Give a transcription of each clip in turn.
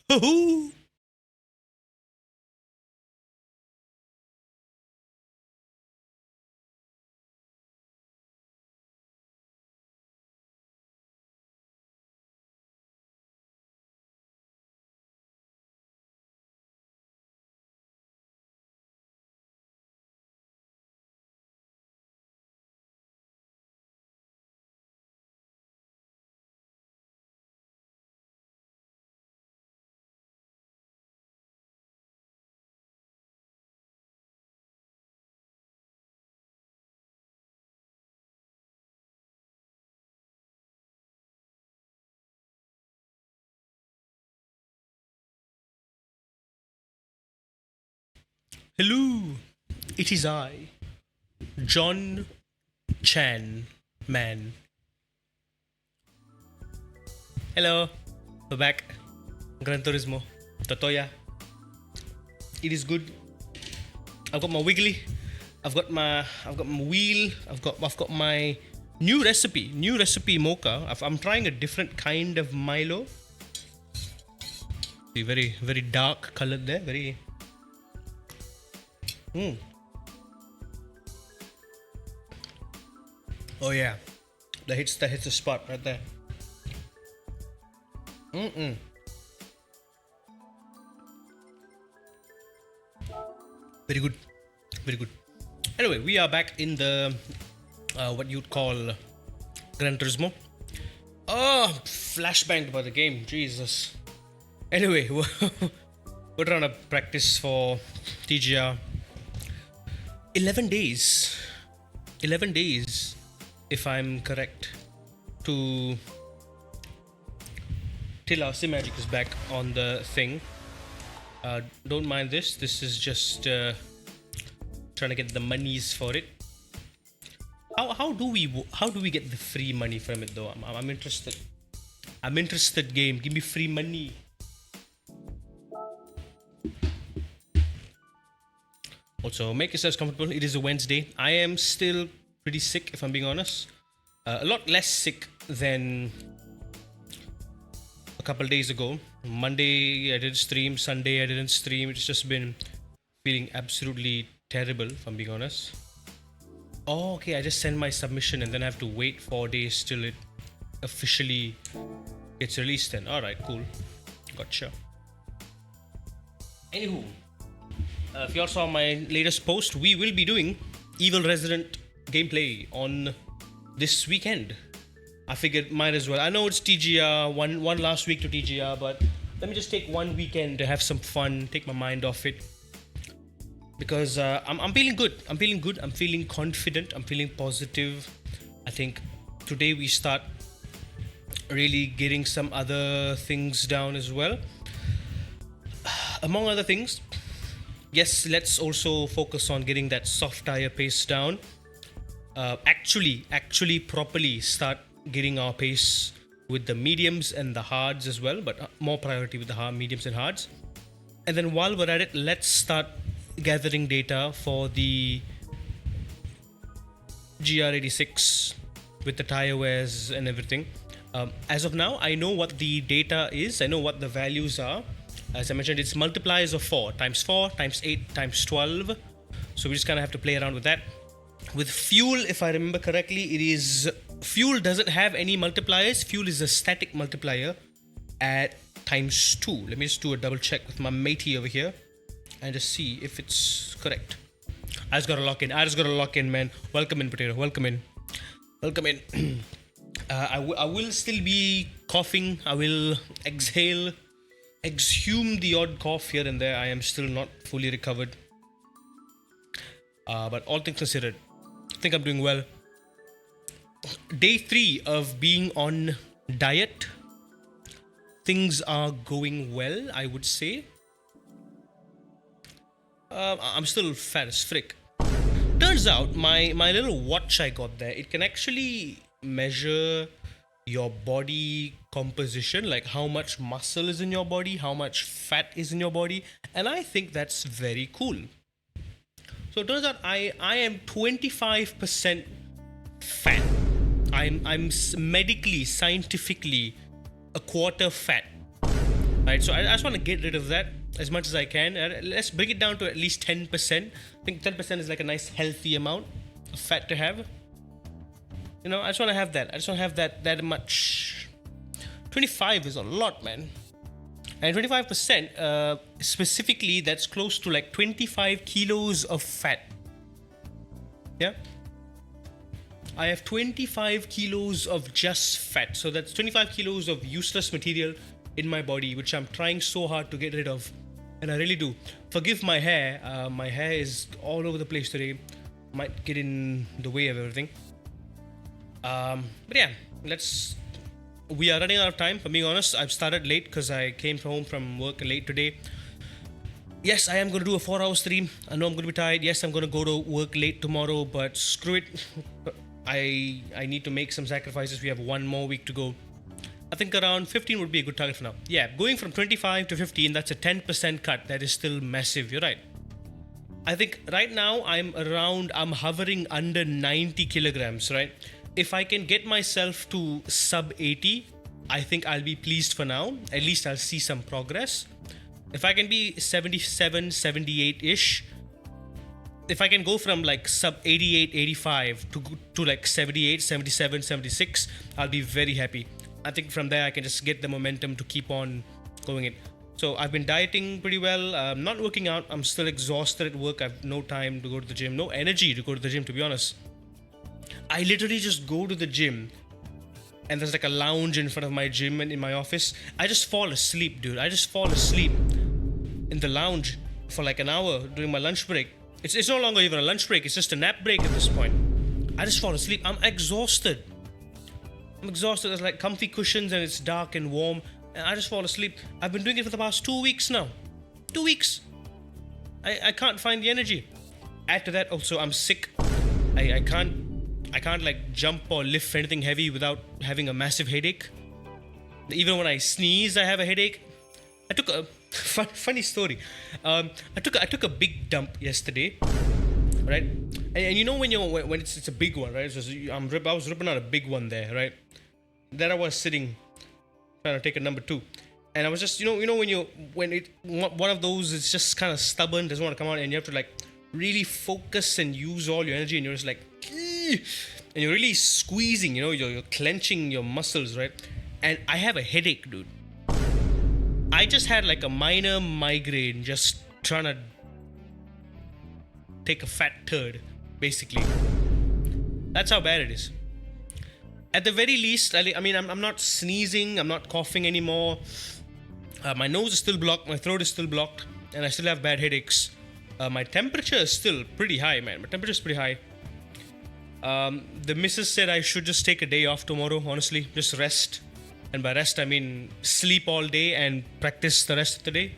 Hoo-hoo! Hello, it is I, John Chan Man. Hello, we're back. Gran Turismo, Totoya. It is good. I've got my wiggly. I've got my wheel. I've got my new recipe mocha. I'm trying a different kind of Milo. See, very dark colored there. Very. Oh yeah, that hits the spot right there. Very good, very good. Anyway, we are back in the what you'd call Gran Turismo. Oh, flashbanged by the game, Jesus. Anyway, we're trying to practice for TGR. 11 days. 11 days, if I'm correct, to till our sim magic is back on the thing. Don't mind this. This is just trying to get the monies for it. How do we get the free money from it though? I'm interested. I'm interested. Game, give me free money. Also, make yourselves comfortable. It is a Wednesday. I am still pretty sick, if I'm being honest. A lot less sick than a couple days ago. Monday I did stream, Sunday I didn't stream. It's just been feeling absolutely terrible, if I'm being honest. Oh, okay, I just send my submission and then I have to wait 4 days till it officially gets released then. Alright, cool. Gotcha. Anywho, if you all saw my latest post, we will be doing Evil Resident gameplay on this weekend. I figured might as well. I know it's TGR, one last week to TGR, but let me just take one weekend to have some fun, take my mind off it. Because I'm feeling good. I'm feeling good. I'm feeling confident. I'm feeling positive. I think today we start really getting some other things down as well. Among other things, yes, let's also focus on getting that soft tire pace down. Actually properly start getting our pace with the mediums and the hards as well, but more priority with the hard, mediums and hards. And then while we're at it, let's start gathering data for the GR86 with the tire wears and everything. As of now, I know what the data is. I know what the values are. As I mentioned, it's multipliers of 4 times 8 times 12. So we just kind of have to play around with that. With fuel, if I remember correctly, it is fuel doesn't have any multipliers. Fuel is a static multiplier at times 2. Let me just do a double check with my matey over here and just see if it's correct. I just gotta lock in, man. Welcome in, Potato. Welcome in. I will still be coughing. I will exhume the odd cough here and there. I am still not fully recovered. But all things considered, I think I'm doing well. Day 3 of being on diet. Things are going well, I would say. I'm still fat as frick. Turns out my little watch I got there, it can actually measure your body composition, like how much muscle is in your body, how much fat is in your body, and I think that's very cool. So it turns out I am 25% fat. I'm medically, scientifically a quarter fat. right? So I just want to get rid of that as much as I can. Let's bring it down to at least 10%. I think 10% is like a nice healthy amount of fat to have. You know, I just want to have that. I just want to have that much. 25 is a lot, man. And 25%, specifically, that's close to like 25 kilos of fat. Yeah? I have 25 kilos of just fat. So that's 25 kilos of useless material in my body, which I'm trying so hard to get rid of. And I really do. Forgive my hair. My hair is all over the place today. Might get in the way of everything. But yeah, we are running out of time. For being honest, I've started late because I came home from work late today. Yes, I am going to do a 4-hour stream. I know I'm going to be tired. Yes, I'm going to go to work late tomorrow, but screw it. I need to make some sacrifices. We have one more week to go. I think around 15 would be a good target for now. Yeah, going from 25 to 15, that's a 10% cut. That is still massive. You're right. I think right now I'm hovering under 90 kilograms, right? If I can get myself to sub 80, I think I'll be pleased for now. At least I'll see some progress. If I can be 77, 78-ish, if I can go from like sub 88, 85 to like 78, 77, 76, I'll be very happy. I think from there I can just get the momentum to keep on going in. So I've been dieting pretty well. I'm not working out. I'm still exhausted at work. I have no time to go to the gym, no energy to go to the gym, to be honest. I literally just go to the gym and there's like a lounge in front of my gym and in my office. I just fall asleep, dude. I just fall asleep in the lounge for like an hour during my lunch break. It's no longer even a lunch break. It's just a nap break at this point. I just fall asleep. I'm exhausted. There's like comfy cushions and it's dark and warm. And I just fall asleep. I've been doing it for the past 2 weeks now. 2 weeks. I can't find the energy. Add to that also, I'm sick. I can't like jump or lift anything heavy without having a massive headache. Even when I sneeze, I have a headache. I took a funny story. I took a big dump yesterday, right? And you know when it's a big one, right? So I was ripping out a big one there, right? There I was sitting, trying to take a number 2, and I was just when one of those is just kind of stubborn, doesn't want to come out, and you have to like really focus and use all your energy, and you're just like, and you're really squeezing, you're clenching your muscles, right? And I have a headache, dude. I just had like a minor migraine just trying to take a fat turd, basically. That's how bad it is. At the very least, I'm not sneezing, I'm not coughing anymore. My nose is still blocked, my throat is still blocked, and I still have bad headaches. My temperature is still pretty high, man. My temperature is pretty high. The missus said I should just take a day off tomorrow, honestly. Just rest. And by rest, I mean sleep all day and practice the rest of the day.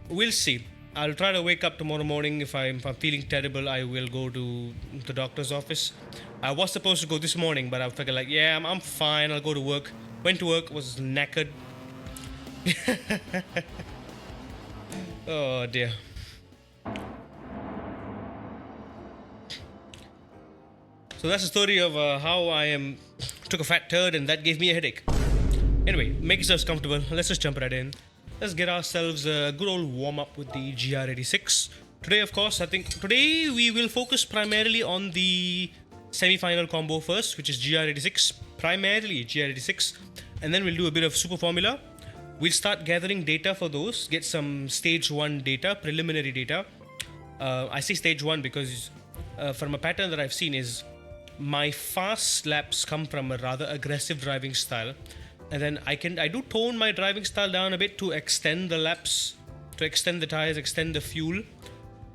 We'll see. I'll try to wake up tomorrow morning. If I'm feeling terrible, I will go to the doctor's office. I was supposed to go this morning, but I figured like, yeah, I'm fine. I'll go to work. Went to work, was knackered. Oh dear. So that's the story of how I took a fat turd and that gave me a headache. Anyway, make yourselves comfortable. Let's just jump right in. Let's get ourselves a good old warm up with the GR86. Today, of course, I think today we will focus primarily on the semi-final combo first, which is GR86, primarily GR86, and then we'll do a bit of Super Formula. We'll start gathering data for those, get some stage 1 data, preliminary data. I say stage 1 because from a pattern that I've seen is my fast laps come from a rather aggressive driving style, and then I do tone my driving style down a bit to extend the laps, to extend the tires, extend the fuel.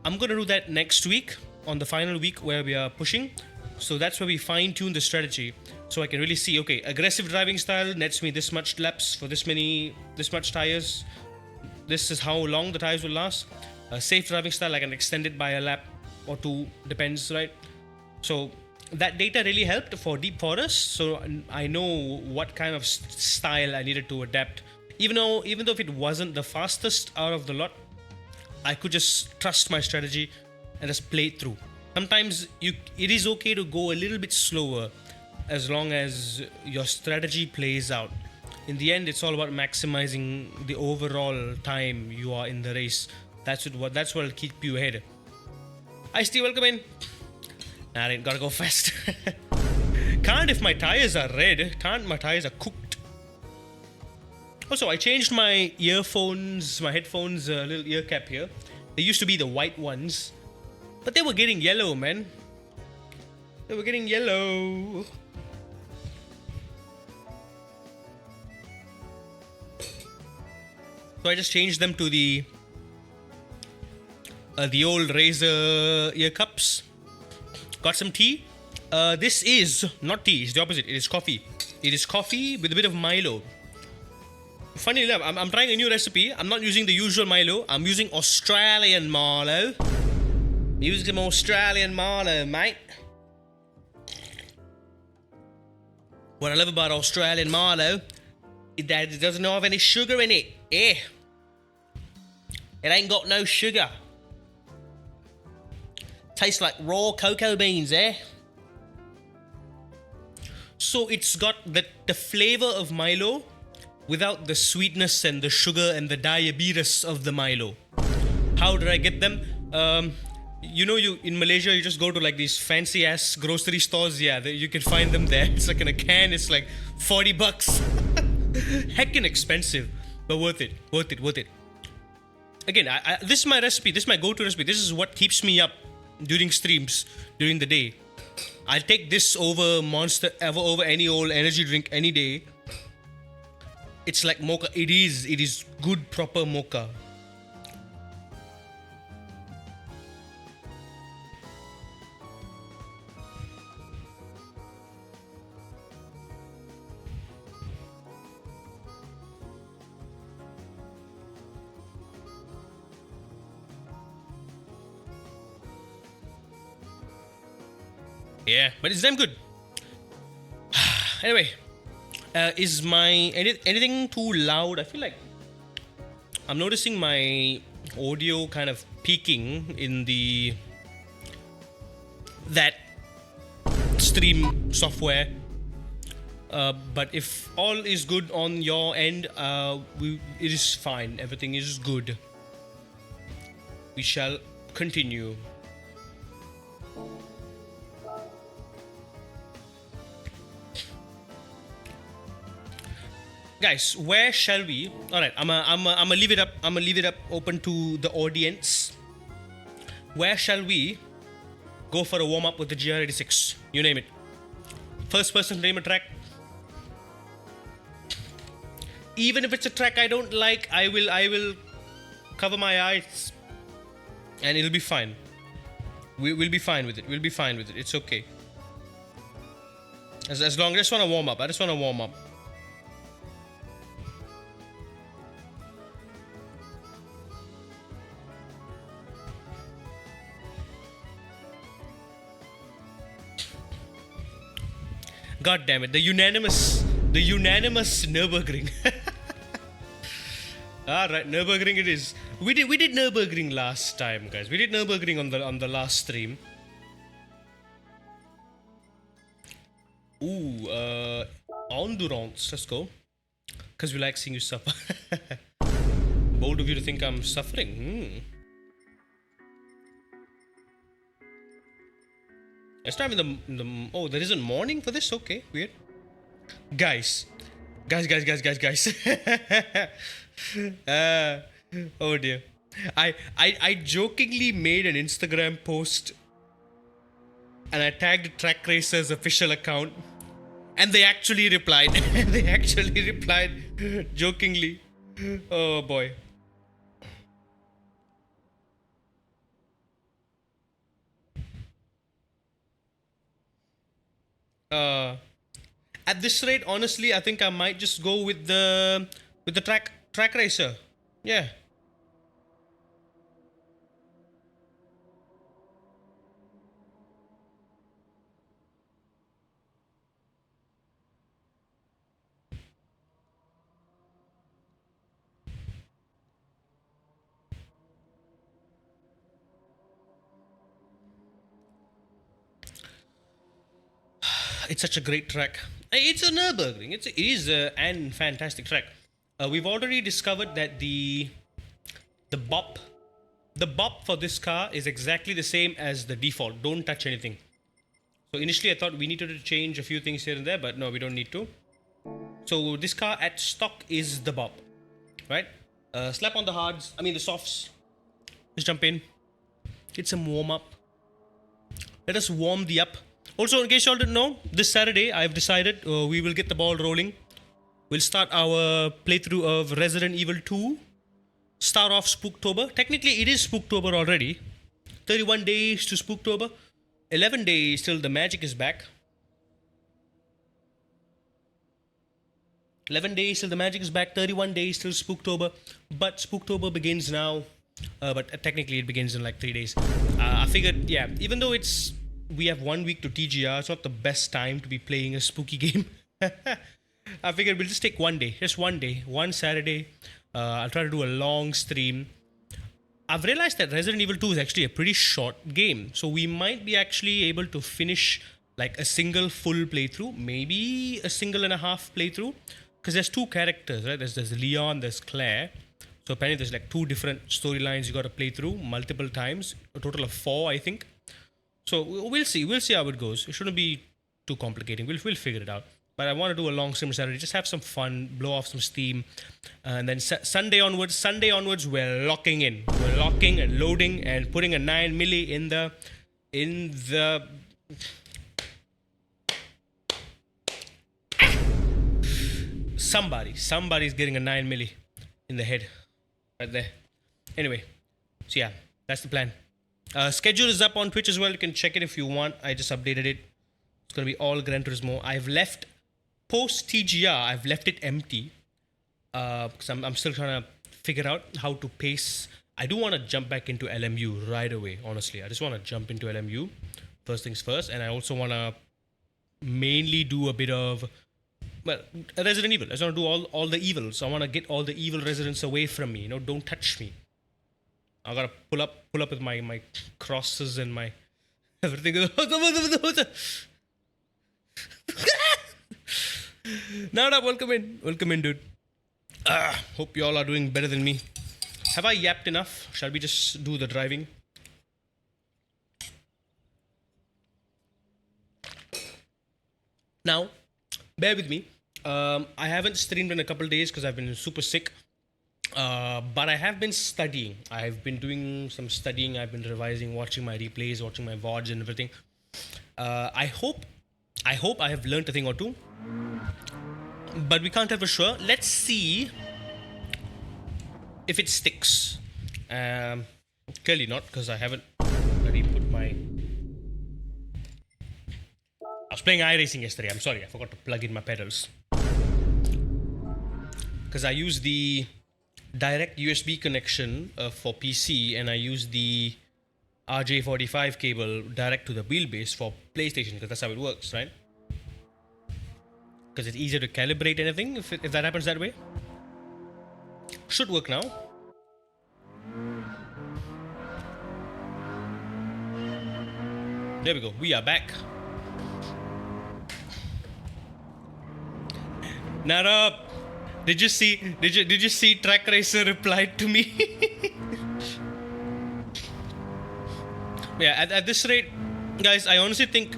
I'm going to do that next week on the final week where we are pushing. So that's where we fine tune the strategy. So I can really see, okay, aggressive driving style nets me this much laps for this much tires. This is how long the tires will last. A safe driving style, I can extend it by a lap or 2, depends, right? So that data really helped for Deep Forest. So I know what kind of style I needed to adapt. Even though if it wasn't the fastest out of the lot, I could just trust my strategy and just play it through. Sometimes it is okay to go a little bit slower as long as your strategy plays out. in the end, it's all about maximizing the overall time you are in the race. That's what'll keep you ahead. Hi, Steve. Welcome in. Nah, I gotta go fast. Can't if my tires are red. Can't my tires are cooked. Also, I changed my headphones, little ear cap here. They used to be the white ones, but they were getting yellow, man. They were getting yellow. So I just changed them to the old Razer ear cups. Got some tea. This is not tea. It's the opposite. It is coffee. It is coffee with a bit of Milo. Funny enough, I'm trying a new recipe. I'm not using the usual Milo. I'm using Australian Milo. I'm using some Australian Milo, mate. What I love about Australian Milo is that it doesn't have any sugar in it. Eh? It ain't got no sugar. Tastes like raw cocoa beans, eh? So it's got the flavor of Milo without the sweetness and the sugar and the diabetes of the Milo. How did I get them? You in Malaysia, you just go to like these fancy ass grocery stores. Yeah, you can find them there. It's like in a can. It's like $40. Heckin' expensive, but worth it. Worth it. Again, this is my recipe. This is my go-to recipe. This is what keeps me up during streams, during the day. I'll take this over Monster, over any old energy drink any day. It's like mocha. It is good, proper mocha. Yeah, but it's damn good. Anyway, is anything too loud? I feel like I'm noticing my audio kind of peaking in that stream software. But if all is good on your end, it is fine. Everything is good. We shall continue. Guys, where shall we? All right, I'm leave it up. I'm gonna leave it up open to the audience. Where shall we go for a warm up with the GR86? You name it. First person to name a track. Even if it's a track I don't like, I will cover my eyes, and it'll be fine. We'll be fine with it. We'll be fine with it. It's okay. As long as I just want to warm up. I just want to warm up. God damn it! The unanimous Nürburgring. All right, Nürburgring it is. We did Nürburgring last time, guys. We did Nürburgring on the last stream. Ooh, endurance. Let's go. Cause we like seeing you suffer. Bold of you to think I'm suffering. It's time in the oh, there isn't morning for this? Okay, weird. Guys. Oh dear. I jokingly made an Instagram post and I tagged Track Racer's official account, and they actually replied. They actually replied jokingly. Oh boy. At this rate, honestly, I think I might just go with the track racer. Yeah. It's such a great track. It's a Nürburgring. It is an fantastic track. We've already discovered that the bop the bop for this car is exactly the same as the default. Don't touch anything. So initially I thought we needed to change a few things here and there, but no, we don't need to. So this car at stock is the bop, right? Slap on the hards, I mean the softs. Let's jump in. Get some warm up. Let us warm the up. Also, in case you all didn't know, this Saturday I've decided we will get the ball rolling. We'll start our playthrough of Resident Evil 2. Start off Spooktober. Technically, it is Spooktober already. 31 days to Spooktober. 11 days till the magic is back. 11 days till the magic is back. 31 days till Spooktober. But Spooktober begins now. But technically, it begins in like 3 days. I figured, yeah, even though we have 1 week to TGR, it's not the best time to be playing a spooky game. I figured we'll just take 1 day. Just 1 day. One Saturday. I'll try to do a long stream. I've realized that Resident Evil 2 is actually a pretty short game. So we might be actually able to finish like a single full playthrough. Maybe a single and a half playthrough. Because there's 2 characters, right? There's Leon, there's Claire. So apparently there's like 2 different storylines you got to play through multiple times. A total of 4, I think. So we'll see. We'll see how it goes. It shouldn't be too complicating. We'll figure it out. But I want to do a long stream Saturday. Just have some fun, blow off some steam. And then Sunday onwards, we're locking in. We're locking and loading and putting a 9 milli in the Somebody's getting a 9 milli in the head. Right there. Anyway. So yeah, that's the plan. Schedule is up on Twitch as well. You can check it if you want. I just updated it. It's going to be all Gran Turismo. I've left post TGR, I've left it empty because I'm still trying to figure out how to pace. I do want to jump back into LMU right away, honestly. I just want to jump into LMU, first things first, and I also want to mainly do a bit of, well, Resident Evil. I just want to do all the evils. I want to get all the evil residents away from me. Don't touch me. I gotta pull up with my crosses and my everything. Now, welcome in, dude. Hope you all are doing better than me. Have I yapped enough? Shall we just do the driving? Now, bear with me. I haven't streamed in a couple days because I've been super sick. But I have been studying. I've been doing some studying. I've been revising, watching my replays, watching my VODs and everything. I hope I have learned a thing or two. But we can't tell for sure. Let's see if it sticks. Clearly not, because I haven't already put my... I was playing iRacing yesterday. I'm sorry, I forgot to plug in my pedals. Because I use the direct USB connection for PC, and I use the RJ45 cable direct to the wheelbase for PlayStation, because that's how it works, right? Because it's easier to calibrate anything if that happens that way. Should work now. There we go. We are back. Nara, did you see Track Racer replied to me? Yeah, at this rate, guys, I honestly think...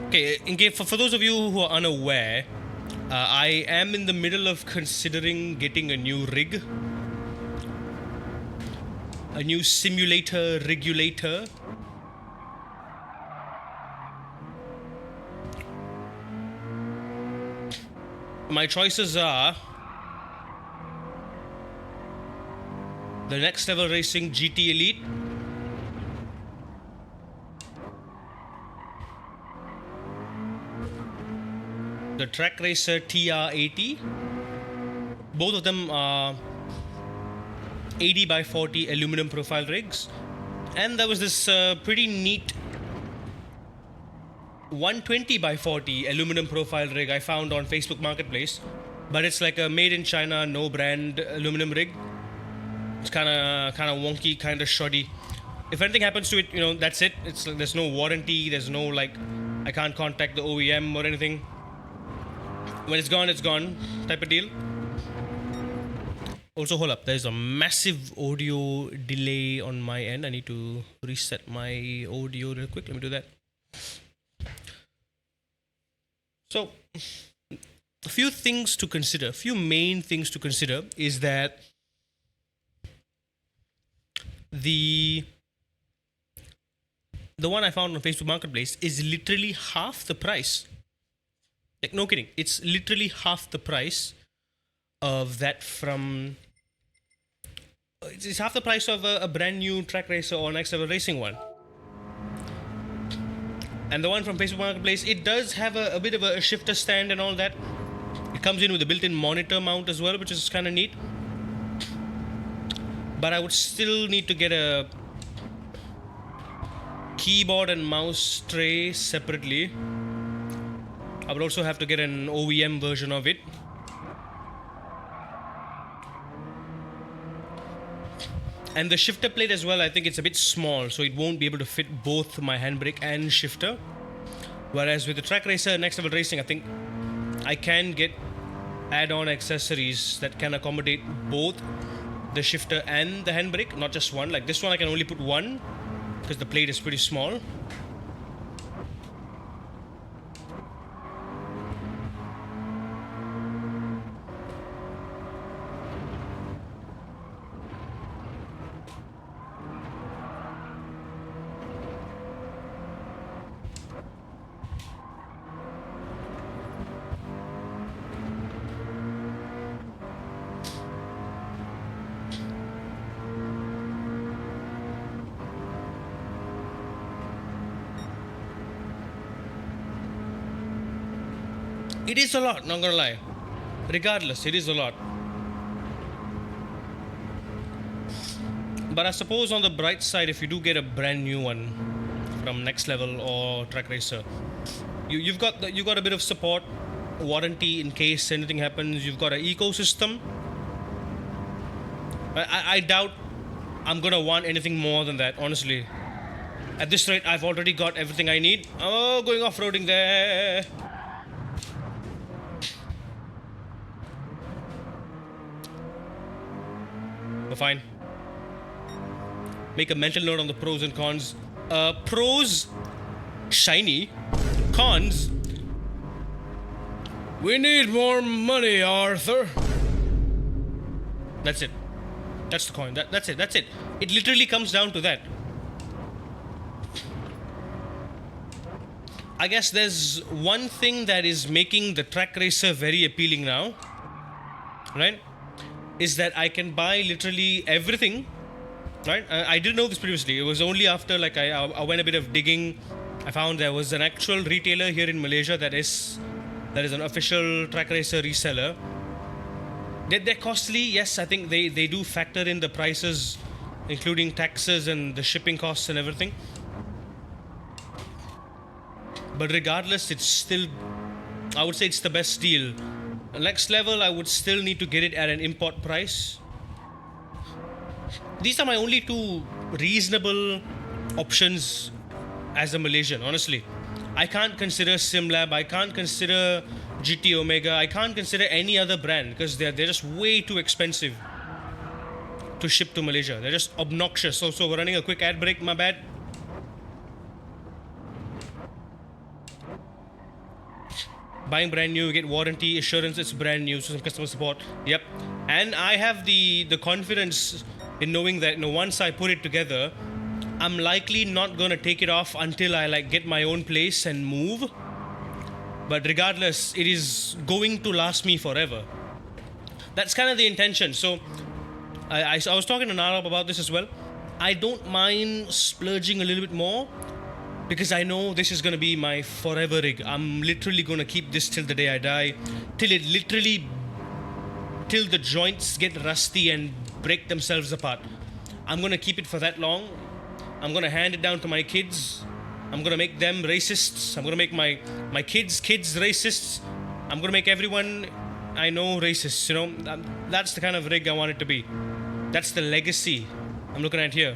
Okay, for those of you who are unaware, I am in the middle of considering getting a new rig. A new simulator regulator. My choices are the Next Level Racing GT Elite, the Track Racer TR80. Both of them are 80 by 40 aluminum profile rigs. And there was this pretty neat 120 by 40 aluminum profile rig I found on Facebook Marketplace. But it's like a made in China, no brand aluminum rig. It's kind of wonky, kind of shoddy. If anything happens to it, that's it. There's no warranty. There's no like I can't contact the OEM or anything. When it's gone type of deal. Also, hold up, there's a massive audio delay on my end. I need to reset my audio real quick. Let me do that. So, a few things to consider, a few main things to consider is that the one I found on Facebook Marketplace is literally half the price. Like, no kidding, it's literally half the price of that from. It's half the price of a brand new track racer or next level racing one. And the one from Facebook Marketplace, it does have a bit of a shifter stand and all that. It comes in with a built-in monitor mount as well, which is kind of neat. But I would still need to get a keyboard and mouse tray separately. I would also have to get an OEM version of it. And the shifter plate as well, I think it's a bit small, so it won't be able to fit both my handbrake and shifter. Whereas with the track racer, next level racing, I think I can get add-on accessories that can accommodate both the shifter and the handbrake, not just one. Like this one, I can only put one because the plate is pretty small. It is a lot, not gonna lie. Regardless, it is a lot. But I suppose on the bright side, if you do get a brand new one from Next Level or Track Racer, you've got a bit of support, warranty in case anything happens. You've got an ecosystem. I doubt I'm gonna want anything more than that, honestly. At this rate, I've already got everything I need. Oh, going off-roading there. But fine. Make a mental note on the pros and cons. Pros, shiny. Cons, we need more money, Arthur. That's it. That's the coin. That's it. It literally comes down to that. I guess there's one thing that is making the track racer very appealing now, right? Is that I can buy literally everything, right? I didn't know this previously. It was only after like I went a bit of digging, I found there was an actual retailer here in Malaysia that is an official track racer reseller. They're costly, yes. I think they do factor in the prices, including taxes and the shipping costs and everything. But regardless, it's still, I would say it's the best deal. Next Level, I would still need to get it at an import price. These are my only two reasonable options as a Malaysian, honestly. I can't consider SimLab, I can't consider GT Omega, I can't consider any other brand because they're just way too expensive to ship to Malaysia. They're just obnoxious. Also, we're running a quick ad break, my bad. Buying brand new, you get warranty, assurance it's brand new, so some customer support. Yep. And I have the confidence in knowing that once I put it together, I'm likely not gonna take it off until I like get my own place and move. But regardless, it is going to last me forever. That's kind of the intention. So I was talking to Narab about this as well. I don't mind splurging a little bit more because I know this is going to be my forever rig. I'm literally going to keep this till the day I die, till the joints get rusty and break themselves apart. I'm going to keep it for that long. I'm going to hand it down to my kids. I'm going to make them racists. I'm going to make my kids racists. I'm going to make everyone I know racists, That's the kind of rig I want it to be. That's the legacy I'm looking at here.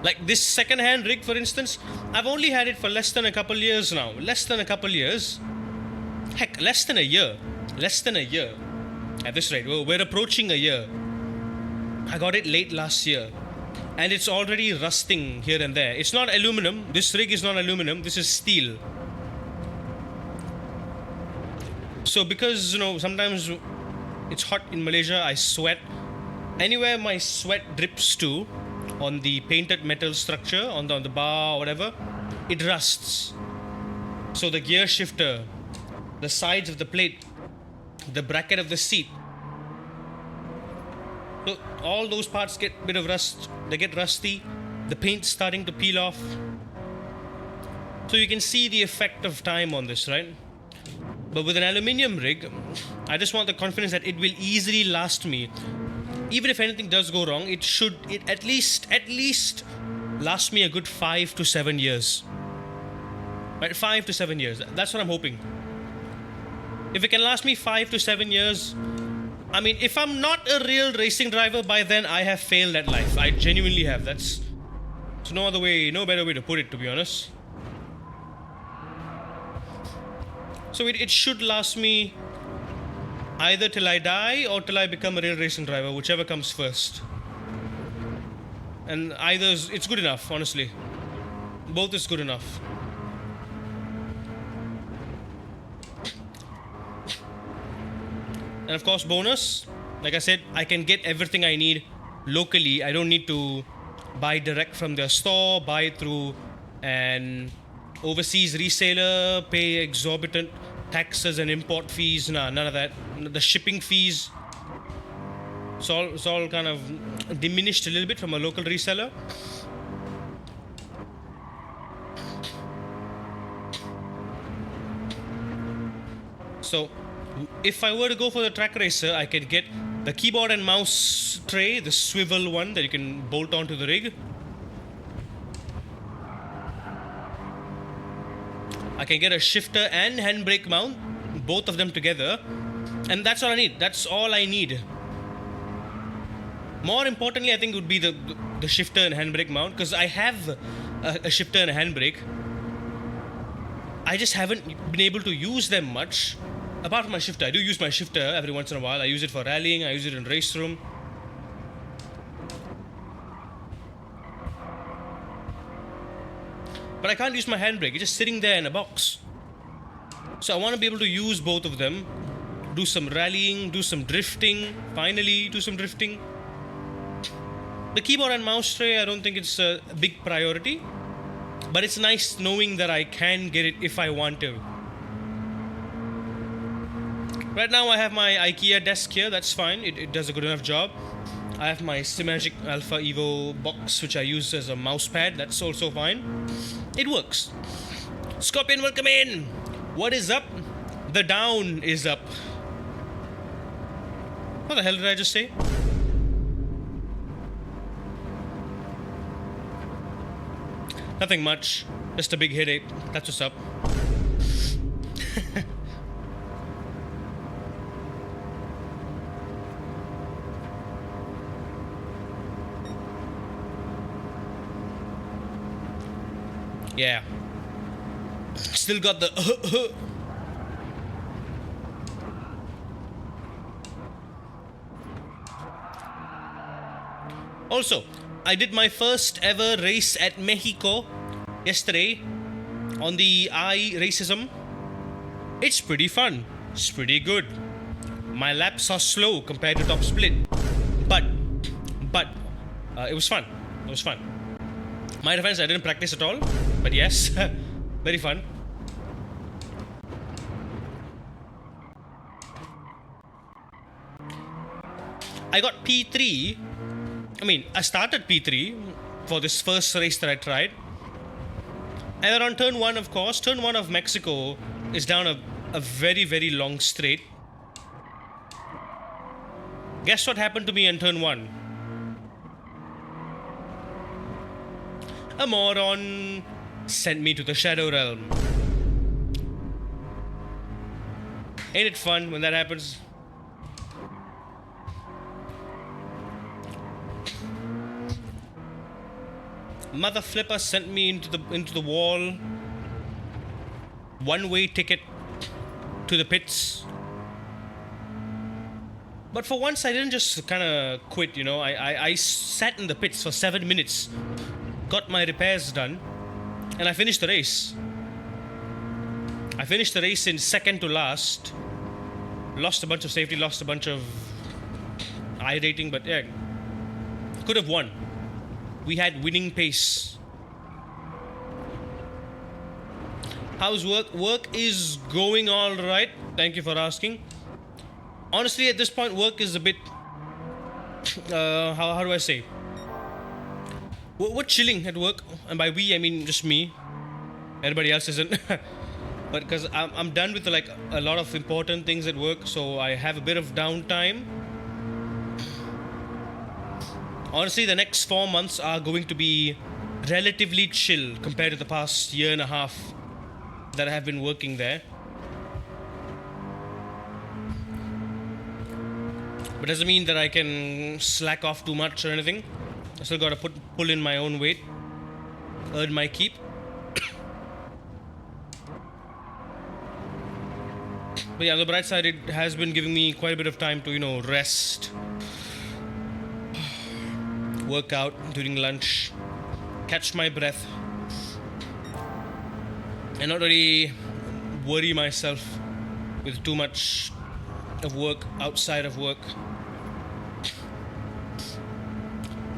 Like this second-hand rig, for instance, I've only had it for less than a couple years now. Less than a couple years. Heck, less than a year. Less than a year. At this rate, we're approaching a year. I got it late last year. And it's already rusting here and there. It's not aluminum. This rig is not aluminum. This is steel. So because, sometimes it's hot in Malaysia, I sweat. Anywhere my sweat drips to, on the painted metal structure, on the bar or whatever, it rusts. So the gear shifter, the sides of the plate, the bracket of the seat, so all those parts get a bit of rust. They get rusty. The paint's starting to peel off. So you can see the effect of time on this, right? But with an aluminium rig, I just want the confidence that it will easily last me. Even if anything does go wrong, it at least last me a good 5 to 7 years. Right, 5 to 7 years. That's what I'm hoping. If it can last me 5 to 7 years, I mean, if I'm not a real racing driver by then, I have failed at life. I genuinely have. There's no better way to put it, to be honest. So it should last me either till I die or till I become a real racing driver, whichever comes first. And it's good enough, honestly. Both is good enough. And of course, bonus, like I said, I can get everything I need locally. I don't need to buy direct from their store, buy it through an overseas reseller, pay exorbitant taxes and import fees. None of that. The shipping fees, it's all kind of diminished a little bit from a local reseller. So if I were to go for the track racer, I can get the keyboard and mouse tray, the swivel one that you can bolt onto the rig. I can get a shifter and handbrake mount, both of them together, and that's all I need. That's all I need. More importantly, I think would be the shifter and handbrake mount, because I have a shifter and a handbrake. I just haven't been able to use them much. Apart from my shifter, I do use my shifter every once in a while. I use it for rallying, I use it in race room. But I can't use my handbrake, it's just sitting there in a box. So I want to be able to use both of them, do some rallying, do some drifting, finally do some drifting. The keyboard and mouse tray, I don't think it's a big priority, but it's nice knowing that I can get it if I want to. Right now I have my IKEA desk here, that's fine, it does a good enough job. I have my Simagic Alpha Evo box, which I use as a mouse pad, that's also fine. It works. Scorpion, welcome in! What is up? The down is up. What the hell did I just say? Nothing much, just a big headache, that's what's up. Yeah. Still got the Also, I did my first ever race at Mexico yesterday on the iRacism. It's pretty fun. It's pretty good. My laps are slow compared to top split, but it was fun. It was fun. My defense, I didn't practice at all, but yes, very fun. I got P3. I started P3 for this first race that I tried. And then on turn 1, of course, turn 1 of Mexico is down a very, very long straight. Guess what happened to me on turn 1? A moron sent me to the Shadow Realm. Ain't it fun when that happens? Mother flipper sent me into the wall. One-way ticket to the pits. But for once, I didn't just kind of quit, you know. I sat in the pits for 7 minutes, got my repairs done, and I finished the race. I finished the race in second to last. Lost a bunch of safety, lost a bunch of rating, but yeah, could have won. We had winning pace. How's work? Work is going all right. Thank you for asking. Honestly, at this point, work is a bit. How do I say? We're chilling at work, and by we I mean just me. Everybody else isn't. But because I'm done with like a lot of important things at work, so I have a bit of downtime. Honestly, the next 4 months are going to be relatively chill compared to the past year and a half that I have been working there. But doesn't mean that I can slack off too much or anything. I still gotta pull in my own weight, earn my keep. But yeah, on the bright side, it has been giving me quite a bit of time to, you know, rest, work out during lunch, catch my breath, and not really worry myself with too much of work outside of work.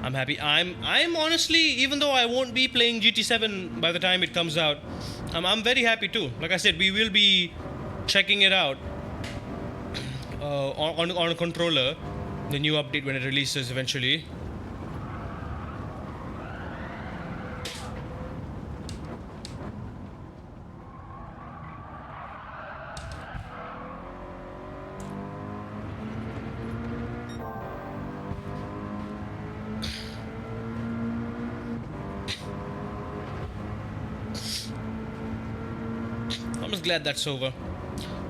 I'm happy. I'm honestly, even though I won't be playing GT7 by the time it comes out, I'm very happy too. Like I said, we will be checking it out on a controller, the new update when it releases eventually. I'm just glad that's over.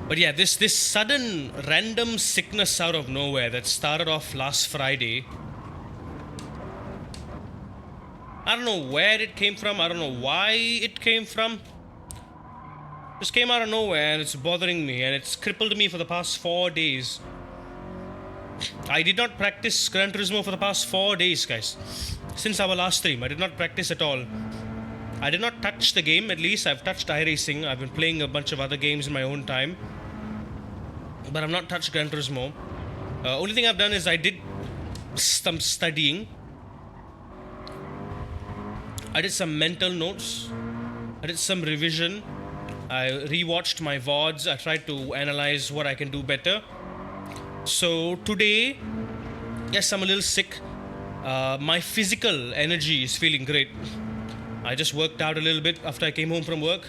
But yeah, this sudden random sickness out of nowhere that started off last Friday. I don't know where it came from. I don't know why it came from. Just came out of nowhere and it's bothering me and it's crippled me for the past 4 days. I did not practice Gran Turismo for the past 4 days, guys. Since our last stream, I did not practice at all. I did not touch the game, at least. I've touched iRacing. I've been playing a bunch of other games in my own time. But I've not touched Gran Turismo. Only thing I've done is I did some studying. I did some mental notes. I did some revision. I rewatched my VODs. I tried to analyze what I can do better. So today, yes, I'm a little sick. My physical energy is feeling great. I just worked out a little bit after I came home from work.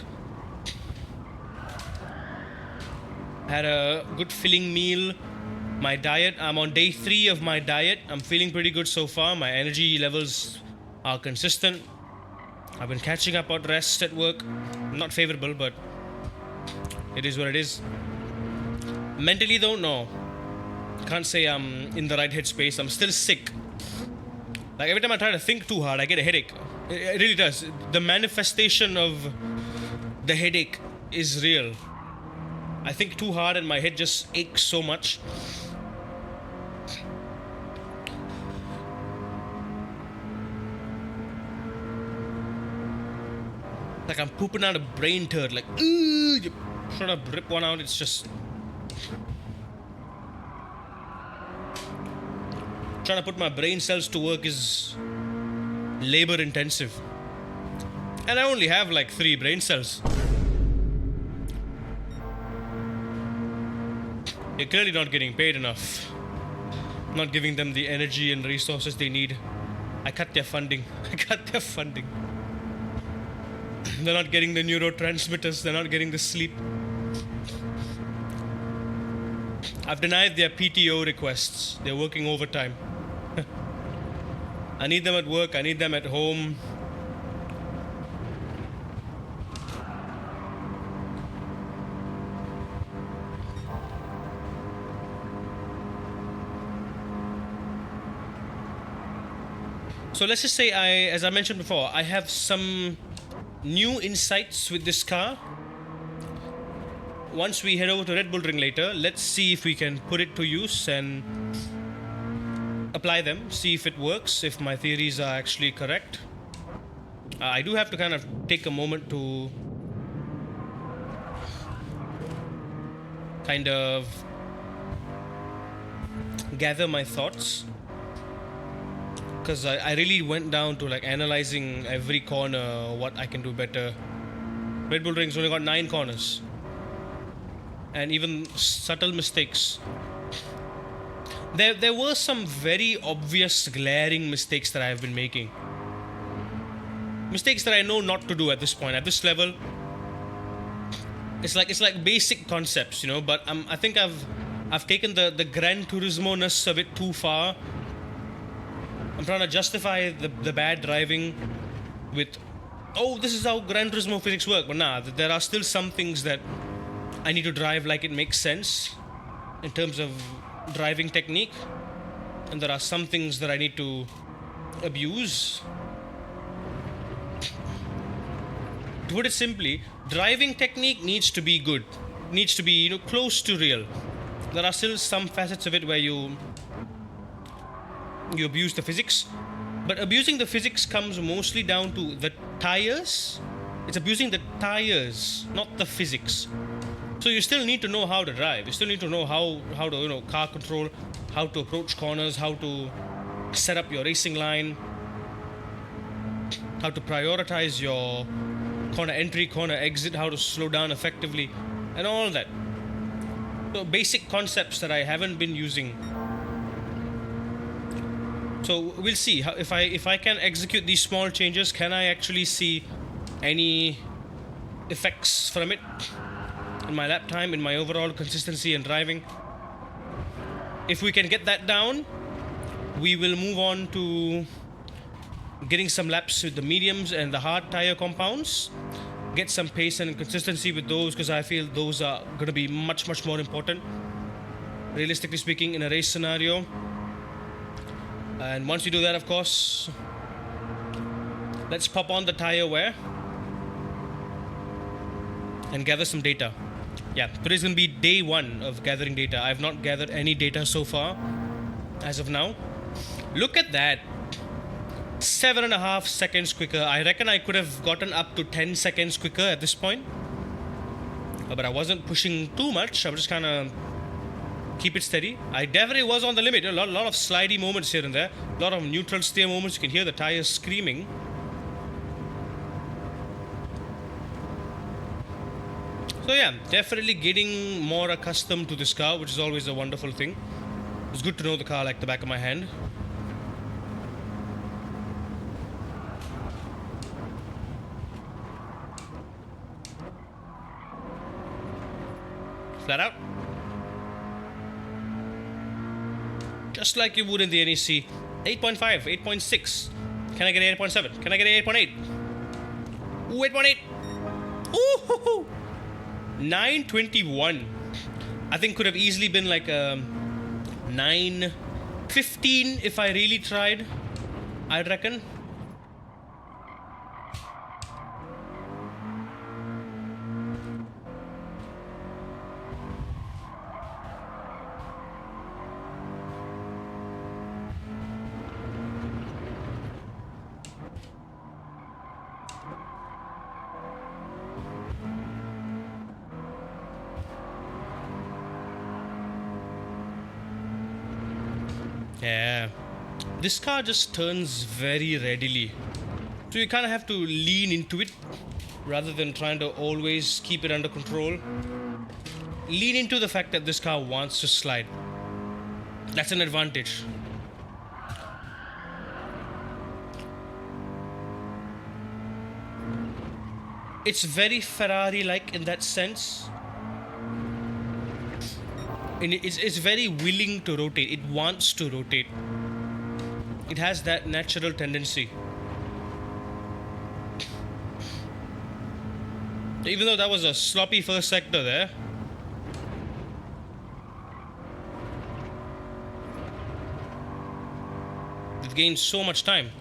Had a good filling meal. My diet, I'm on day 3 of my diet. I'm feeling pretty good so far. My energy levels are consistent. I've been catching up on rest at work. Not favorable, but it is what it is. Mentally though, no. Can't say I'm in the right headspace. I'm still sick. Like every time I try to think too hard, I get a headache. It really does. The manifestation of the headache is real. I think too hard and my head just aches so much. Like I'm pooping out a brain turd. Like, trying to rip one out. It's just trying to put my brain cells to work is labor intensive. And I only have like 3 brain cells. You're clearly not getting paid enough. Not giving them the energy and resources they need. I cut their funding. They're not getting the neurotransmitters. They're not getting the sleep. I've denied their PTO requests. They're working overtime. I need them at work. I need them at home. So let's just say as I mentioned before, I have some new insights with this car. Once we head over to Red Bull Ring later, let's see if we can put it to use and apply them, see if it works, if my theories are actually correct. I do have to kind of take a moment to kind of gather my thoughts, because I really went down to like analyzing every corner, what I can do better. Red Bull Ring's only got 9 corners, and even subtle mistakes. There were some very obvious, glaring mistakes that I've been making. Mistakes that I know not to do at this point, at this level. It's like basic concepts, you know. But I think I've taken the Gran Turismo-ness of it too far. I'm trying to justify the bad driving with, oh, this is how Gran Turismo physics work. But nah, there are still some things that I need to drive like it makes sense in terms of driving technique, and there are some things that I need to abuse. To put it simply, driving technique needs to be good, needs to be, you know, close to real. There are still some facets of it where you abuse the physics, but abusing the physics comes mostly down to the tires. It's abusing the tires, not the physics. So you still need to know how to drive. You still need to know how to, you know, car control, how to approach corners, how to set up your racing line, how to prioritize your corner entry, corner exit, how to slow down effectively, and all that. So basic concepts that I haven't been using. So we'll see how, if I can execute these small changes, can I actually see any effects from it in my lap time, in my overall consistency and driving. If we can get that down, we will move on to getting some laps with the mediums and the hard tire compounds, get some pace and consistency with those, because I feel those are going to be much more important, realistically speaking, in a race scenario. And once we do that, of course, let's pop on the tire wear and gather some data. Yeah, today's going to be day 1 of gathering data. I've not gathered any data so far as of now. Look at that. 7.5 seconds quicker. I reckon I could have gotten up to 10 seconds quicker at this point. But I wasn't pushing too much. I was just kind of keep it steady. I definitely was on the limit. A lot of slidey moments here and there. A lot of neutral steer moments. You can hear the tires screaming. So yeah, definitely getting more accustomed to this car, which is always a wonderful thing. It's good to know the car like the back of my hand. Flat out. Just like you would in the NEC. 8.5, 8.6. Can I get 8.7? Can I get 8.8? Ooh, 8.8. Ooh, 921. I think could have easily been like 915 if I really tried, I'd reckon. Yeah, this car just turns very readily, so you kind of have to lean into it rather than trying to always keep it under control. Lean into the fact that this car wants to slide. That's an advantage. It's very Ferrari-like in that sense. And it's very willing to rotate. It wants to rotate. It has that natural tendency. Even though that was a sloppy first sector there, we've gained so much time.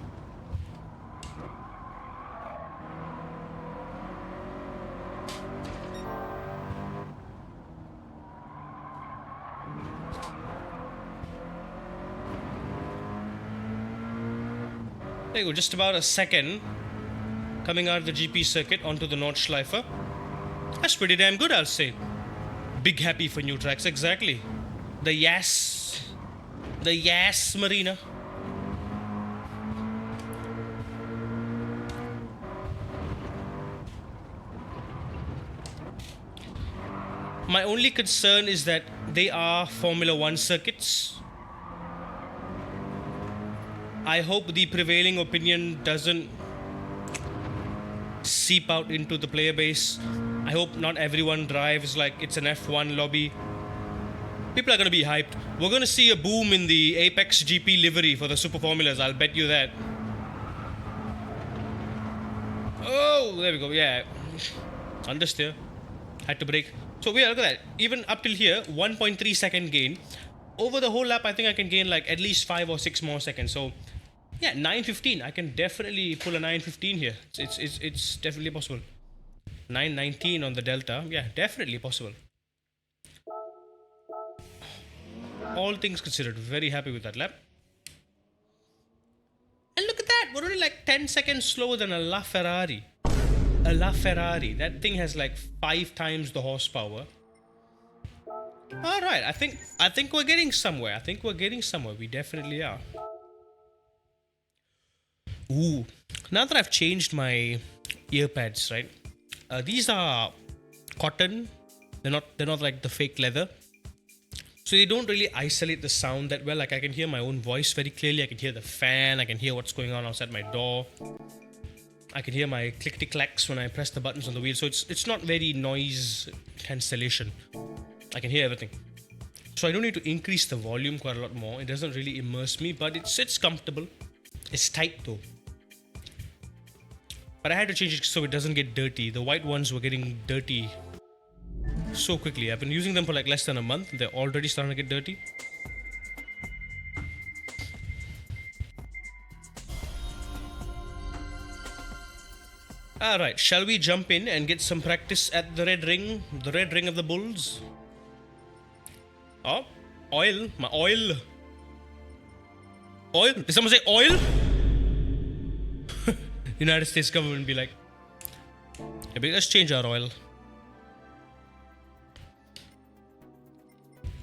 There you go, just about a second coming out of the GP circuit onto the Nordschleife. That's pretty damn good, I'll say. Big happy for new tracks, exactly. The Yas Marina. My only concern is that they are Formula One circuits. I hope the prevailing opinion doesn't seep out into the player base. I hope not everyone drives like it's an F1 lobby. People are going to be hyped. We're going to see a boom in the Apex GP livery for the Super Formulas, I'll bet you that. Oh, there we go, yeah. Understeer. Had to brake. So yeah, look at that. Even up till here, 1.3 second gain. Over the whole lap, I think I can gain like at least 5 or 6 more seconds. So yeah, 9:15. I can definitely pull a 9:15 here. It's definitely possible. 9:19 on the Delta. Yeah, definitely possible. All things considered, very happy with that lap. And look at that, we're only like 10 seconds slower than a LaFerrari. A LaFerrari. That thing has like 5 times the horsepower. Alright, I think we're getting somewhere. We definitely are. Ooh. Now that I've changed my ear pads, right? These are cotton. They're not like the fake leather. So they don't really isolate the sound that well. Like I can hear my own voice very clearly. I can hear the fan. I can hear what's going on outside my door. I can hear my clickety-clacks when I press the buttons on the wheel. So it's not very noise cancellation. I can hear everything. So I don't need to increase the volume quite a lot more. It doesn't really immerse me, but it's comfortable. It's tight though. But I had to change it so it doesn't get dirty. The white ones were getting dirty so quickly. I've been using them for like less than a month. They're already starting to get dirty. Alright, shall we jump in and get some practice at the red ring? The red ring of the bulls? Oh, oil. My oil. Oil? Did someone say oil? United States government be like, hey, let's change our oil.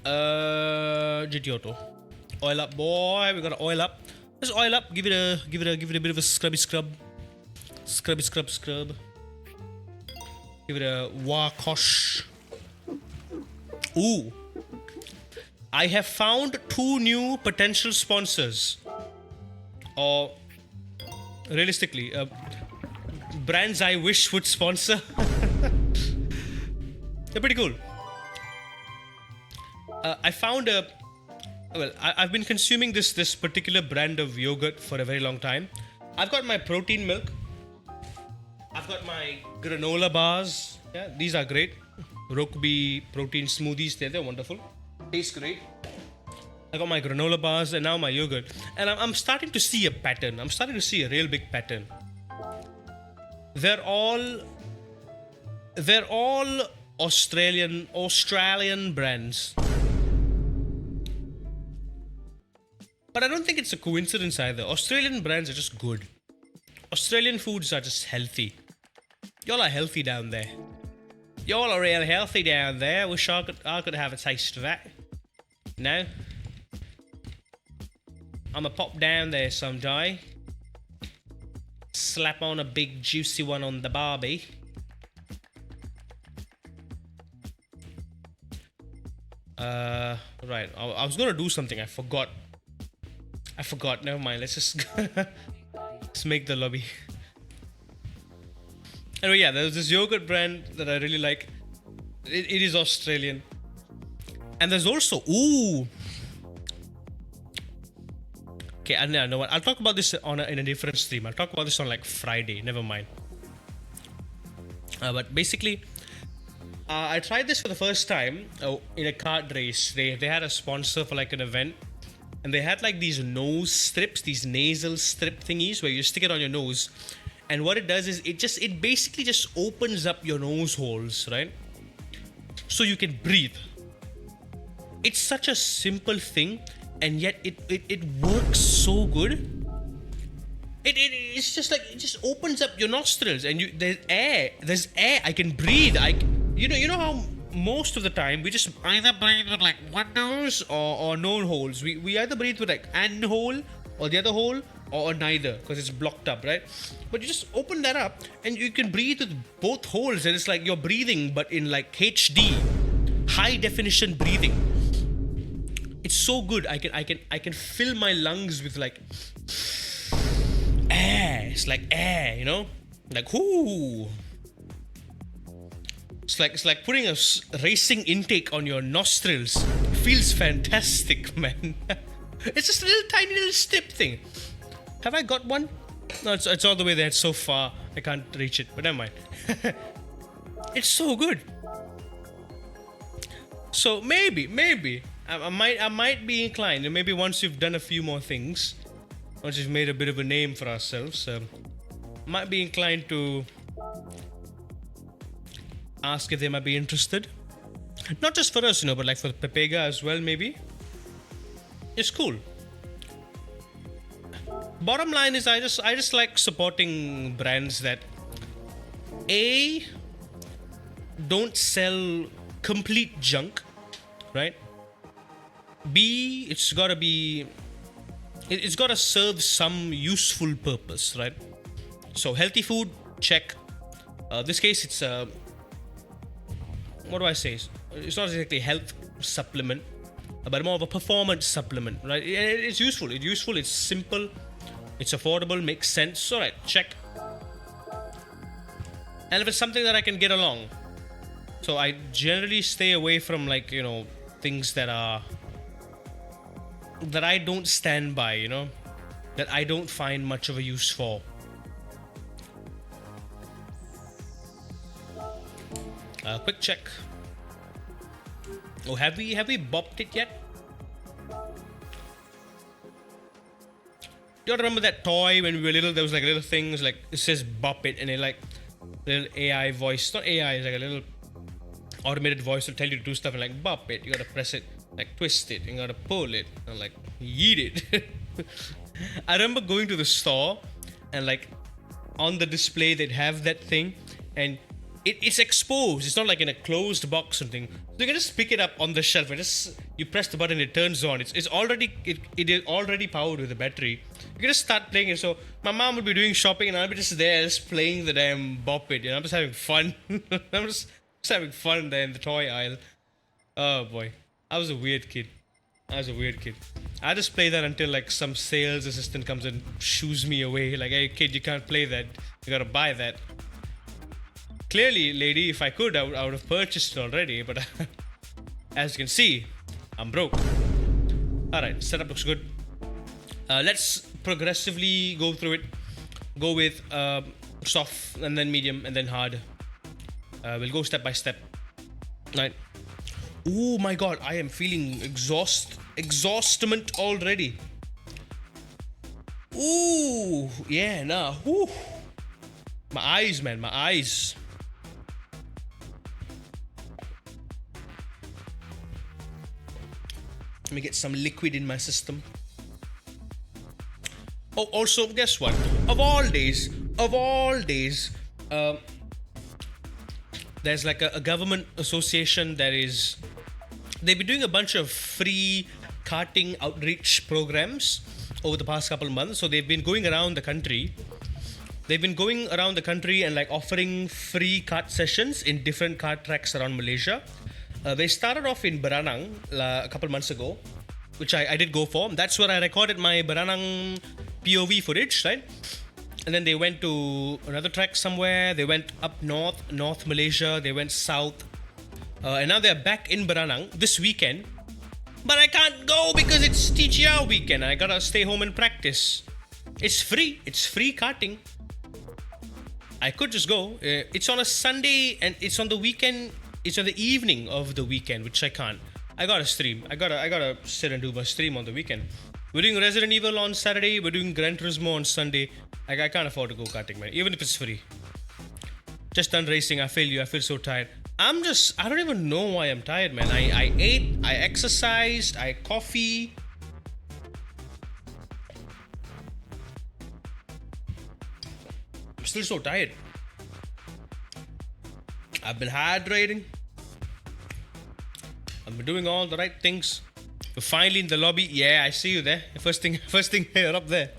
GT Auto. Oil up, boy. We gotta oil up. Let's oil up. Give it a bit of a scrubby scrub. Scrubby scrub scrub. Give it a wash. Ooh. I have found 2 new potential sponsors. Or realistically, brands I wish would sponsor. They're pretty cool. I found I've been consuming this particular brand of yogurt for a very long time. I've got my protein milk. I've got my granola bars. Yeah, these are great. Rokbi protein smoothies. They're wonderful. Taste great. I got my granola bars and now my yogurt. And I'm starting to see a pattern. I'm starting to see a real big pattern. They're all Australian brands. But I don't think it's a coincidence either. Australian brands are just good. Australian foods are just healthy. Y'all are healthy down there. Y'all are real healthy down there. Wish I could have a taste of that. No? I'ma pop down there someday. Slap on a big juicy one on the barbie. Right. I was gonna do something. I forgot. Never mind. Let's just let's make the lobby. Anyway, yeah, there's this yogurt brand that I really like. It is Australian. And there's also okay, I know what. I'll talk about this in a different stream. I'll talk about this on like Friday. Never mind. But basically, I tried this for the first time in a kart race. They had a sponsor for like an event. And they had like these nose strips, these nasal strip thingies where you stick it on your nose. And what it does is it basically just opens up your nose holes, right? So you can breathe. It's such a simple thing, and yet it works so good. It's just like, it just opens up your nostrils, and there's air I can breathe. You know how most of the time we just either breathe with like one nose or no holes. We either breathe with like an hole or the other hole, or neither, because it's blocked up, right? But you just open that up and you can breathe with both holes, and it's like you're breathing but in like HD, high definition breathing. It's so good. I can fill my lungs with like air. It's like air, you know, like whoo. It's like putting a racing intake on your nostrils. Feels fantastic, man. It's just a tiny little step thing. Have I got one? No, it's all the way there. It's so far. I can't reach it, but never mind. It's so good. So maybe I might be inclined, and maybe once you've done a few more things, once you've made a bit of a name for ourselves, might be inclined to ask if they might be interested. Not just for us, but like for Pepega as well, maybe. It's cool. Bottom line is, I just like supporting brands that don't sell complete junk, right? B, it's gotta serve some useful purpose, right? So healthy food, check. This case, it's what do I say? It's not exactly a health supplement, but more of a performance supplement, right? It's useful. It's simple. It's affordable. Makes sense. All right, check. And if it's something that I can get along, so I generally stay away from like things that I don't stand by, that I don't find much of a use for. Quick check. Oh, have we bopped it yet? Do you remember that toy when we were little? There was like little things like it says bop it, and it like little AI voice. Not AI, it's like a little automated voice will tell you to do stuff, and like bop it. You gotta press it, like twist it. You gotta pull it, and like yeet it. I remember going to the store, and like on the display they'd have that thing, and it's exposed. It's not like in a closed box or something. So you can just pick it up on the shelf. You press the button, it turns on. It is already powered with a battery. You can just start playing it. So my mom would be doing shopping, and I'll be just there, just playing the damn bop it. I'm just having fun. I'm just having fun there in the toy aisle. Oh boy, I was a weird kid. I just play that until like some sales assistant comes and shoos me away. Like, hey kid, you can't play that. You gotta buy that. Clearly, lady, if I could, I would have purchased it already, but as you can see, I'm broke. Alright, setup looks good. Let's progressively go through it. Go with soft, and then medium, and then hard. We'll go step by step. Right. Oh my god, I am feeling exhaustment already. Ooh, yeah, nah. Whew. My eyes, man, my eyes. Let me get some liquid in my system. Oh, also, guess what? Of all days, there's like a government association that is... They've been doing a bunch of free karting outreach programs over the past couple of months. So they've been going around the country. And like offering free kart sessions in different kart tracks around Malaysia. They started off in Baranang a couple months ago, which I did go for. That's where I recorded my Baranang POV footage, right? And then they went to another track somewhere. They went up North Malaysia. They went south. And now they're back in Baranang this weekend. But I can't go because it's TGR weekend. I gotta stay home and practice. It's free. It's free karting. I could just go. It's on a Sunday and it's on the weekend. It's on the evening of the weekend, which I can't. I gotta stream. I gotta sit and do my stream on the weekend. We're doing Resident Evil on Saturday. We're doing Gran Turismo on Sunday. Like, I can't afford to go karting, man. Even if it's free. Just done racing. I feel so tired. I don't even know why I'm tired, man. I ate. I exercised. I coffee. still so tired. I've been hydrating. I've been doing all the right things. We're finally in the lobby. Yeah, I see you there. First thing, you're up there.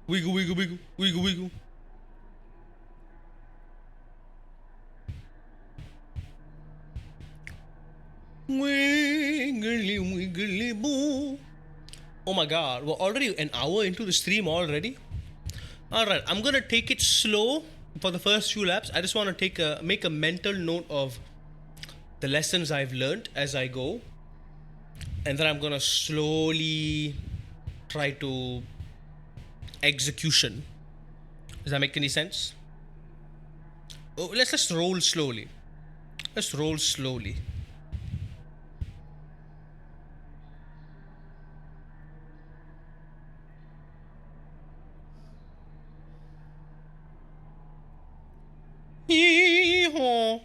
Wiggle, wiggle, wiggle, wiggle, wiggle. Wiggly, wiggly, boo. Oh my god, we're already an hour into the stream already. Alright, I'm gonna take it slow for the first few laps. I just want to make a mental note of the lessons I've learned as I go. And then I'm gonna slowly try to execution. Does that make any sense? Oh, let's roll slowly. Let's roll slowly. Yee-haw.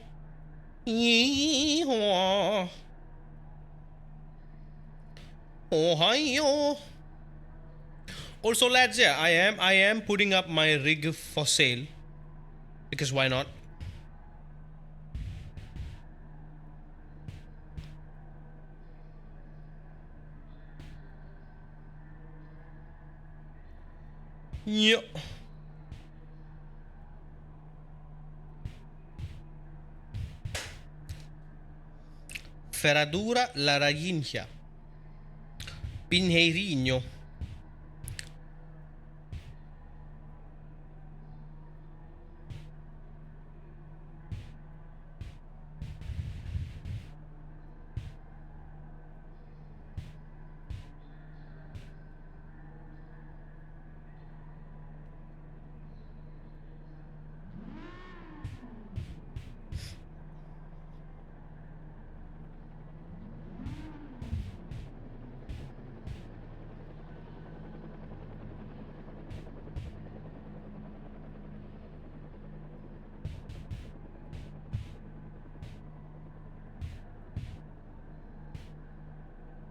Yee-haw. Ohio. Also, lads, yeah, I am putting up my rig for sale because why not? Yeah. Ferradura la Raginja. Pinheirinho.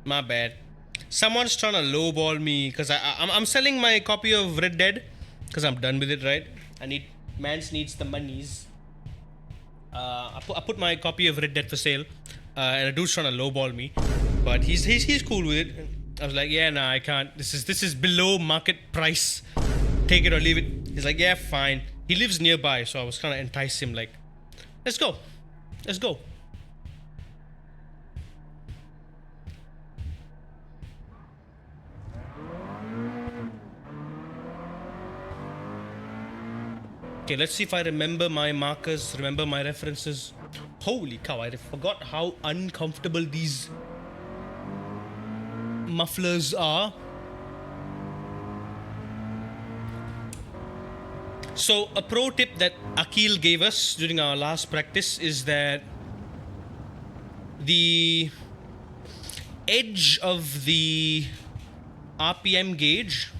My bad. Someone's trying to lowball me because I'm selling my copy of Red Dead because I'm done with it, right? Mans needs the monies. I put my copy of Red Dead for sale, and a dude's trying to lowball me, but he's cool with it. I was like, yeah, nah, I can't. This is below market price. Take it or leave it. He's like, yeah, fine. He lives nearby, so I was trying to entice him, like, let's go, let's go. Okay, let's see if I remember my markers, remember my references. Holy cow, I forgot how uncomfortable these mufflers are. So, a pro tip that Akil gave us during our last practice is that the edge of the RPM gauge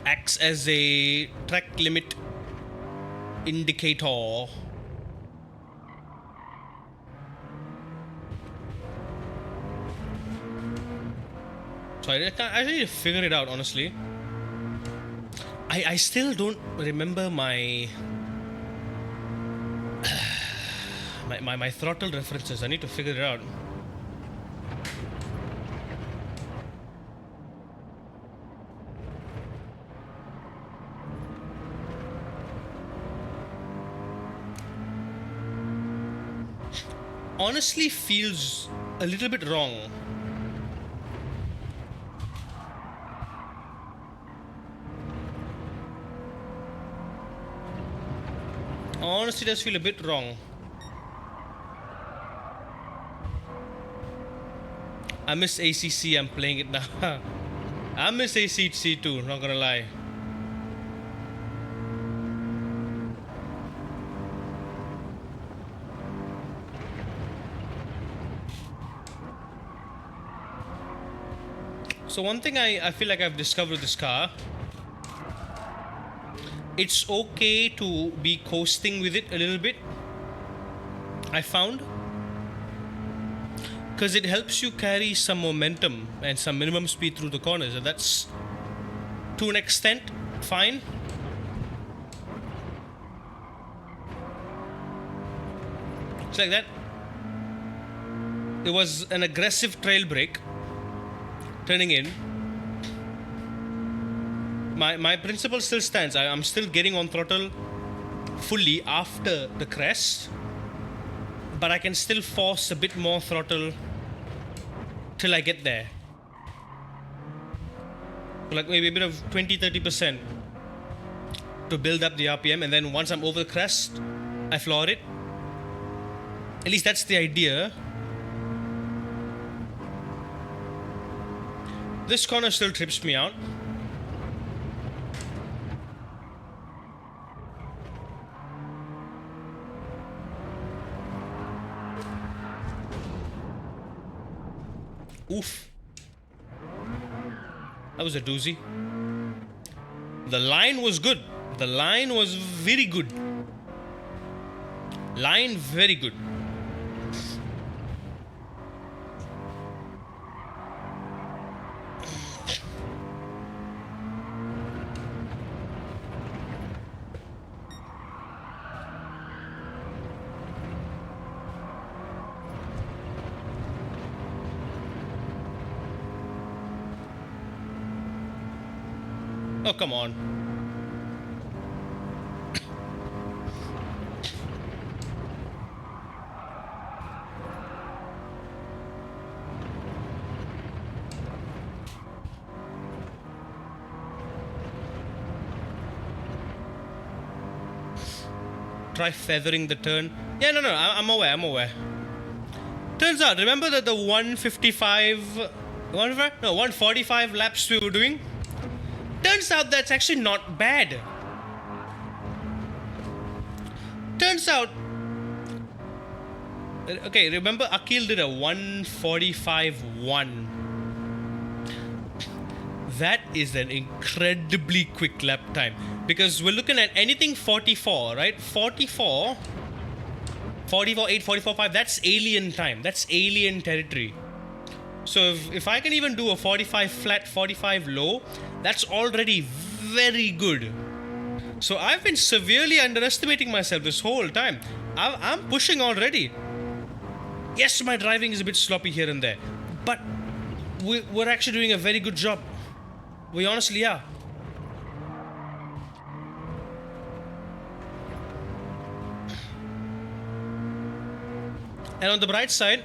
acts as a track limit indicator. So I need to figure it out, honestly. I still don't remember my my throttle references. I need to figure it out. Honestly feels a little bit wrong. Honestly does feel a bit wrong. I miss ACC, I'm playing it now. I miss ACC too, not gonna lie. So one thing I feel like I've discovered with this car it's okay to be coasting with it a little bit, I found, because it helps you carry some momentum and some minimum speed through the corners, and that's to an extent fine. It's like that. It was an aggressive trail brake turning in. My principle still stands. I'm still getting on throttle fully after the crest, but I can still force a bit more throttle till I get there. Like maybe a bit of 20-30% to build up the RPM, and then once I'm over the crest, I floor it. At least that's the idea. This corner still trips me out. Oof. That was a doozy. The line was good. The line was very good. Line very good. Oh, come on. Try feathering the turn. Yeah, no, I'm aware. Turns out, remember that the 145 laps we were doing? Turns out that's actually not bad. Turns out... Okay, remember Akil did a 145.1. That is an incredibly quick lap time. Because we're looking at anything 44, right? 44, 44.8, 44.5, that's alien time. That's alien territory. So if I can even do a 45 flat, 45 low, that's already very good. So I've been severely underestimating myself this whole time. I'm pushing already. Yes, my driving is a bit sloppy here and there, but we're actually doing a very good job. We honestly are. And on the bright side,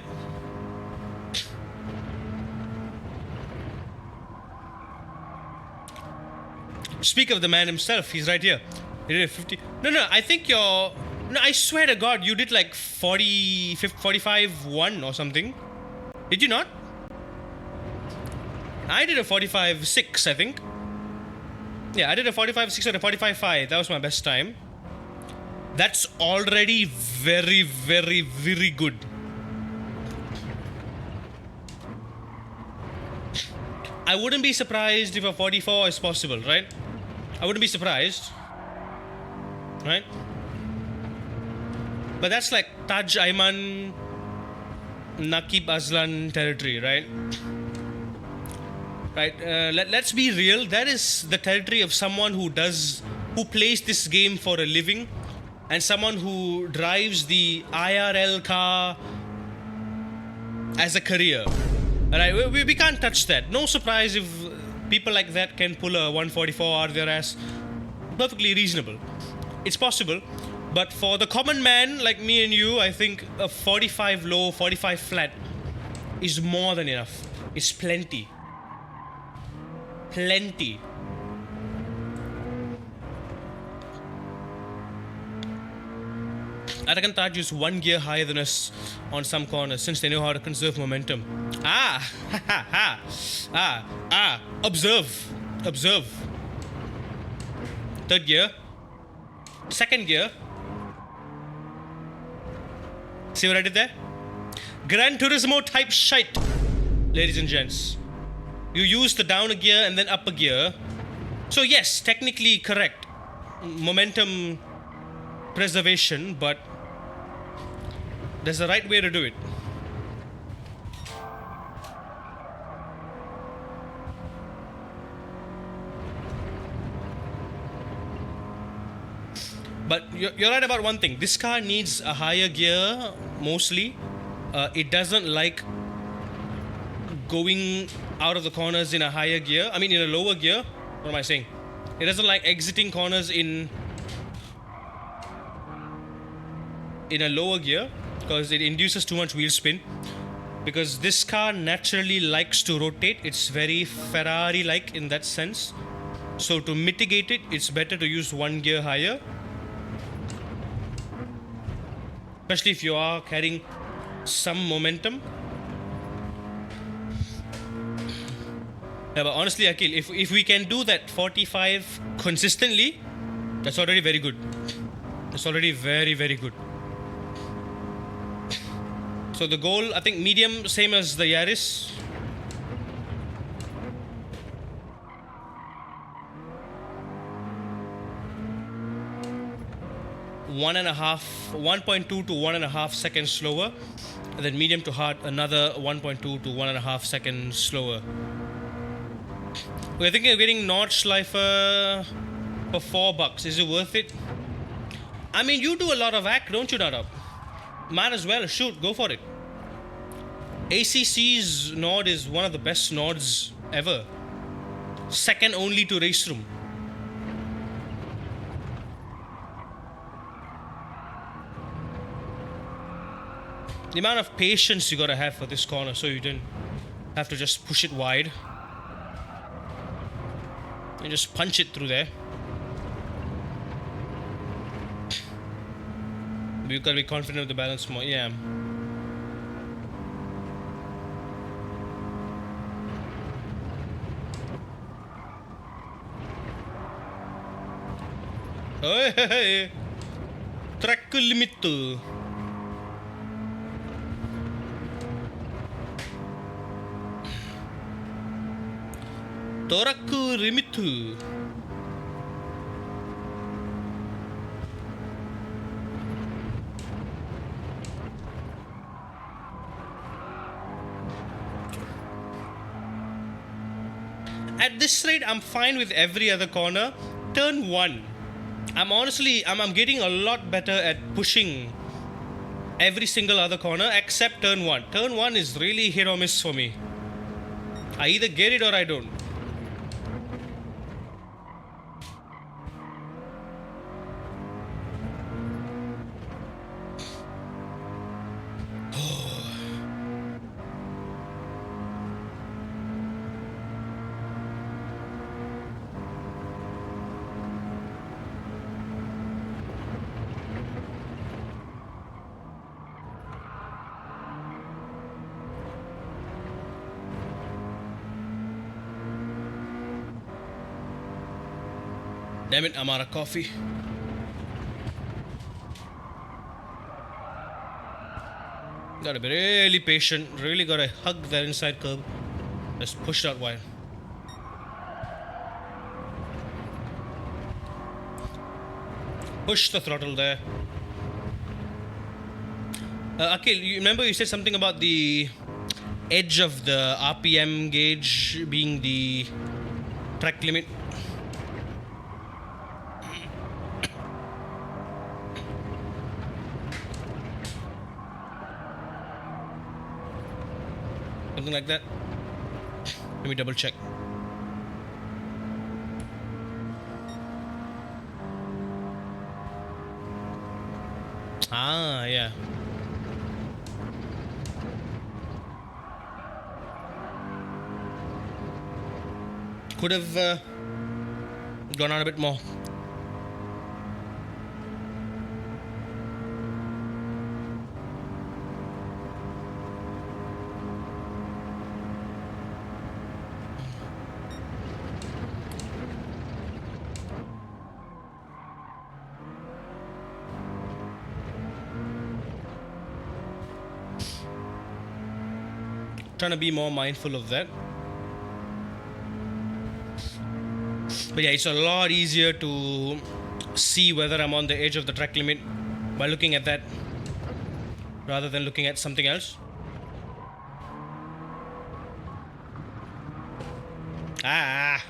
speak of the man himself, he's right here. He did 50. No, I think you're... No, I swear to God, you did like 40, 45.1 or something. Did you not? I did a 45.6, I think. Yeah, I did a 45.6 or a 45.5. That was my best time. That's already very, very, very good. I wouldn't be surprised if a 44 is possible, right? I wouldn't be surprised. Right? But that's like Taj Ayman, Nakib Aslan territory, right? Right? Let's be real. That is the territory of someone who plays this game for a living, and someone who drives the IRL car as a career. Right? We can't touch that. No surprise if people like that can pull a 144 out of their ass. Perfectly reasonable. It's possible. But for the common man like me and you, I think a 45 low, 45 flat is more than enough. It's plenty. Plenty. I reckon Taj is 1 gear higher than us on some corners, since they know how to conserve momentum. Observe. Third gear. Second gear. See what I did there? Gran Turismo type shite, ladies and gents. You use the down a gear and then up a gear. So yes, technically correct. momentum preservation, but there's a right way to do it. But you're right about one thing. This car needs a higher gear mostly. It doesn't like going out of the corners in a higher gear. I mean, in a lower gear. What am I saying? It doesn't like exiting corners in a lower gear because it induces too much wheel spin. Because this car naturally likes to rotate. It's very Ferrari-like in that sense. So to mitigate it, it's better to use one gear higher. Especially if you are carrying some momentum. Yeah, but honestly, Akhil, if we can do that 45 consistently, that's already very good. That's already very, very good. So the goal, I think medium, same as the Yaris. One and a half, 1.2 to 1.5 seconds slower, and then medium to hard another 1.2 to 1.5 seconds slower. We're thinking of getting Nordschleifer for $4. Is it worth it? I mean, you do a lot of ACK, don't you, Nadab? Might as well, shoot, go for it. ACC's Nord is one of the best Nords ever. Second only to Race Room. The amount of patience you gotta have for this corner so you didn't have to just push it wide. And just punch it through there. You gotta be confident of the balance more. Yeah. Hey. Track limit. Toraku Rimitu. At this rate, I'm fine with every other corner. Turn 1. I'm getting a lot better at pushing every single other corner except turn 1. Turn 1 is really hit or miss for me. I either get it or I don't. Damn it, I'm out of coffee. Gotta be really patient. Really gotta hug that inside curb. Just push that wide. Push the throttle there. Akhil, you remember you said something about the edge of the RPM gauge being the track limit? Something like that. Let me double check. Ah, yeah. Could have gone on a bit more. Trying to be more mindful of that. But yeah, it's a lot easier to see whether I'm on the edge of the track limit by looking at that rather than looking at something else. Ah.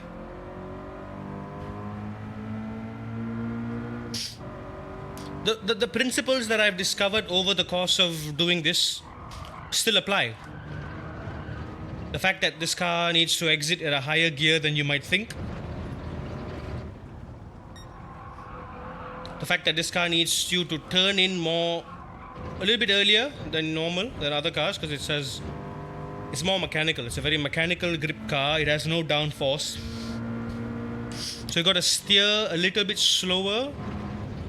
The principles that I've discovered over the course of doing this still apply. The fact that this car needs to exit at a higher gear than you might think. The fact that this car needs you to turn in a little bit earlier than normal, than other cars, because it says it's more mechanical. It's a very mechanical grip car. It has no downforce. So you got to steer a little bit slower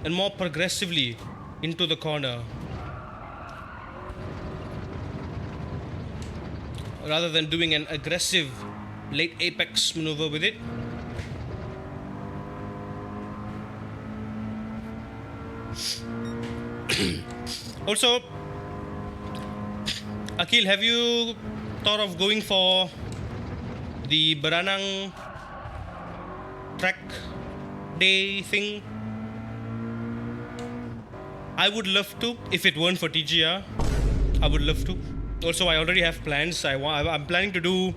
and more progressively into the corner, rather than doing an aggressive late apex maneuver with it. Also, Akil, have you thought of going for the Baranang track day thing? I would love to, if it weren't for TGR. I would love to. Also, I already have plans. I'm planning to do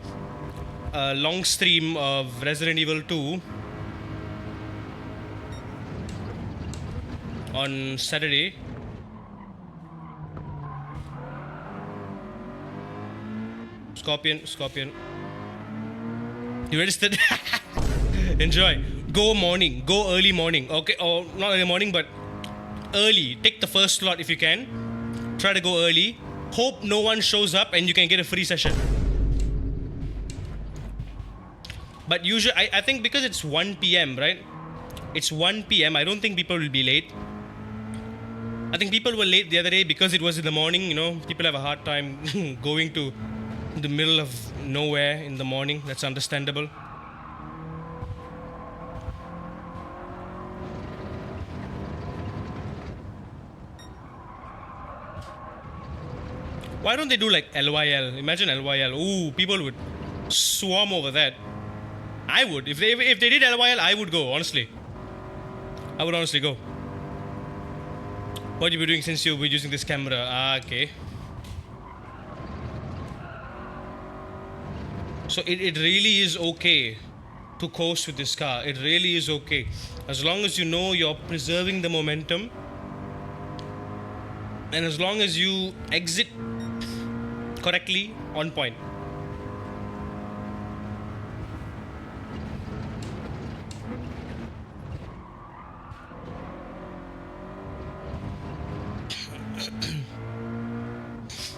a long stream of Resident Evil 2 on Saturday. Scorpion. You registered? Enjoy. Go early morning. Okay, or not early morning, but early. Take the first slot if you can. Try to go early. Hope no one shows up and you can get a free session. But usually, I think because it's 1 p.m., right? It's 1 p.m. I don't think people will be late. I think people were late the other day because it was in the morning, you know. People have a hard time going to the middle of nowhere in the morning. That's understandable. Why don't they do like LYL? Imagine LYL. Ooh, people would swarm over that. I would. If they did LYL, I would go, honestly. I would honestly go. What have you been doing since you've been using this camera? Ah, okay. So it really is okay to coast with this car. It really is okay. As long as you know you're preserving the momentum, and as long as you exit correctly on point.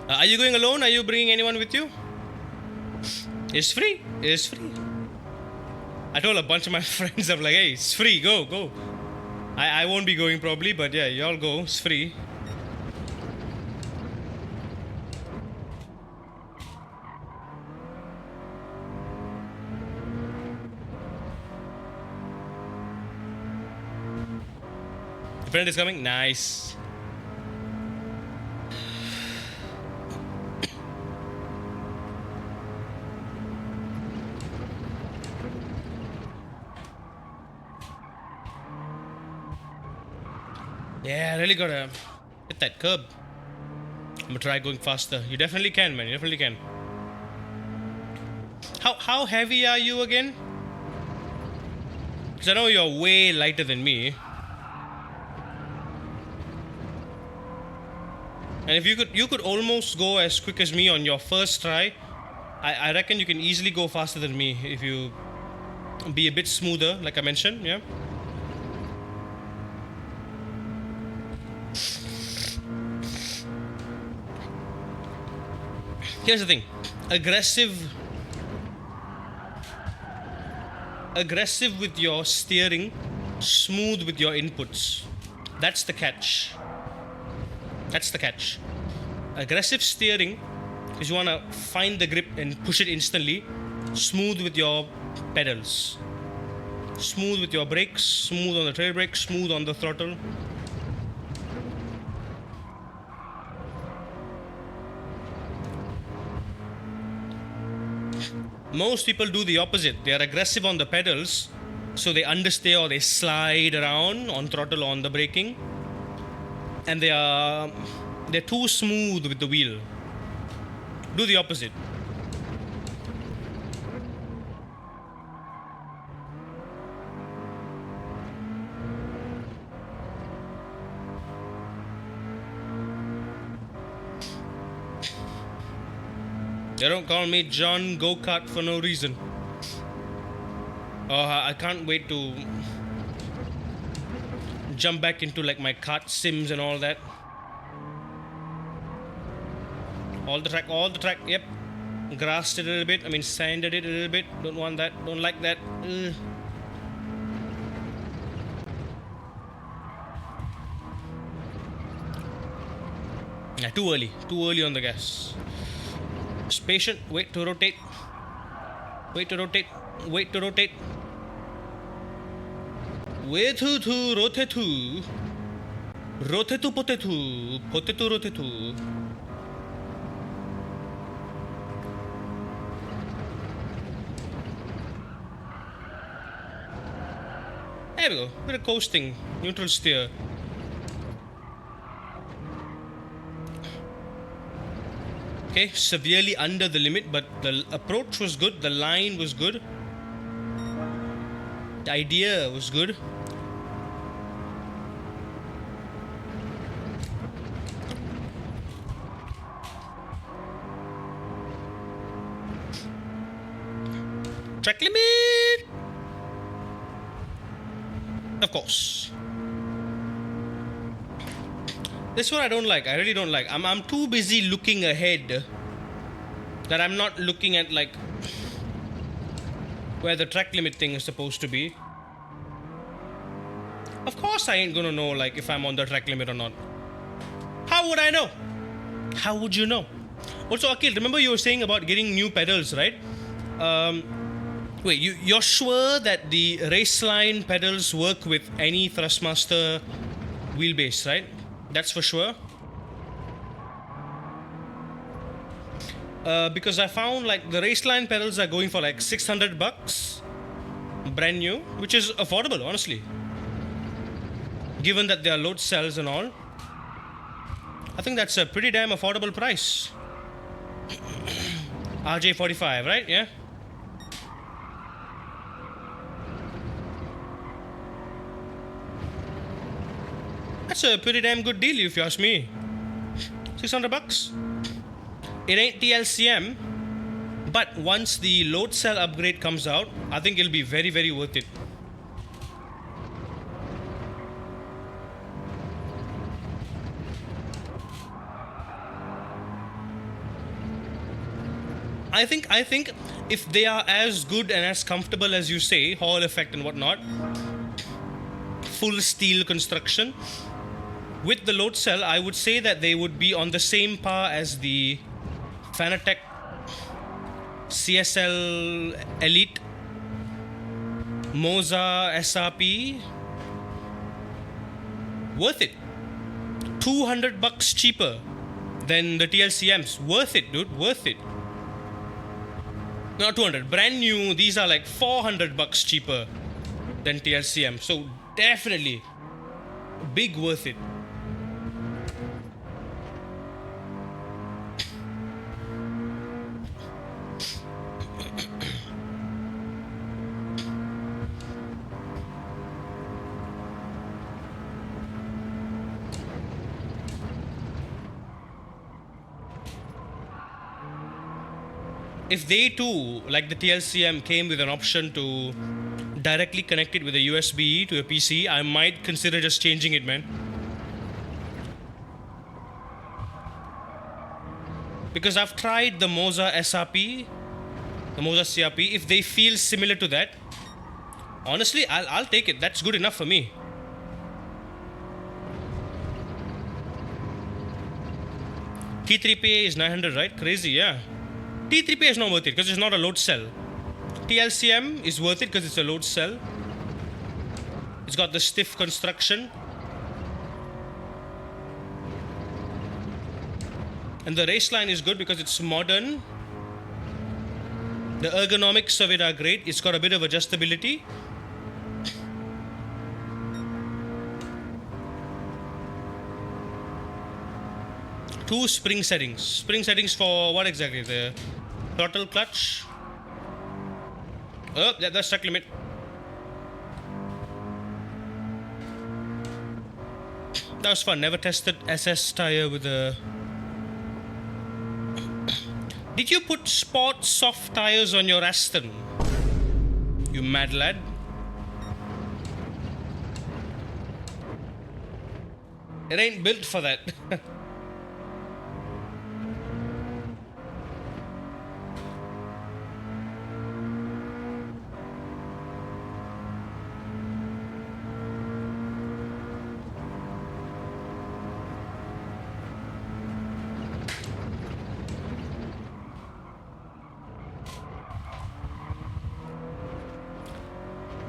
Are you going alone? Are you bringing anyone with you? It's free. It's free. I told a bunch of my friends, I'm like, hey, it's free. Go. I won't be going probably, but yeah, y'all go. It's free. The friend is coming? Nice. Yeah, I really gotta hit that curb. I'm gonna try going faster. You definitely can, man. You definitely can. How heavy are you again? Because I know you're way lighter than me. And if you could almost go as quick as me on your first try. I reckon you can easily go faster than me if you be a bit smoother, like I mentioned, yeah. Here's the thing. Aggressive with your steering, smooth with your inputs. That's the catch. Aggressive steering, because you want to find the grip and push it instantly. Smooth with your pedals. Smooth with your brakes, smooth on the trail brake, smooth on the throttle. Most people do the opposite. They are aggressive on the pedals, so they understeer or they slide around on throttle on the braking, and they're too smooth with the wheel. Do the opposite. They don't call me John Go-Kart for no reason. Oh, I can't wait to jump back into like my kart sims and all that. All the track, yep. Grassed it a little bit, I mean sanded it a little bit. Don't want that, don't like that. Yeah, too early on the gas. Just patient, wait to rotate. Wait to rotate. Wait to rotate. Wait to rotate to. Rotate to potato. Potato rotate. There we go. Bit of coasting. Neutral steer. Okay, severely under the limit, but the approach was good, the line was good, the idea was good. Track limit! Of course. This is what I don't like. I really don't like. I'm too busy looking ahead that I'm not looking at like where the track limit thing is supposed to be. Of course I ain't gonna know like if I'm on the track limit or not. How would I know? How would you know? Also, Akhil, remember you were saying about getting new pedals, right? Wait, you're sure that the Raceline pedals work with any Thrustmaster wheelbase, right? That's for sure. Because I found like the Raceline pedals are going for like $600 brand new, which is affordable, honestly. Given that they are load cells and all, I think that's a pretty damn affordable price. RJ45, right? Yeah. That's a pretty damn good deal if you ask me. $600. It ain't TLCM, but once the load cell upgrade comes out, I think it'll be very, very worth it. I think if they are as good and as comfortable as you say, Hall effect and whatnot, full steel construction, with the load cell, I would say that they would be on the same par as the Fanatec CSL Elite, Moza SRP. Worth it. $200 cheaper than the TLCMs. Worth it, dude. Worth it. Not 200. Brand new, these are like $400 cheaper than TLCM. So definitely big worth it. If they too, like the TLCM, came with an option to directly connect it with a USB to a PC, I might consider just changing it, man. Because I've tried the Moza SRP, the Moza CRP. If they feel similar to that, honestly, I'll take it. That's good enough for me. T3PA is 900, right? Crazy, yeah. T3PA is not worth it because it's not a load cell. TLCM is worth it because it's a load cell. It's got the stiff construction. And the Raceline is good because it's modern. The ergonomics of it are great. It's got a bit of adjustability. 2 spring settings. Spring settings for what exactly? The throttle clutch. Oh, yeah, that's track limit. That was fun. Never tested SS tire with a. Did you put sport soft tires on your Aston? You mad lad. It ain't built for that.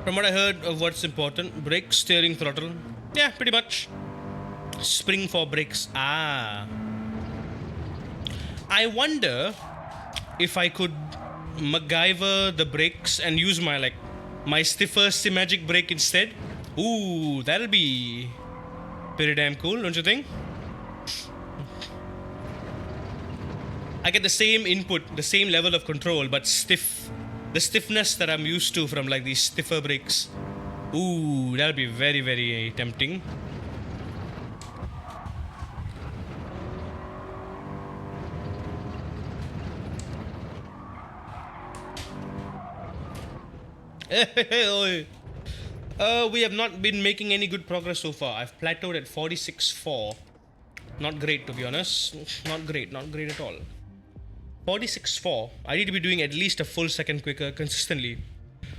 From what I heard of what's important, brakes, steering, throttle. Yeah, pretty much. Spring for brakes. Ah. I wonder if I could MacGyver the brakes and use my stiffer Simagic brake instead. Ooh, that'll be pretty damn cool, don't you think? I get the same input, the same level of control, but stiff. The stiffness that I'm used to from like these stiffer brakes. Ooh, that'll be very, very tempting. We have not been making any good progress so far. I've plateaued at 46.4. Not great, to be honest. Not great at all. 46.4. I need to be doing at least a full second quicker consistently.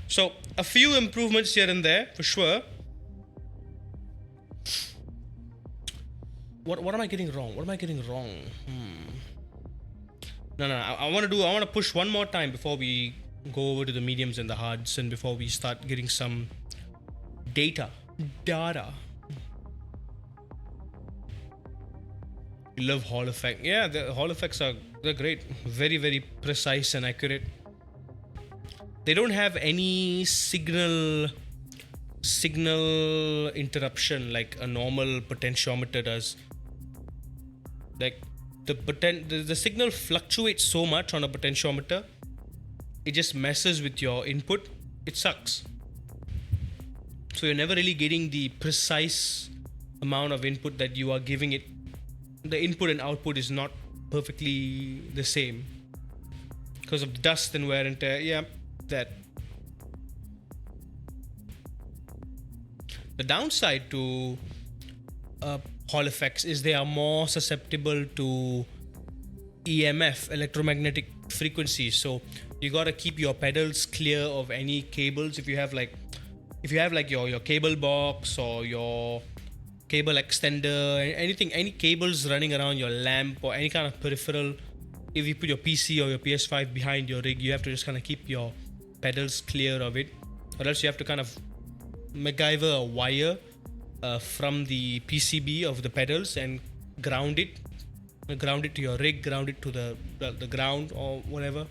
So, a few improvements here and there, for sure. What am I getting wrong? No, I want to push one more time before we go over to the mediums and the hards, and before we start getting some data. You love Hall effect. Yeah, the Hall effects they're great. Very, very precise and accurate. They don't have any signal interruption like a normal potentiometer does. Like the signal fluctuates so much on a potentiometer, it just messes with your input. It sucks. So you're never really getting the precise amount of input that you are giving it. The input and output is not perfectly the same because of dust and wear and tear. Yeah, that. The downside to Hall effects is they are more susceptible to EMF, electromagnetic frequencies. So you gotta keep your pedals clear of any cables. If you have your cable box or your cable extender, anything, any cables running around your lamp or any kind of peripheral, if you put your PC or your PS5 behind your rig, you have to just kind of keep your pedals clear of it, or else you have to kind of MacGyver a wire from the PCB of the pedals and ground it to your rig, ground it to the ground or whatever,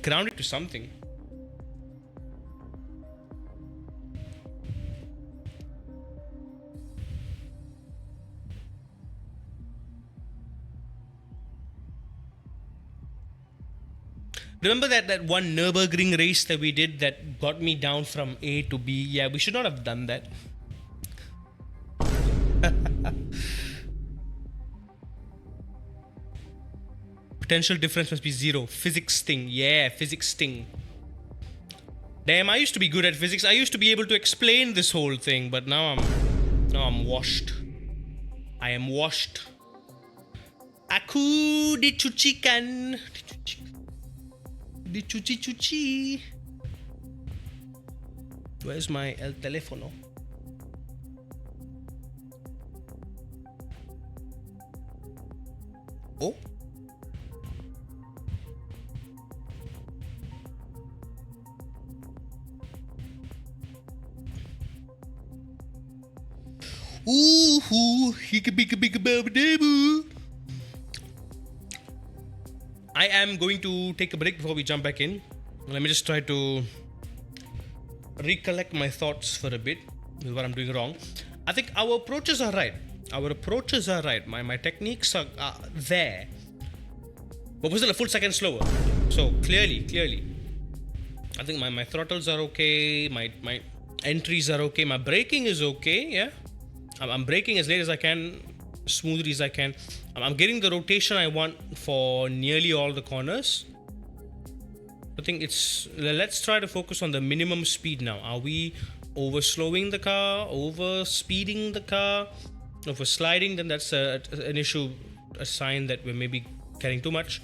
ground it to something. Remember that one Nürburgring race that we did that got me down from A to B? Yeah, we should not have done that. Potential difference must be 0. Physics thing. Yeah, physics thing. Damn, I used to be good at physics. I used to be able to explain this whole thing, but now I'm washed. I am washed. Aku dicucikan. Dicuci. Where's my el teléfono? Oh. Ooh, I am going to take a break before we jump back in. Let me just try to recollect my thoughts for a bit with what I'm doing wrong. I think our approaches are right. Our approaches are right. My techniques are there. But we're still a full second slower. So clearly. I think my throttles are okay. My entries are okay. My braking is okay. Yeah. I'm braking as late as I can, smoothly as I can. I'm getting the rotation I want for nearly all the corners. I think let's try to focus on the minimum speed now. Are we over slowing the car, over speeding the car? If we're sliding, then that's an issue, a sign that we're maybe carrying too much.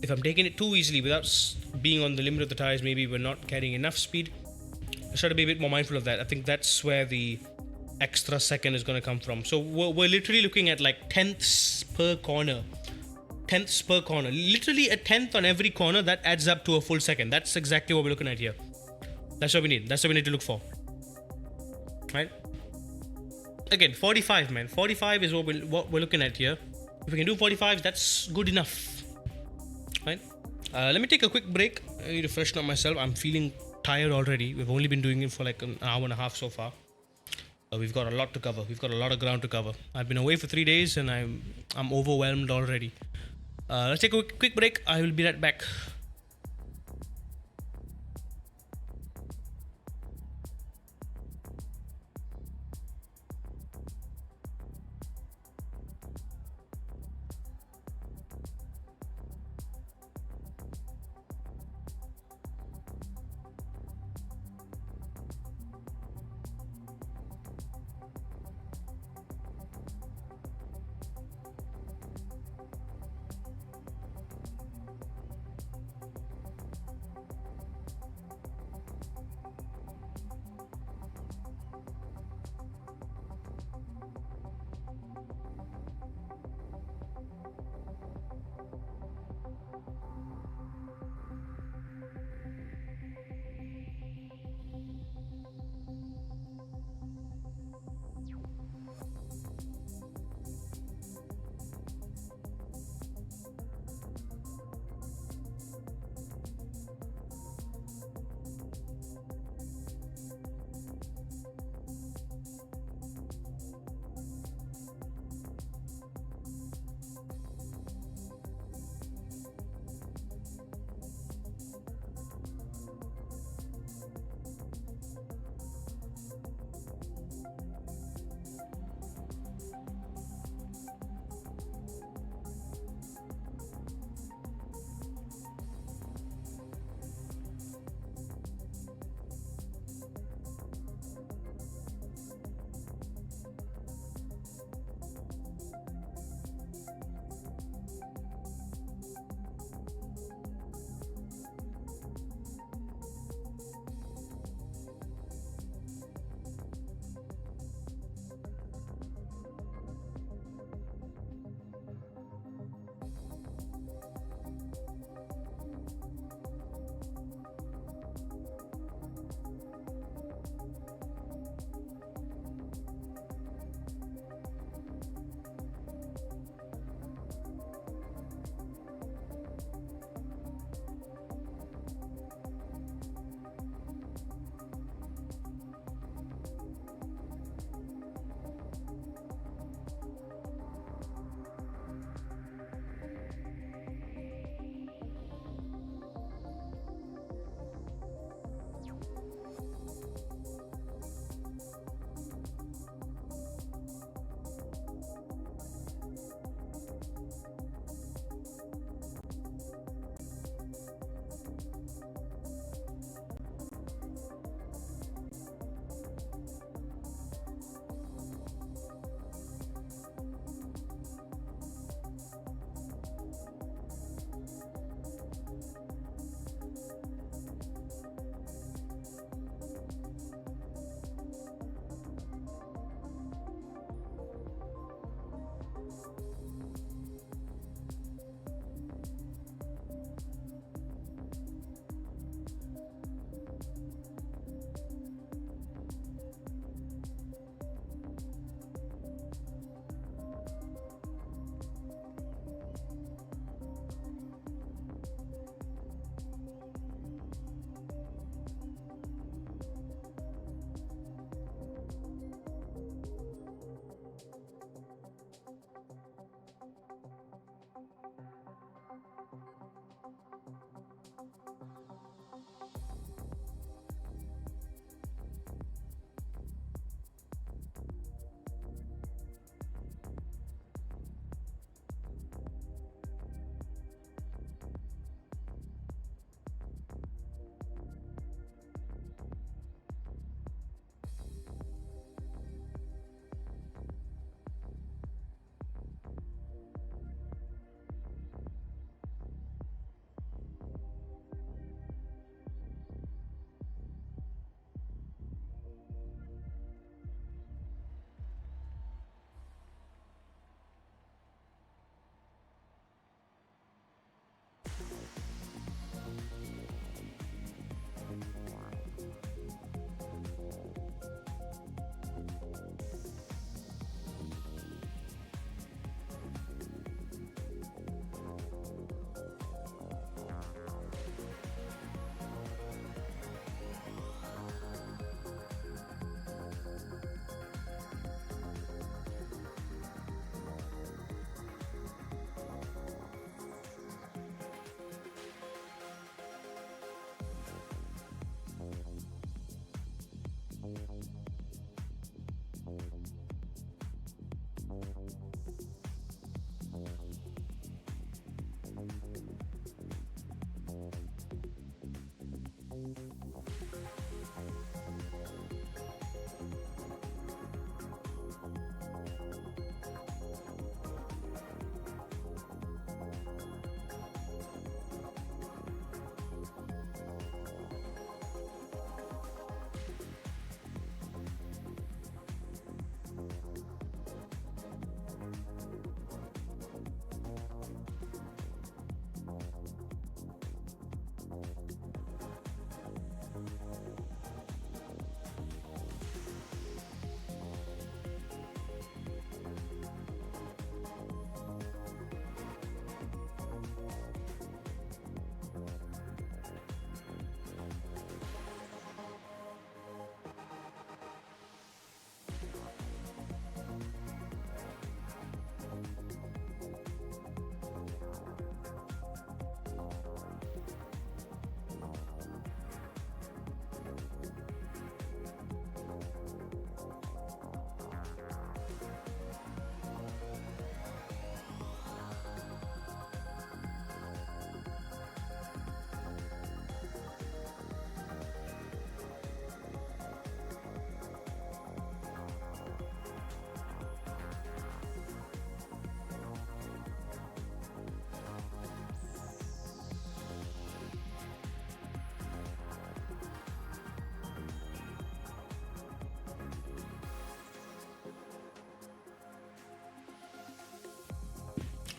If I'm taking it too easily without being on the limit of the tires, maybe we're not carrying enough speed. I try to be a bit more mindful of that. I think that's where the extra second is going to come from. So we're literally looking at like tenths per corner. Literally a tenth on every corner. That adds up to a full second. That's exactly what we're looking at here. That's what we need. That's what we need to look for. Right? Again, 45, man. 45 is what we're looking at here. If we can do 45, that's good enough. Right? Let me take a quick break. I need to freshen up myself. I'm feeling tired already. We've only been doing it for like an hour and a half so far. We've got a lot to cover. We've got a lot of ground to cover. I've been away for 3 days and I'm overwhelmed already. Let's take a quick break. I will be right back.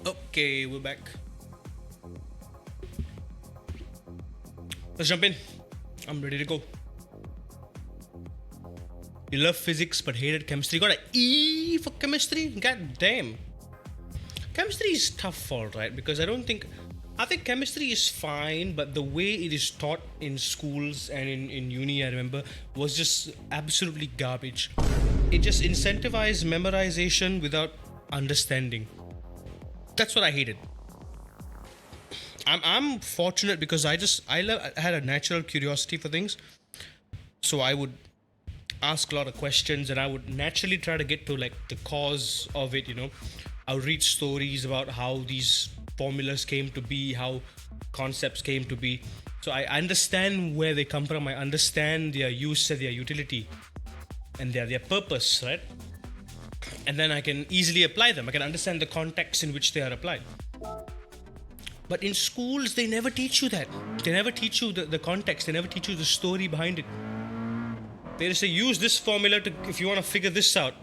Okay, we're back. Let's jump in. I'm ready to go. You love physics but hated chemistry. Got an E for chemistry? God damn. Chemistry is tough, alright, because I think chemistry is fine, but the way it is taught in schools and in uni, I remember, was just absolutely garbage. It just incentivized memorization without understanding. That's what I hated. I'm fortunate because I had a natural curiosity for things, so I would ask a lot of questions and I would naturally try to get to like the cause of it. I would read stories about how these formulas came to be, how concepts came to be. So I understand where they come from. I understand their use and their utility and their purpose, right? And then I can easily apply them. I can understand the context in which they are applied. But in schools, they never teach you that. They never teach you the context. They never teach you the story behind it. They just say, use this formula if you want to figure this out.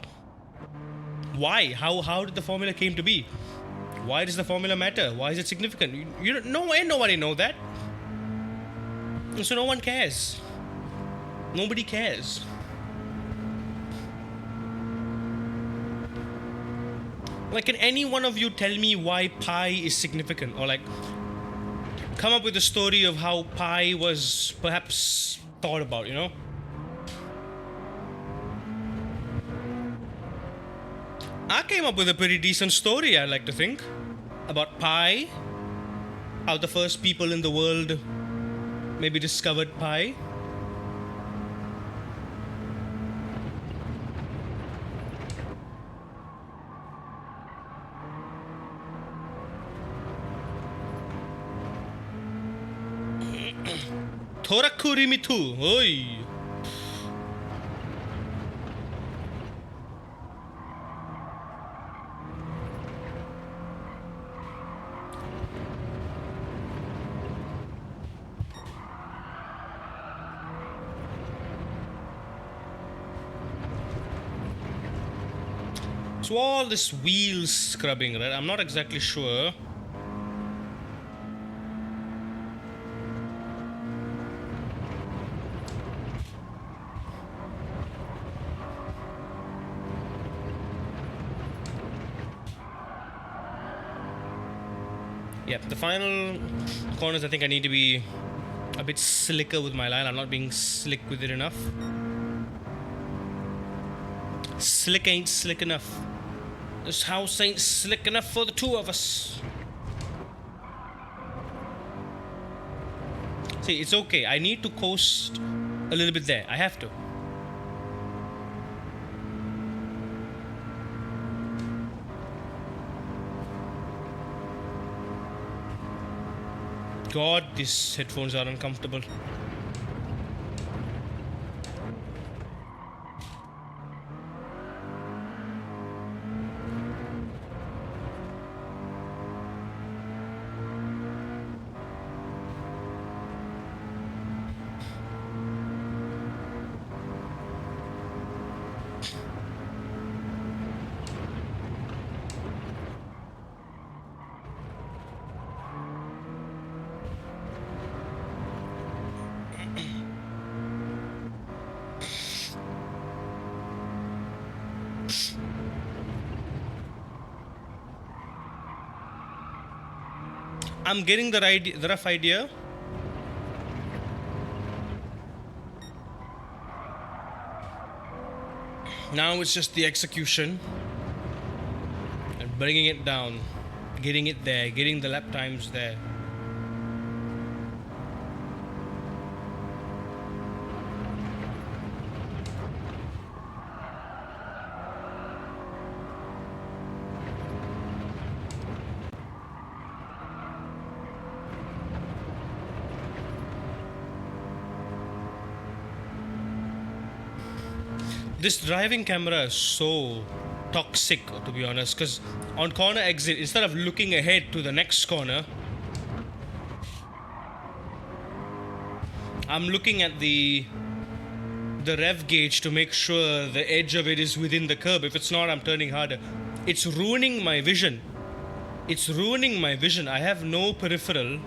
Why? How did the formula came to be? Why does the formula matter? Why is it significant? You don't know, and nobody know that. So no one cares. Nobody cares. Like, can any one of you tell me why pi is significant? Or like, come up with a story of how pi was perhaps thought about, I came up with a pretty decent story, I like to think, about pi, how the first people in the world maybe discovered pi. Torakurimitu, oi. So all this wheel scrubbing, right? I'm not exactly sure. Yeah, the final corners, I think I need to be a bit slicker with my line. I'm not being slick with it enough. Slick ain't slick enough. This house ain't slick enough for the two of us. See, it's okay. I need to coast a little bit there. I have to. God, these headphones are uncomfortable. I'm getting the rough idea. Now it's just the execution and bringing it down, getting it there, getting the lap times there. This driving camera is so toxic, to be honest, because on corner exit, instead of looking ahead to the next corner, I'm looking at the rev gauge to make sure the edge of it is within the curb. If it's not, I'm turning harder. It's ruining my vision. It's ruining my vision. I have no peripheral.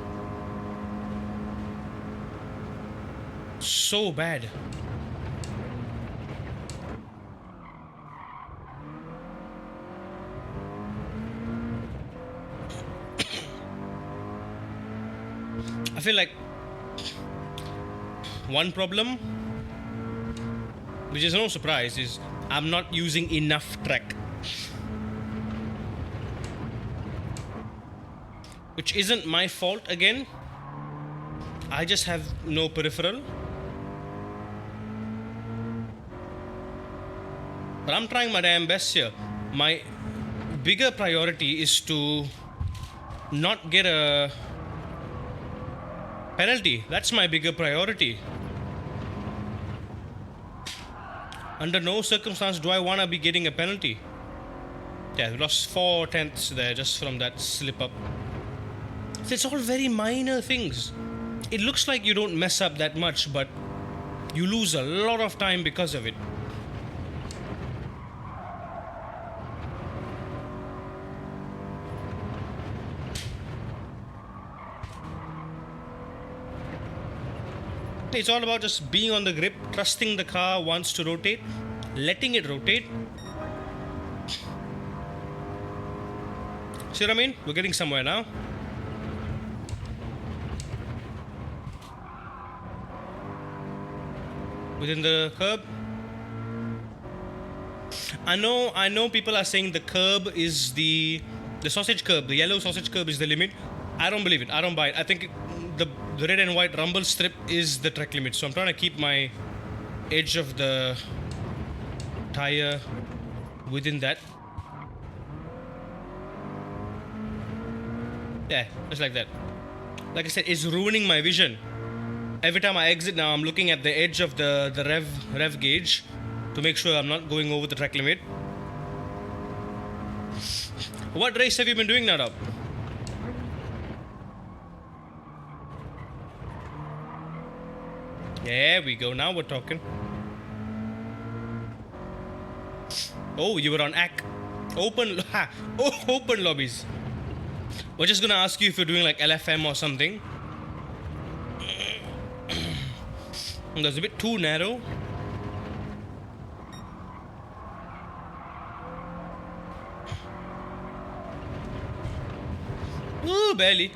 So bad. I feel like one problem, which is no surprise, is I'm not using enough track. Which isn't my fault again. I just have no peripheral. But I'm trying my damn best here. My bigger priority is to not get a penalty. That's my bigger priority. Under no circumstance do I want to be getting a penalty. Yeah, we lost 4 tenths there just from that slip up. So it's all very minor things. It looks like you don't mess up that much, but you lose a lot of time because of it. It's all about just being on the grip, trusting the car wants to rotate, letting it rotate. See what I mean? We're getting somewhere now. Within the curb. I know people are saying the curb is the sausage curb, the yellow sausage curb is the limit. I don't believe it. I don't buy it. I think the red and white rumble strip is the track limit. So I'm trying to keep my edge of the tire within that. Yeah, just like that. Like I said, it's ruining my vision. Every time I exit now, I'm looking at the edge of the rev gauge to make sure I'm not going over the track limit. What race have you been doing now, Rob? There we go. Now we're talking. Oh, you were on AC. Open lobbies. We're just gonna ask you if you're doing like LFM or something. That's a bit too narrow. Ooh, barely.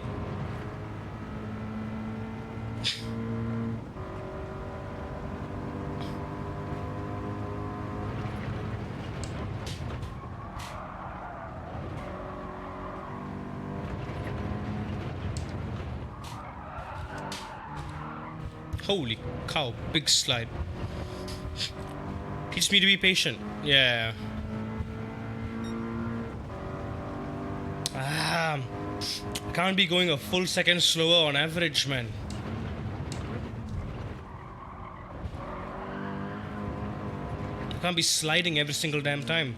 Holy cow, big slide. Teach me to be patient. Yeah. I can't be going a full second slower on average, man. I can't be sliding every single damn time.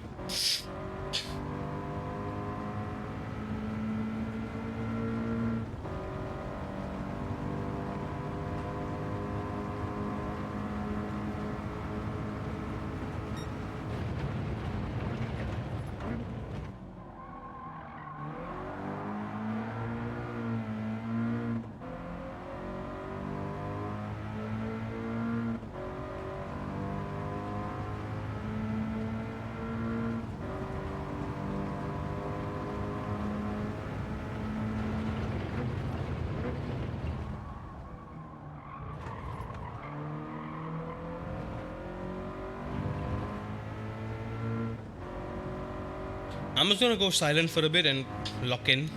I'm just gonna go silent for a bit and lock in.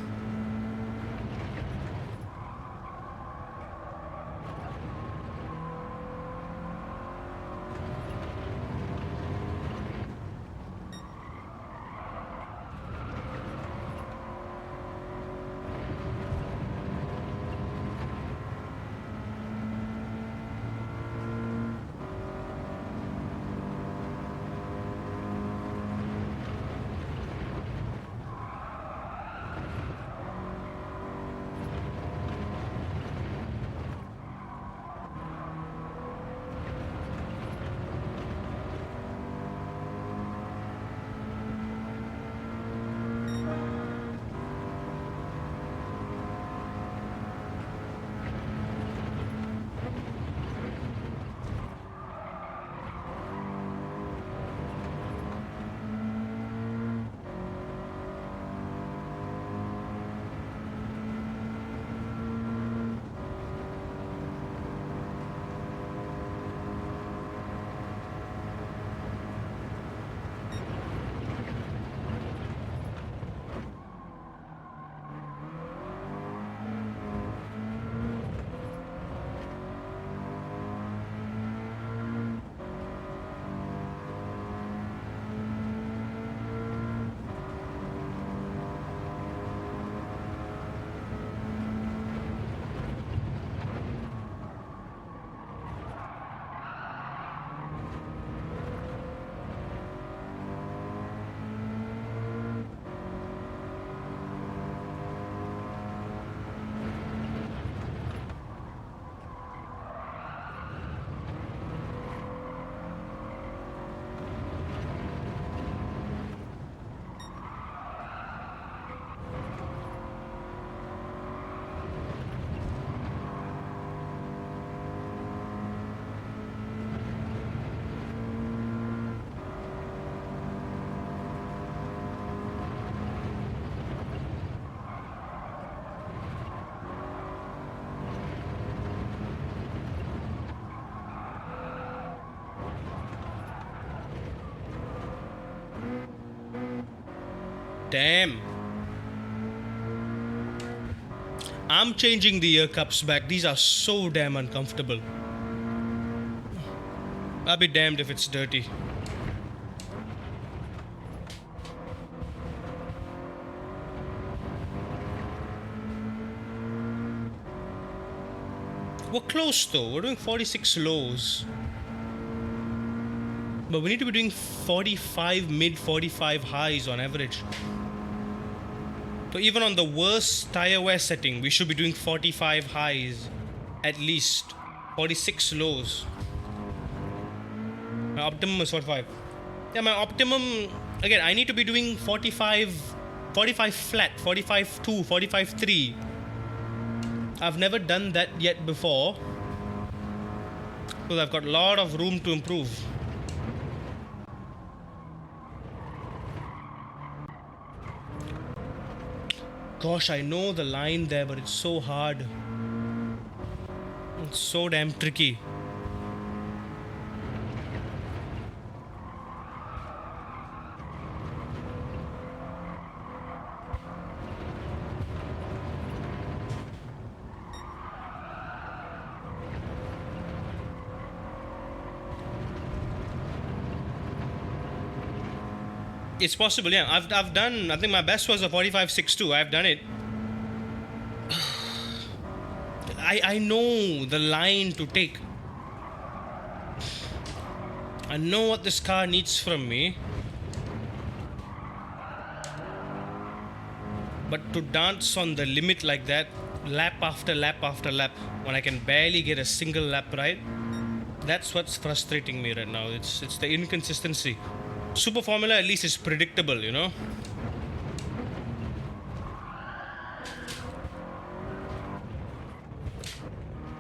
Damn. I'm changing the ear cups back. These are so damn uncomfortable. I'll be damned if it's dirty. We're close though. We're doing 46 lows. But we need to be doing 45 mid, 45 highs on average. So even on the worst tire wear setting, we should be doing 45 highs at least. 46 lows. My optimum is 45. Yeah, my optimum, again, I need to be doing 45 flat, 45.2, 45.3. I've never done that yet before. Because I've got a lot of room to improve. Gosh, I know the line there, but it's so hard. It's so damn tricky. It's possible, yeah. I've done, I think my best was a 45.62. I've done it. I know the line to take. I know what this car needs from me. But to dance on the limit like that, lap after lap after lap, when I can barely get a single lap right, that's what's frustrating me right now. It's the inconsistency. Super Formula at least is predictable, you know.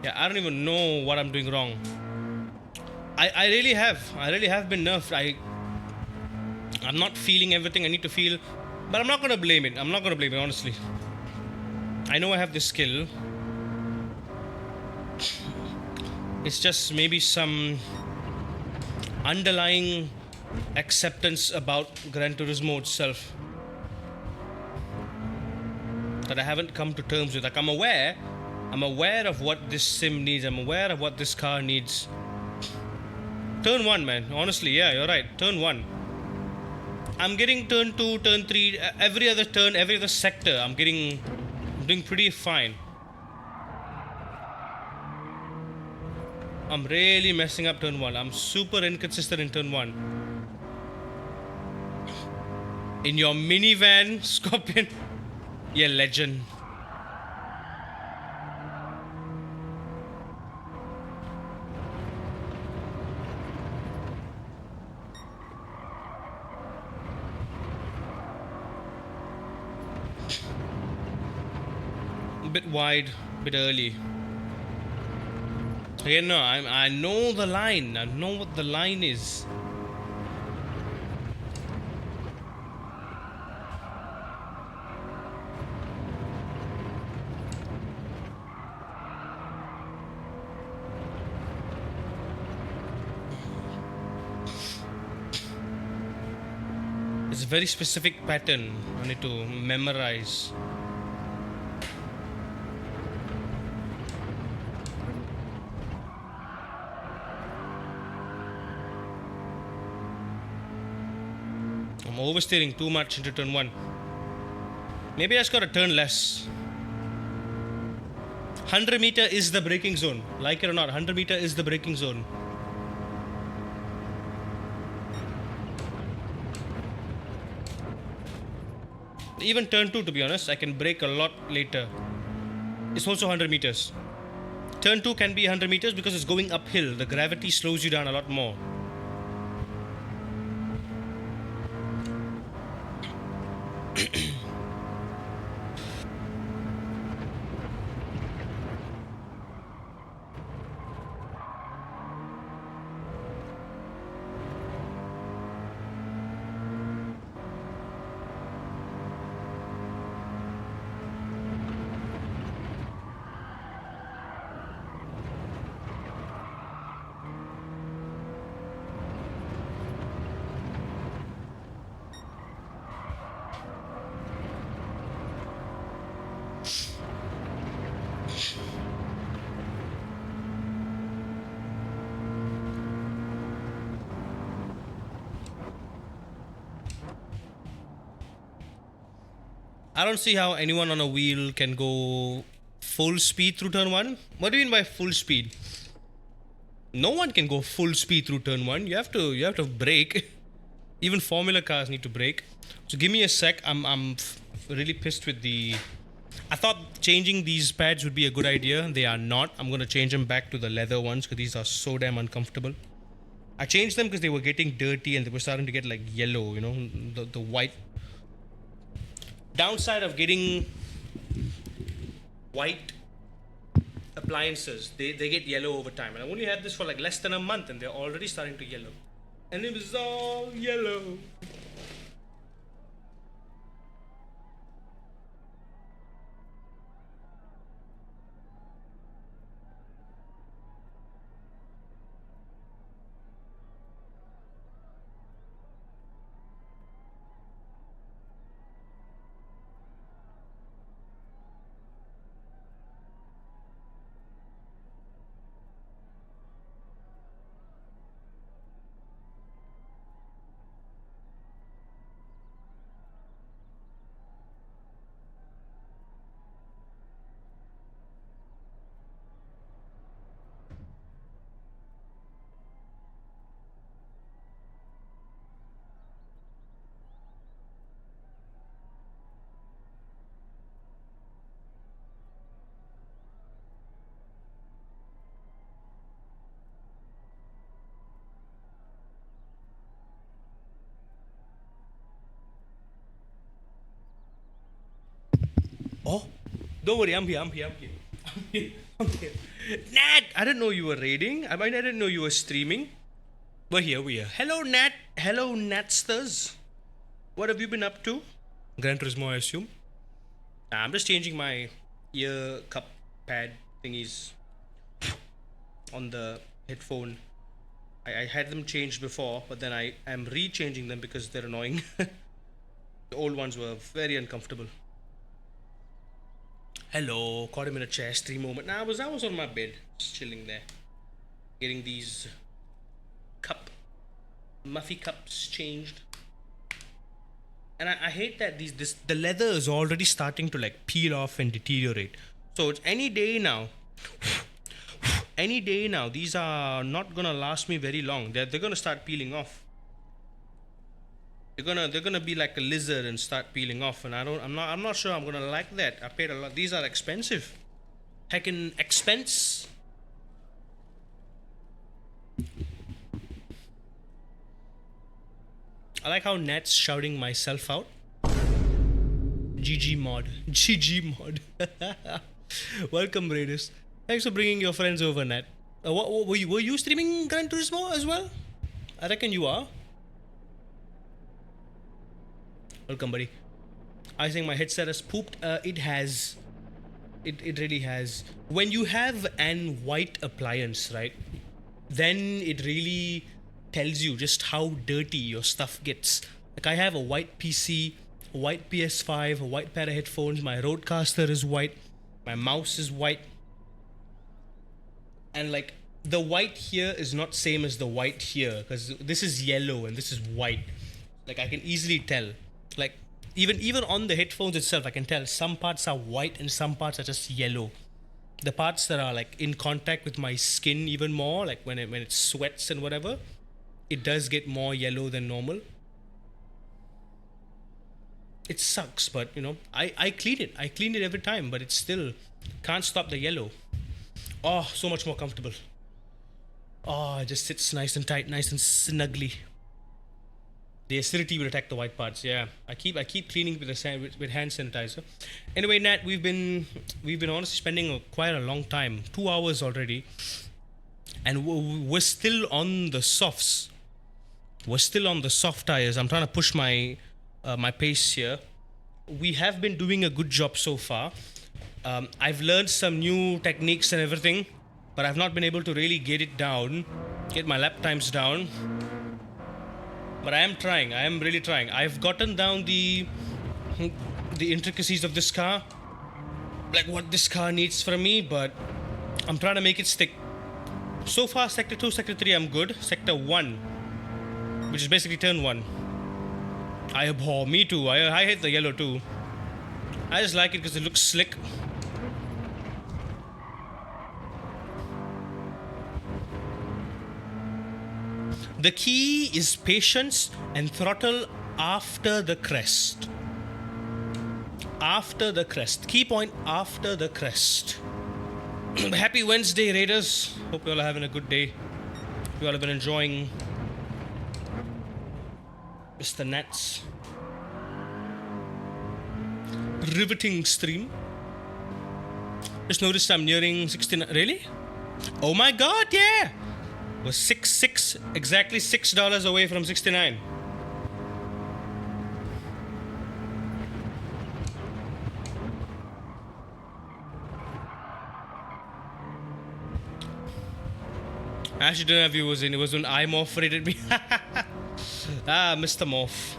Yeah, I don't even know what I'm doing wrong. I really have been nerfed. I'm not feeling everything I need to feel, but I'm not gonna blame it. I'm not gonna blame it, honestly. I know I have this skill. It's just maybe some underlying acceptance about Gran Turismo itself that I haven't come to terms with. Like, I'm aware of what this sim needs. I'm aware of what this car needs. Turn 1, man. Honestly, yeah, you're right. Turn 1. I'm getting turn 2, turn 3, every other turn, every other sector. I'm doing pretty fine. I'm really messing up turn 1. I'm super inconsistent in turn 1. In your minivan, Scorpion. Yeah, legend. A bit wide, a bit early. Again, no, I know the line. I know what the line is. It's a very specific pattern I need to memorize. I'm oversteering too much into turn 1. Maybe I just gotta turn less. 100 meter is the braking zone. Like it or not, 100 meter is the braking zone. Even turn 2, to be honest, I can brake a lot later. It's also 100 meters. Turn 2 can be 100 meters because it's going uphill. The gravity slows you down a lot more. I don't see how anyone on a wheel can go full speed through turn one. What do you mean by full speed? No one can go full speed through turn one. You have to brake. Even Formula cars need to brake. So give me a sec. I'm really pissed with the. I thought changing these pads would be a good idea. They are not. I'm gonna change them back to the leather ones because these are so damn uncomfortable. I changed them because they were getting dirty and they were starting to get like yellow. You know, the white. Downside of getting white appliances, they get yellow over time. And I only had this for like less than a month and they're already starting to yellow. And it was all yellow. Oh, don't worry, I'm here. I'm here. I'm here. Nat, I didn't know you were raiding. I didn't know you were streaming. We're here. Hello, Nat. Hello, Natsters. What have you been up to? Gran Turismo, I assume. I'm just changing my ear cup pad thingies on the headphone. I had them changed before, but then I am re-changing them because they're annoying. The old ones were very uncomfortable. Hello, caught him in a chair stream moment. Nah, I was on my bed, just chilling there, getting these Muffy cups changed. And I hate that the leather is already starting to like peel off and deteriorate. So it's any day now. Any day now, these are not gonna last me very long. They're gonna start peeling off. They're gonna be like a lizard and start peeling off, and I'm not sure I'm gonna like that. I paid a lot. These are expensive. Heckin' expense. I like how Nat's shouting myself out. GG mod. GG mod. Welcome, Raiders. Thanks for bringing your friends over, Nat. What were you streaming Gran Turismo as well? I reckon you are. Welcome, buddy. I think my headset has pooped. It has. It really has. When you have an white appliance, right? Then it really tells you just how dirty your stuff gets. Like I have a white PC, a white PS5, a white pair of headphones. My Rodecaster is white. My mouse is white. And like the white here is not same as the white here because this is yellow and this is white. Like I can easily tell. Like even on the headphones itself, I can tell some parts are white and some parts are just yellow. The parts that are like in contact with my skin even more, like when it sweats and whatever, it does get more yellow than normal. It sucks, but you know, I clean it. I clean it every time, but it still can't stop the yellow. Oh, so much more comfortable. Oh, it just sits nice and tight, nice and snuggly. The acidity will attack the white parts. Yeah, I keep cleaning with hand sanitizer. Anyway, Nat, we've been honestly spending quite a long time, 2 hours already, and we're still on the softs. We're still on the soft tires. I'm trying to push my pace here. We have been doing a good job so far. I've learned some new techniques and everything, but I've not been able to really get my lap times down. But I am trying. I am really trying. I've gotten down the intricacies of this car, like what this car needs from me, but I'm trying to make it stick. So far, Sector 2, Sector 3, I'm good. Sector 1, which is basically turn 1. Me too. I hate the yellow too. I just like it because it looks slick. The key is patience and throttle after the crest. After the crest. Key point after the crest. Happy Wednesday, Raiders. Hope you all are having a good day. You all have been enjoying Mr. Nat's riveting stream. Just noticed I'm nearing 69. Really? Oh my god, yeah! Was exactly $6 away from 69. I actually didn't have viewers in. It was when iMorph rated me. Ah, Mr. Morph.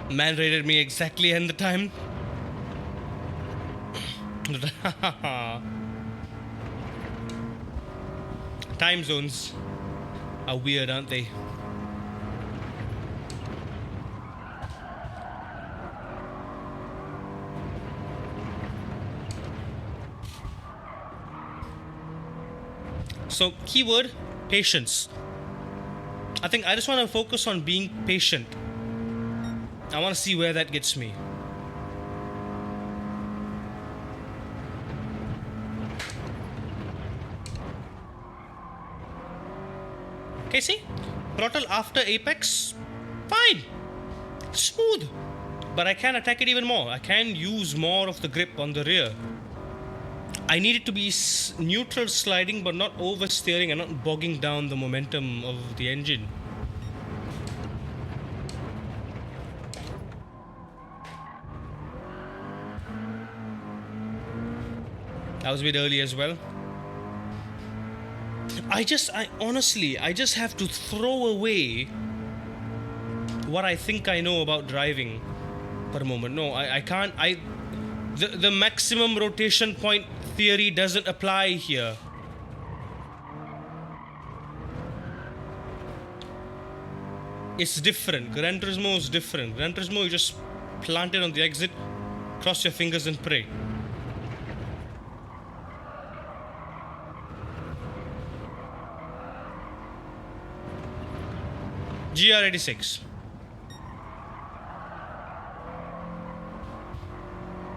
Man rated me exactly in the time. Time zones are weird, aren't they? So, keyword, patience. I think I just want to focus on being patient. I want to see where that gets me. Okay, see? Throttle after apex, fine. Smooth. But I can attack it even more. I can use more of the grip on the rear. I need it to be neutral sliding but not oversteering and not bogging down the momentum of the engine. That was a bit early as well. I honestly just have to throw away what I think I know about driving for a moment. No, I can't. The maximum rotation point theory doesn't apply here. It's different. Gran Turismo is different. Gran Turismo, you just plant it on the exit, cross your fingers and pray. GR86.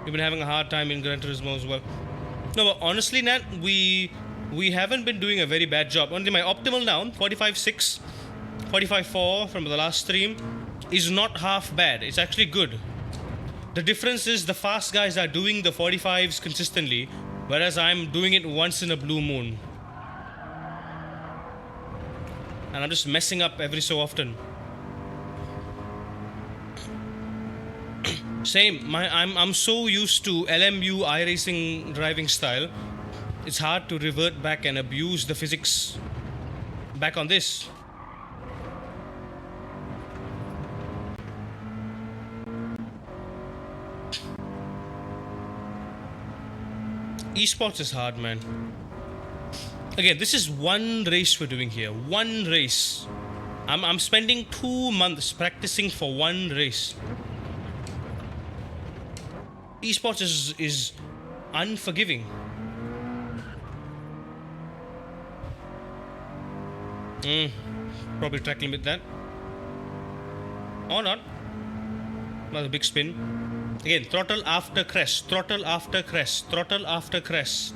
We've been having a hard time in Gran Turismo as well. No, but honestly, Nat, we haven't been doing a very bad job. Only my optimal now, 45.6, 45.4 from the last stream, is not half bad. It's actually good. The difference is the fast guys are doing the 45s consistently, whereas I'm doing it once in a blue moon. And I'm just messing up every so often. Same. I'm so used to LMU iRacing driving style. It's hard to revert back and abuse the physics back on this. Esports is hard, man. Again, this is one race we're doing here. One race. I'm spending 2 months practicing for one race. Esports is unforgiving. Probably track limit that. Or not. Another big spin. Again, throttle after crest. Throttle after crest. Throttle after crest.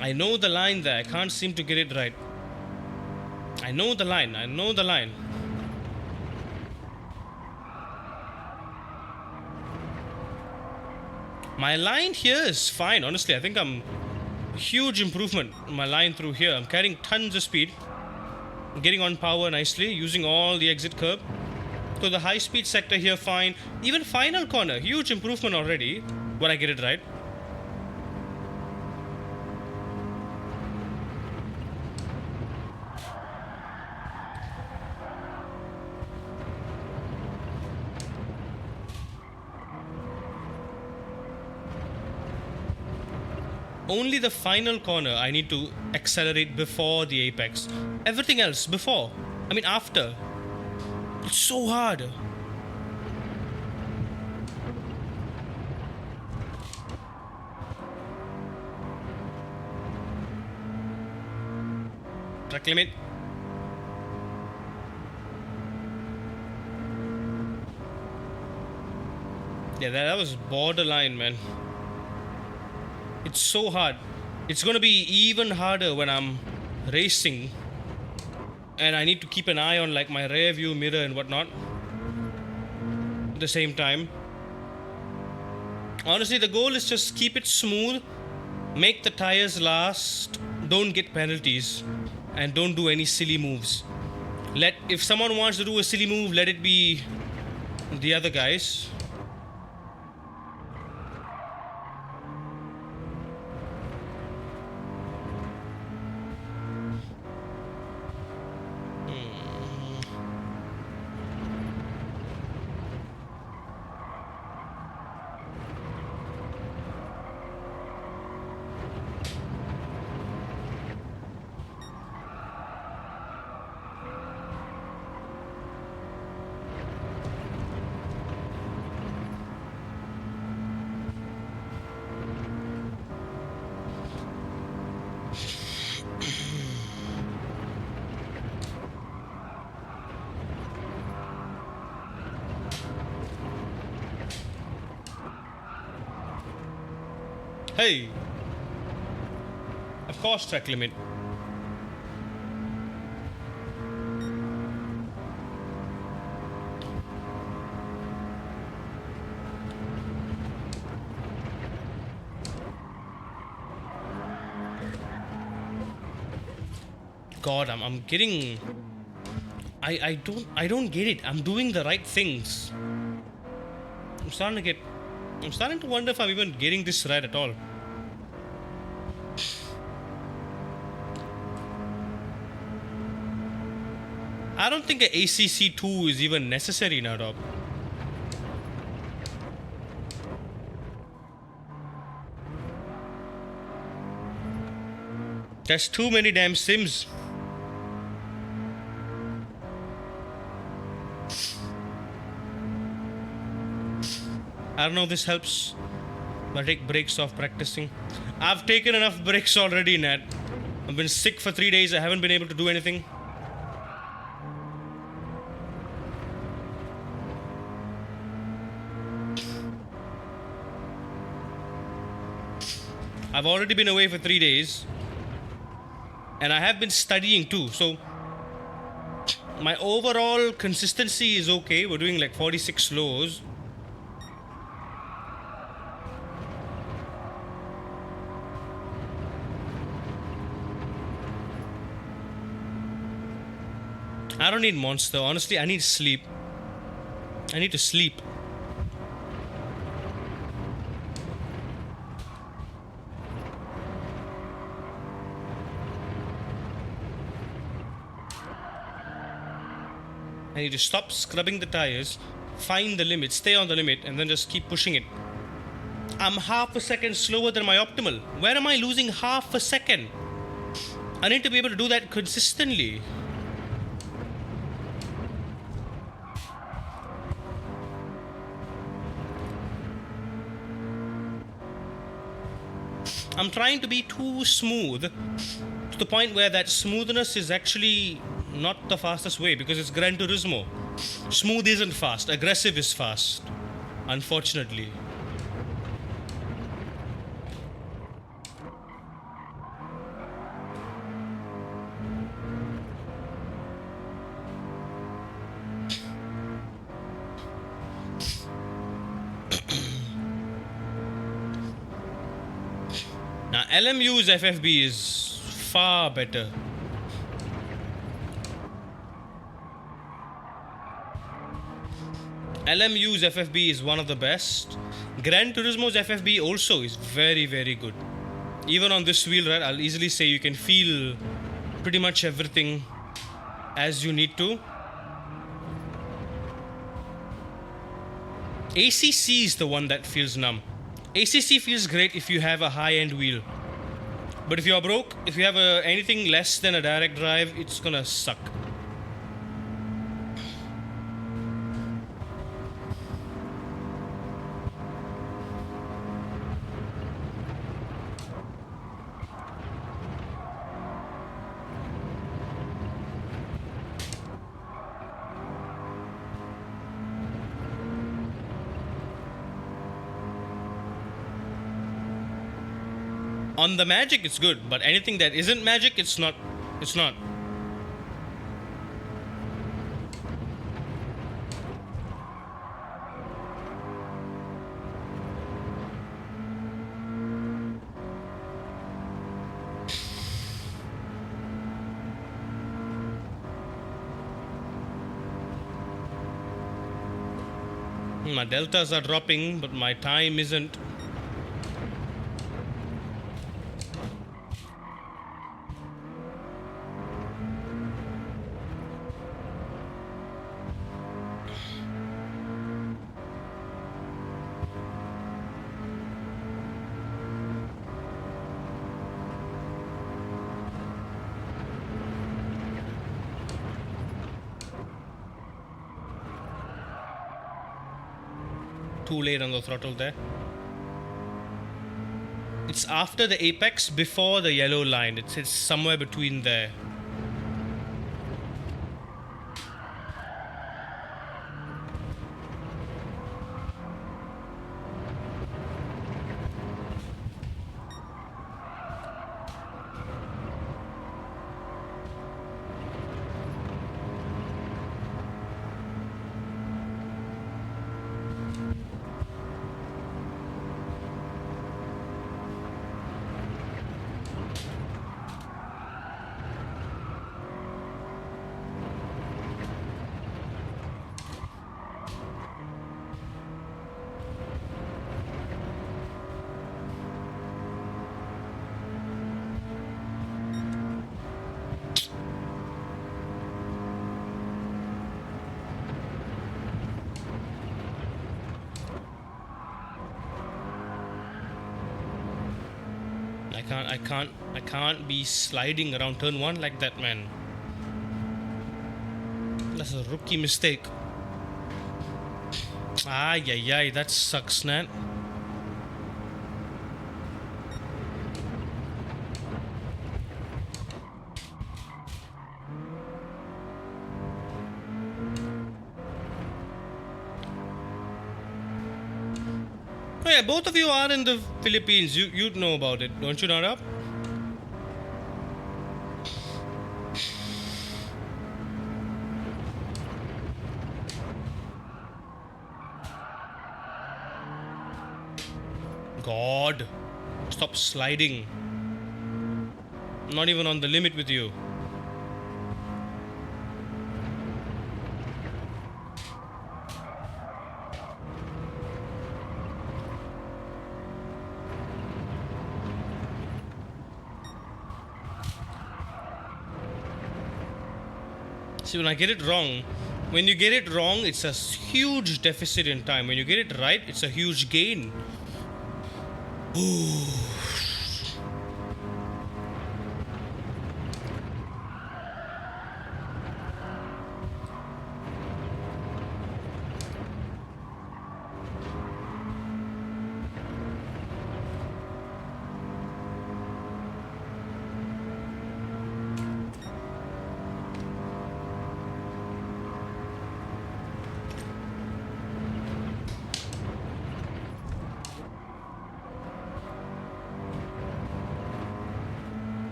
I know the line there. I can't seem to get it right. I know the line. I know the line. My line here is fine. Honestly, I think I'm huge improvement in my line through here. I'm carrying tons of speed. I'm getting on power nicely, using all the exit curb. So the high speed sector here, fine. Even final corner, huge improvement already when I get it right. Only the final corner I need to accelerate before the apex. Everything else before. I mean after. It's so hard. Track limit. Yeah, that was borderline, man. It's so hard. It's gonna be even harder when I'm racing and I need to keep an eye on like my rear view mirror and whatnot at the same time. Honestly, the goal is just keep it smooth, make the tires last, don't get penalties, and don't do any silly moves. If someone wants to do a silly move, let it be the other guys. Hey! Of course, track limit. God, I'm getting... I don't get it. I'm doing the right things. I'm starting to wonder if I'm even getting this right at all. I don't think a ACC 2 is even necessary now, dog. There's too many damn sims. I don't know if this helps. I take breaks off practicing. I've taken enough breaks already, Nat. I've been sick for 3 days. I haven't been able to do anything. I've already been away for 3 days. And I have been studying too. So my overall consistency is okay. We're doing like 46 slows. I don't need monster. Honestly, I need sleep. I need to sleep. I need to stop scrubbing the tires, find the limit, stay on the limit, and then just keep pushing it. I'm half a second slower than my optimal. Where am I losing half a second? I need to be able to do that consistently. I'm trying to be too smooth to the point where that smoothness is actually not the fastest way, because it's Gran Turismo. Smooth isn't fast, aggressive is fast, unfortunately. Now LMU's FFB is far better. LMU's FFB is one of the best. Gran Turismo's FFB also is very, very good. Even on this wheel, right, I'll easily say you can feel pretty much everything as you need to. ACC is the one that feels numb. ACC feels great if you have a high-end wheel. But if you are broke, if you have anything less than a direct drive, it's gonna suck. On the magic, it's good, but anything that isn't magic, it's not. It's not. My deltas are dropping, but my time isn't. Too late on the throttle there. It's after the apex, before the yellow line. It's somewhere between there. I can't be sliding around turn 1 like that, man. That's a rookie mistake. Ay, that sucks, man. Oh yeah, both of you are in the Philippines. You'd know about it, don't you, Nara? God, stop sliding. Not even on the limit with you. See, when I get it wrong, when you get it wrong, it's a huge deficit in time. When you get it right, it's a huge gain. Ooh.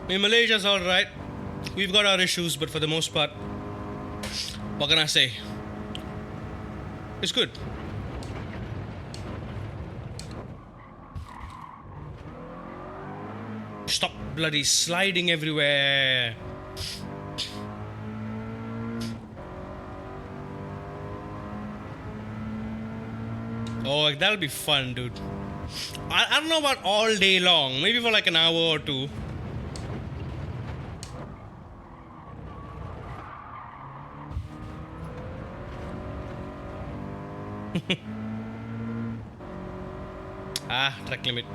I mean, Malaysia's alright. We've got our issues, but for the most part, what can I say? It's good. Stop bloody sliding everywhere. Oh, that'll be fun, dude. I don't know about all day long. Maybe for like an hour or two. Track limit.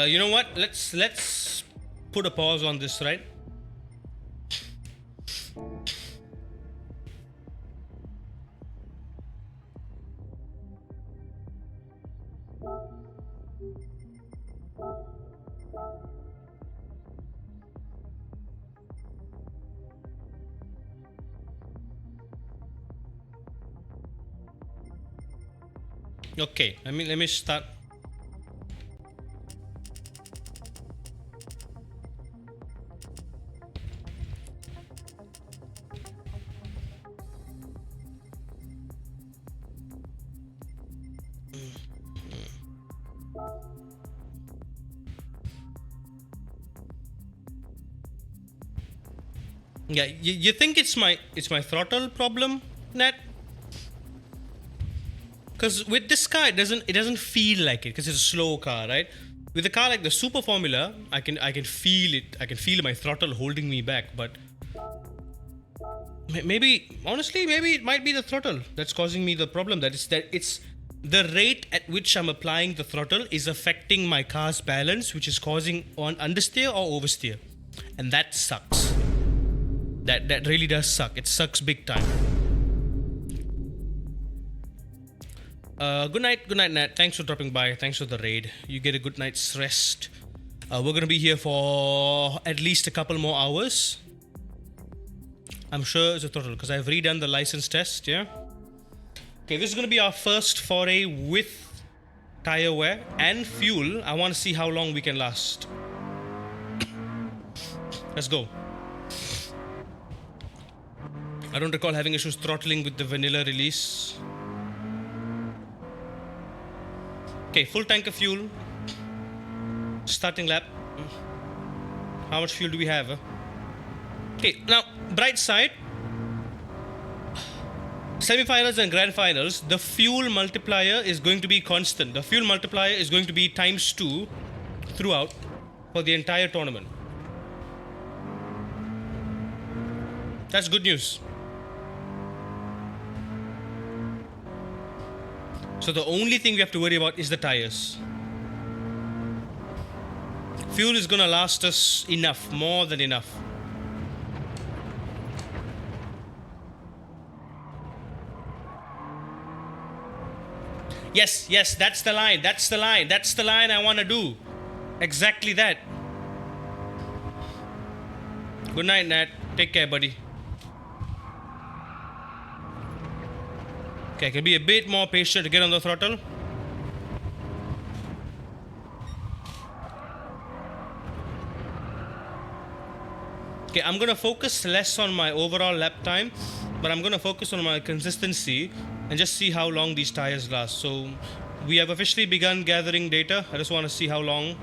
You know what? Let's put a pause on this, right? Okay, let me start. Yeah, you think it's my throttle problem, Nat? Because with this car, it doesn't feel like it because it's a slow car, right? With a car like the Super Formula, I can feel it. I can feel my throttle holding me back. But maybe honestly, maybe it might be the throttle that's causing me the problem. That it's the rate at which I'm applying the throttle is affecting my car's balance, which is causing on understeer or oversteer, and that sucks. That really does suck. It sucks big time. Good night, Nat. Thanks for dropping by. Thanks for the raid. You get a good night's rest. We're gonna be here for at least a couple more hours. I'm sure it's a total because I've redone the license test. Yeah. Okay, this is gonna be our first foray with tire wear and fuel. I want to see how long we can last. Let's go. I don't recall having issues throttling with the vanilla release. Okay, full tank of fuel. Starting lap. How much fuel do we have? Okay, now, bright side. Semi-finals and grand finals, the fuel multiplier is going to be constant. The fuel multiplier is going to be ×2 throughout for the entire tournament. That's good news. So the only thing we have to worry about is the tires. Fuel is gonna last us enough, more than enough. Yes, that's the line. That's the line I wanna do. Exactly that. Good night, Nat. Take care, buddy. Okay, I can be a bit more patient to get on the throttle. Okay, I'm gonna focus less on my overall lap time, but I'm gonna focus on my consistency and just see how long these tires last. So we have officially begun gathering data. I just want to see how long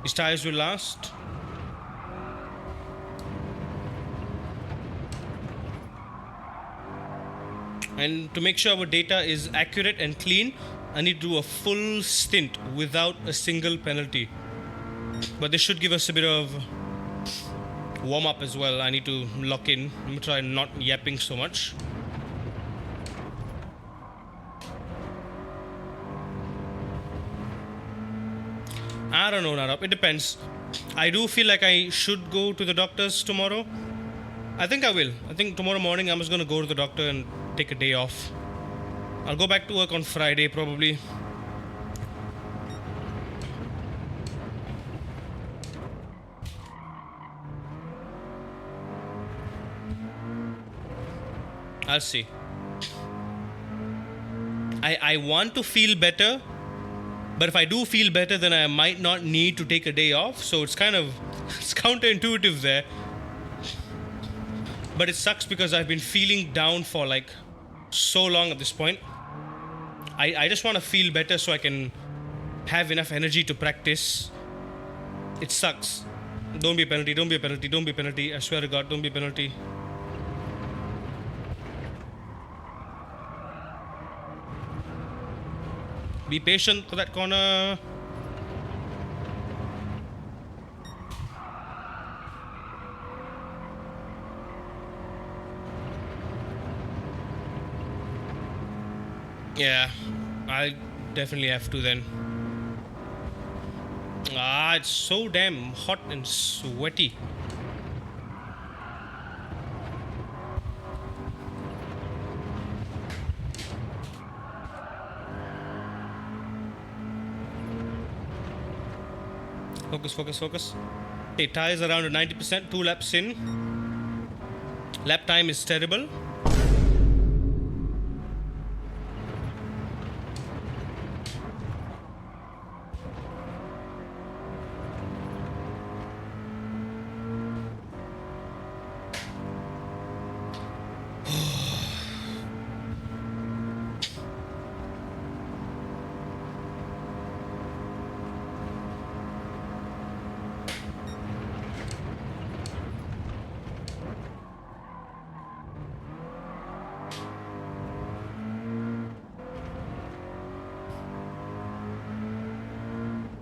these tires will last. And to make sure our data is accurate and clean, I need to do a full stint without a single penalty. But this should give us a bit of warm up as well. I need to lock in. I'm gonna try not yapping so much. I don't know, Narap. It depends. I do feel like I should go to the doctor's tomorrow. I think I will. I think tomorrow morning I'm just gonna go to the doctor and take a day off. I'll go back to work on Friday probably. I'll see. I want to feel better, but if I do feel better, then I might not need to take a day off. So it's kind of it's counterintuitive there. But it sucks because I've been feeling down for like so long at this point. I just want to feel better so I can have enough energy to practice. It sucks. Don't be a penalty, don't be a penalty, don't be a penalty. I swear to God, don't be a penalty. Be patient for that corner. Yeah, I definitely have to then. It's so damn hot and sweaty. Focus, focus, focus. Okay, tires around 90%, 2 laps in. Lap time is terrible.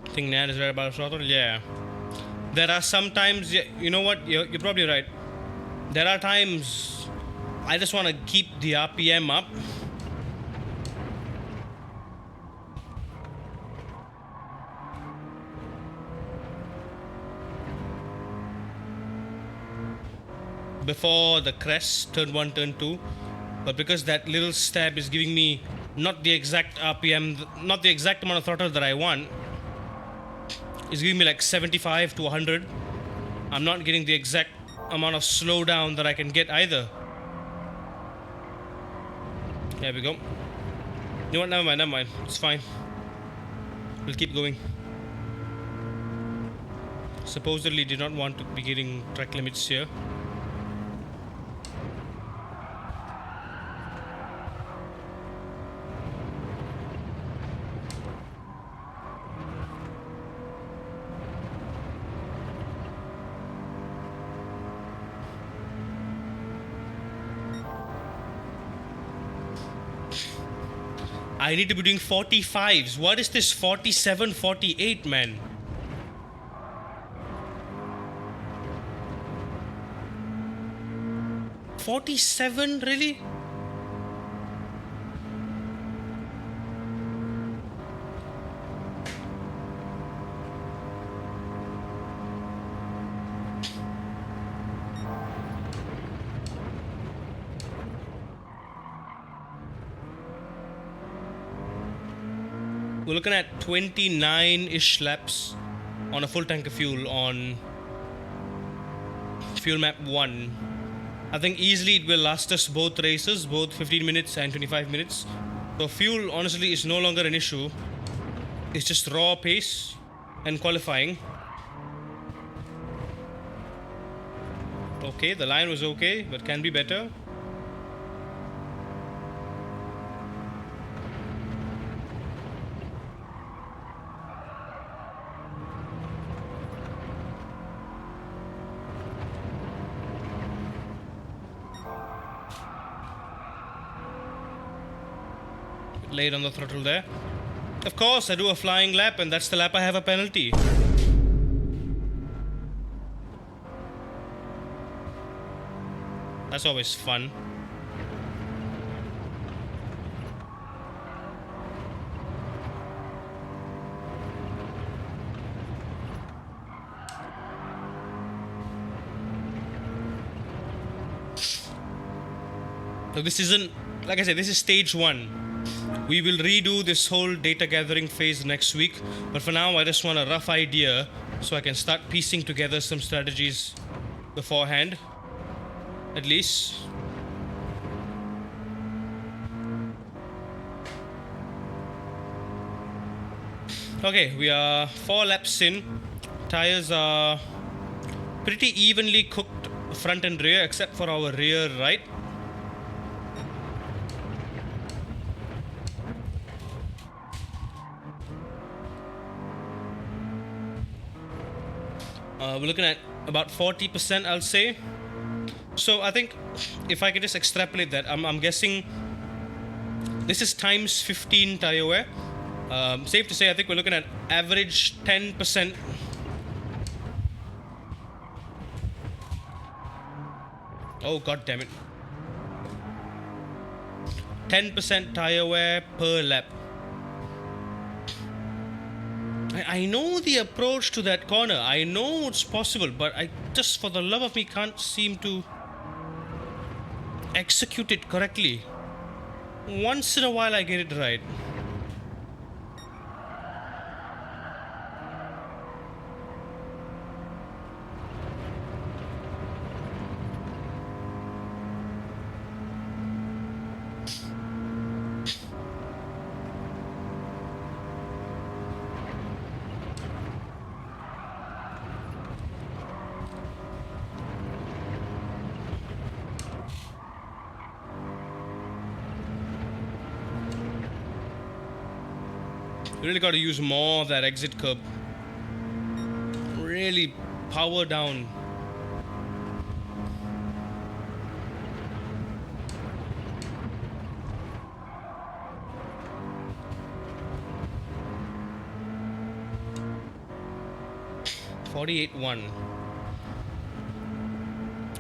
I think Nan is right about throttle. Yeah. There are some times, yeah, you know what? You're probably right. There are times I just want to keep the RPM up. Before the crest, turn 1, turn 2. But because that little stab is giving me not the exact RPM, not the exact amount of throttle that I want, it's giving me like 75 to 100. I'm not getting the exact amount of slowdown that I can get either. There we go. You know what? Never mind, never mind. It's fine. We'll keep going. Supposedly did not want to be getting track limits here. I need to be doing 45s. What is this 47, 48, man? $47, really? We're looking at 29-ish laps on a full tank of fuel on fuel map 1. I think easily it will last us both races, both 15 minutes and 25 minutes. So fuel honestly is no longer an issue. It's just raw pace and qualifying. Okay, the line was okay, but can be better. Late on the throttle there. Of course, I do a flying lap, and that's the lap I have a penalty. That's always fun. So this isn't, like I said, this is stage 1. We will redo this whole data gathering phase next week, but for now I just want a rough idea so I can start piecing together some strategies beforehand, at least. Okay, we are 4 laps in. Tires are pretty evenly cooked front and rear, except for our rear right. We're looking at about 40%, I'll say. So I think if I could just extrapolate that, I'm guessing this is times 15 tire wear. Safe to say, I think we're looking at average 10%. Oh, god damn it. 10% tire wear per lap. I know the approach to that corner. I know it's possible, but I just, for the love of me, can't seem to execute it correctly. Once in a while, I get it right. You really got to use more of that exit curb. Really power down. .48.1.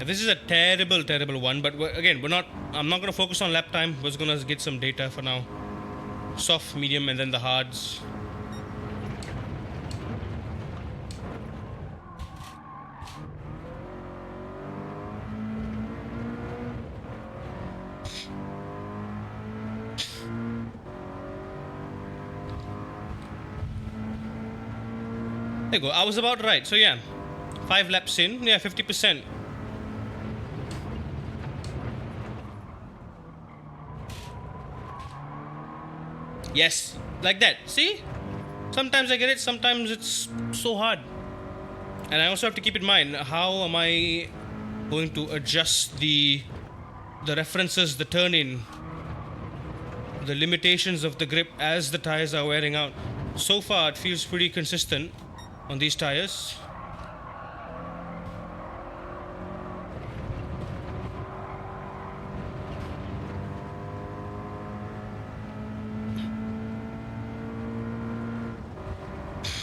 This is a terrible one, but again, I'm not going to focus on lap time. We're just going to get some data for now. Soft, medium, and then the hards. There you go. I was about right. So yeah, 5 laps in. Yeah, 50%. Yes, like that. See? Sometimes I get it, sometimes it's so hard. And I also have to keep in mind, how am I going to adjust the references, the turn-in, the limitations of the grip as the tires are wearing out. So far, it feels pretty consistent on these tires.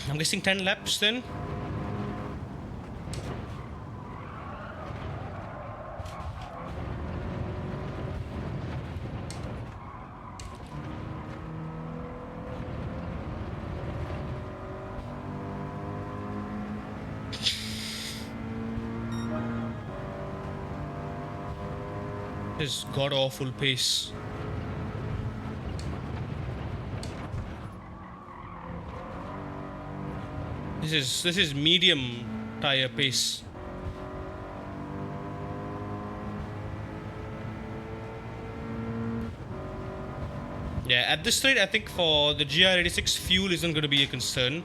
I'm guessing 10 laps then. This god-awful pace. This is medium tire pace. Yeah, at this rate, I think for the GR86, fuel isn't going to be a concern.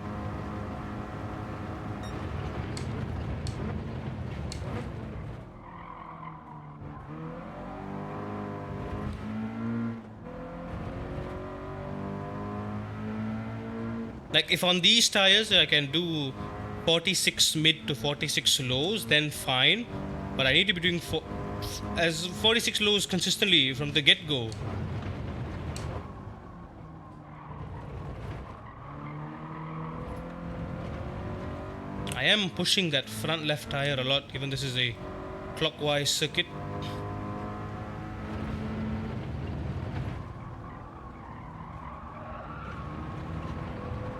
Like if on these tires I can do 46 mid to 46 lows, then fine. But I need to be doing 46 lows consistently from the get-go. I am pushing that front left tire a lot, given this is a clockwise circuit.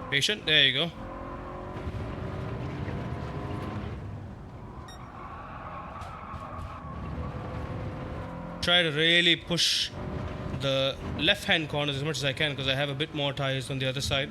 Patient, there you go. Try to really push the left-hand corners as much as I can because I have a bit more tires on the other side.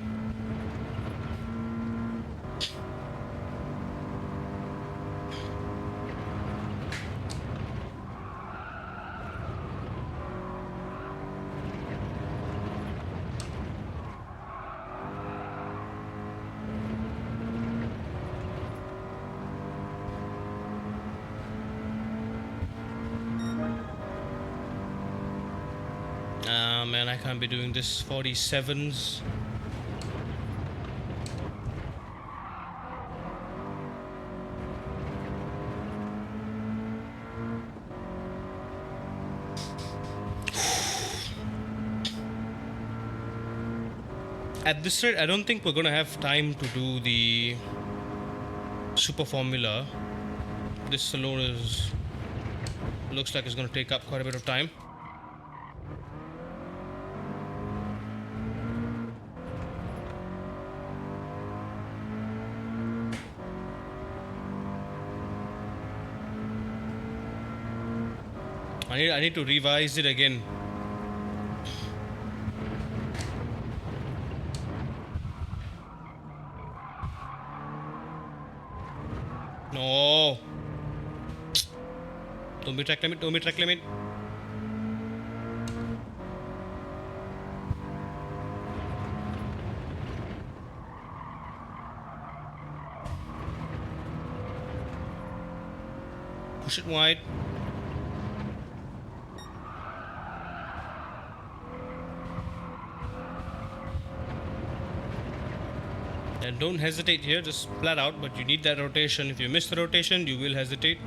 Man, I can't be doing this 47s. At this rate, I don't think we're gonna have time to do the super formula. This alone looks like it's gonna take up quite a bit of time. I need to revise it again. No. Don't be track limit. Don't be track limit. Push it wide. And don't hesitate here, just flat out, but you need that rotation. If you miss the rotation, you will hesitate.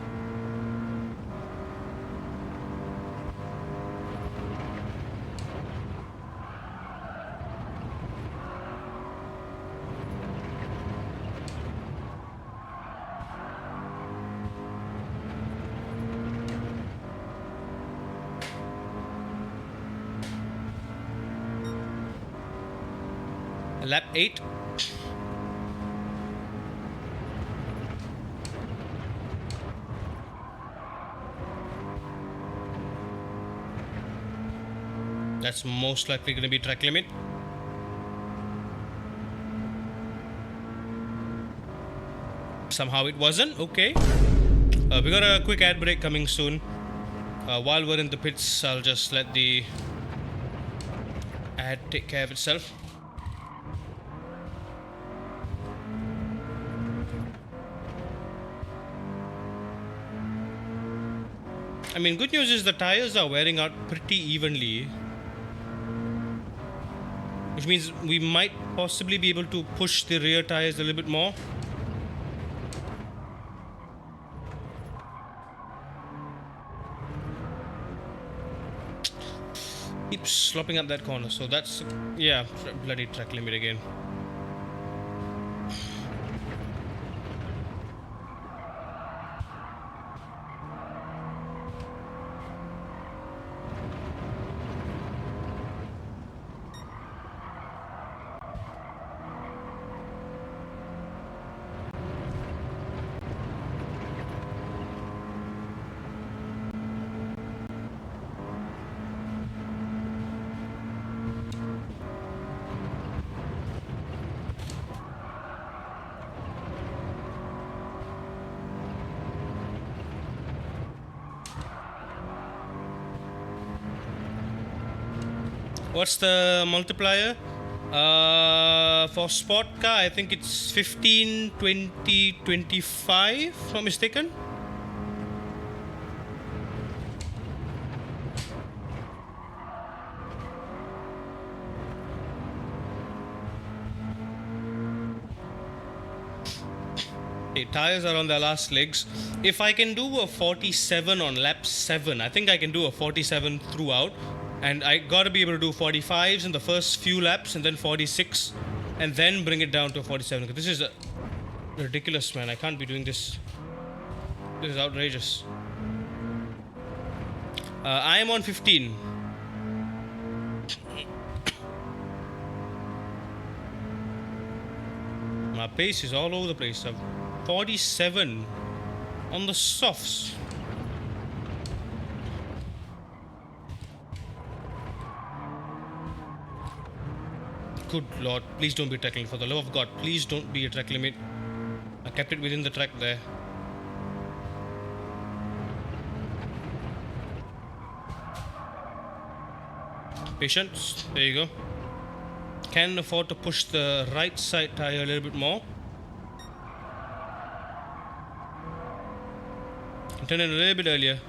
Lap 8. That's most likely going to be track limit. Somehow it wasn't. Okay. We got a quick ad break coming soon. While we're in the pits, I'll just let the ad take care of itself. I mean, good news is the tires are wearing out pretty evenly, which means we might possibly be able to push the rear tires a little bit more. Keeps slopping up that corner, so that's, yeah, bloody track limit again. What's the multiplier? For sport car, I think it's 15, 20, 25, if not mistaken. Okay, tires are on their last legs. If I can do a 47 on lap 7, I think I can do a 47 throughout. And I gotta be able to do 45s in the first few laps and then 46 and then bring it down to 47. This is ridiculous, man. I can't be doing this. This is outrageous. I am on 15. My pace is all over the place. 47 on the softs. Good lord, please don't be a track limit. For the love of God, please don't be a track limit. I kept it within the track there. Patience, there you go. Can afford to push the right side tire a little bit more. Turn it a little bit earlier.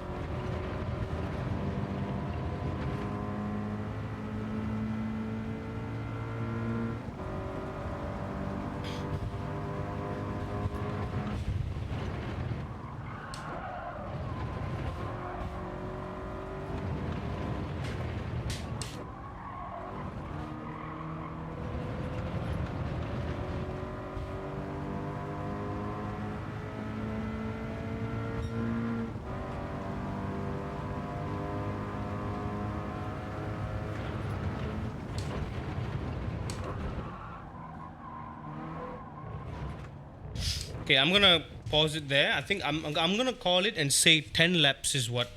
Okay, I'm gonna pause it there. I think I'm gonna call it and say 10 laps is what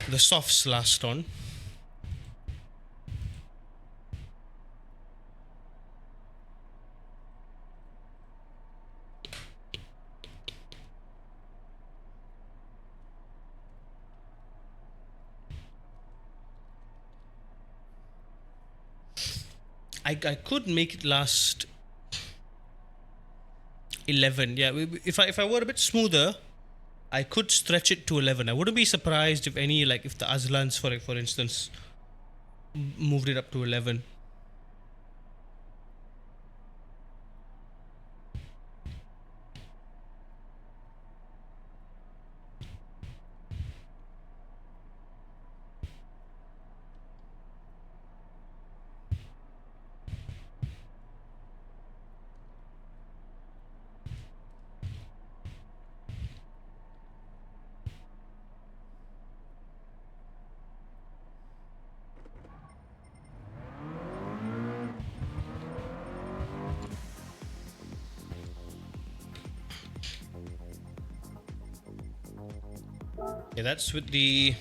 the softs last on. I could make it last 11. Yeah, if I were a bit smoother, I could stretch it to 11. I wouldn't be surprised if any, like if the Azlans for instance moved it up to 11. Yeah, that's with the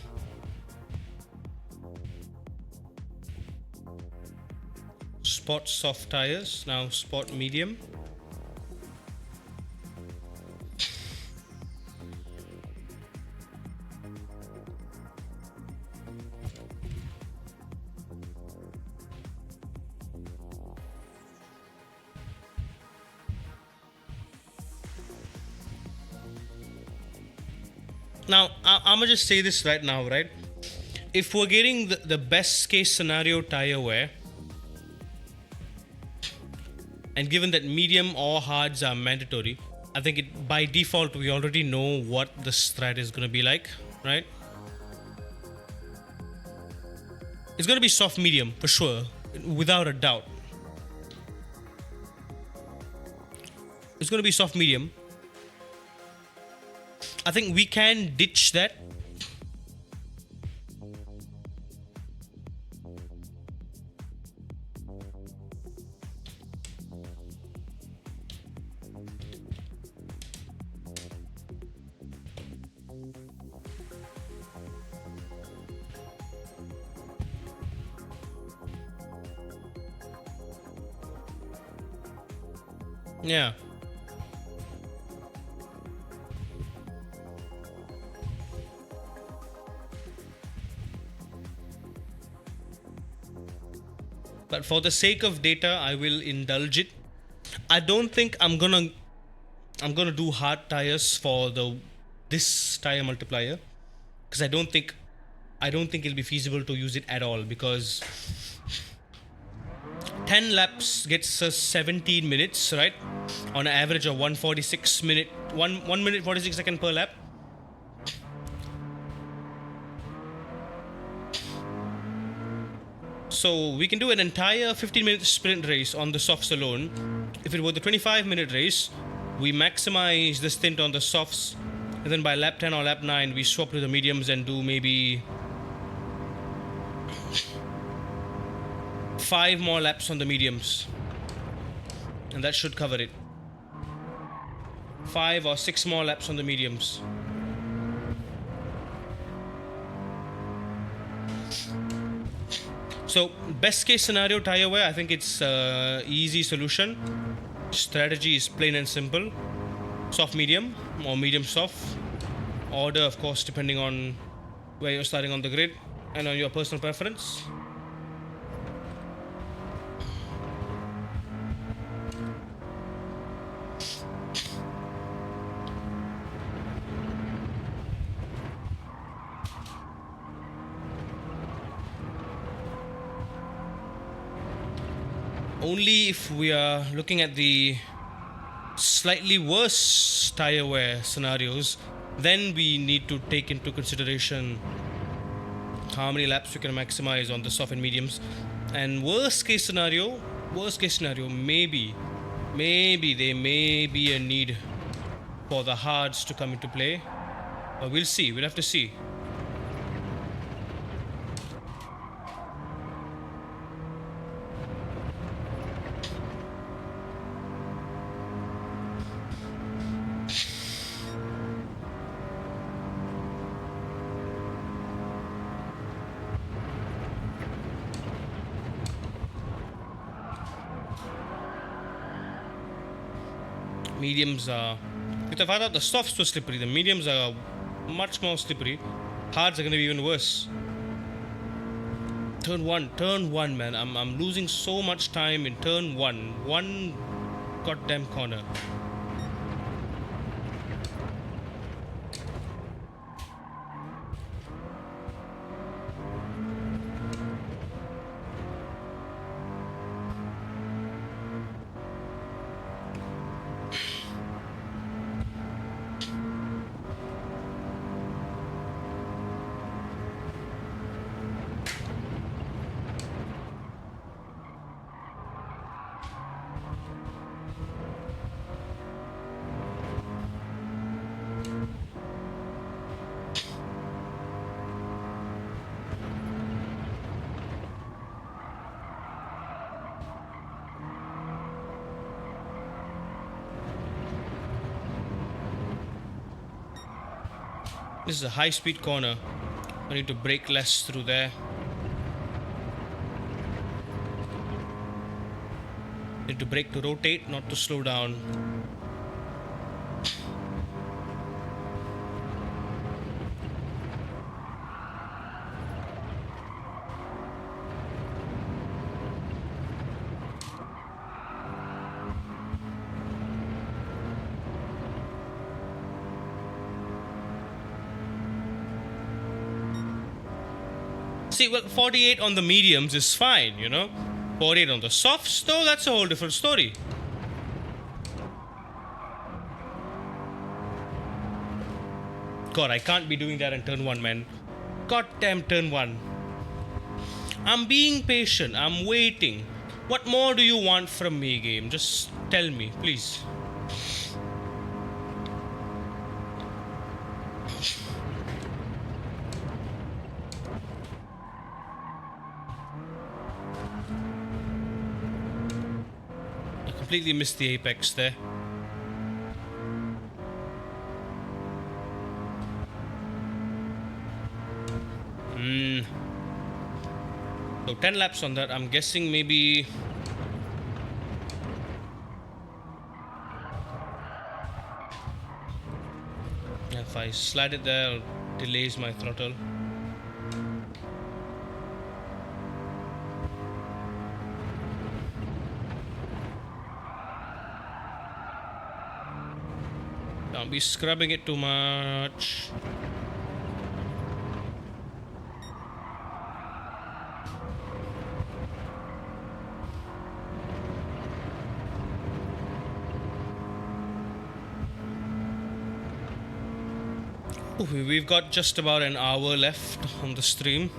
Sport soft tires. Now Sport medium. Now, I'm gonna just say this right now, right? If we're getting the best case scenario tire wear, and given that medium or hards are mandatory, I think by default we already know what the strat is gonna be like, right? It's gonna be soft medium for sure, without a doubt. It's gonna be soft medium. I think we can ditch that. Yeah. But for the sake of data, I will indulge it. I don't think I'm gonna do hard tires for this tire multiplier, because I don't think it'll be feasible to use it at all, because 10 laps gets us 17 minutes, right? On an average of 146 minute, 1 minute 46 second per lap. So we can do an entire 15-minute sprint race on the softs alone. If it were the 25-minute race, we maximize the stint on the softs, and then by lap 10 or lap 9, we swap to the mediums and do maybe 5 more laps on the mediums. And that should cover it. 5 or 6 more laps on the mediums. So, best case scenario tire wear, I think it's easy solution. Strategy is plain and simple. Soft medium or medium soft. Order, of course, depending on where you're starting on the grid and on your personal preference. Only if we are looking at the slightly worse tire wear scenarios, then we need to take into consideration how many laps we can maximize on the soft and mediums. And worst case scenario, maybe there may be a need for the hards to come into play. But we'll see. We'll have to see. Mediums are. If I thought the softs were slippery, the mediums are much more slippery. Hards are going to be even worse. Turn one, man. I'm losing so much time in turn one. One goddamn corner. This is a high-speed corner. I need to brake less through there. Need to brake to rotate, not to slow down. See, well, 48 on the mediums is fine, you know. 48 on the softs, though, that's a whole different story. God, I can't be doing that in turn one, man. Goddamn turn one. I'm being patient. I'm waiting. What more do you want from me, game? Just tell me, please. I completely missed the apex there. So 10 laps on that. I'm guessing maybe... if I slide it there, it delays my throttle. Don't be scrubbing it too much. We've got just about an hour left on the stream.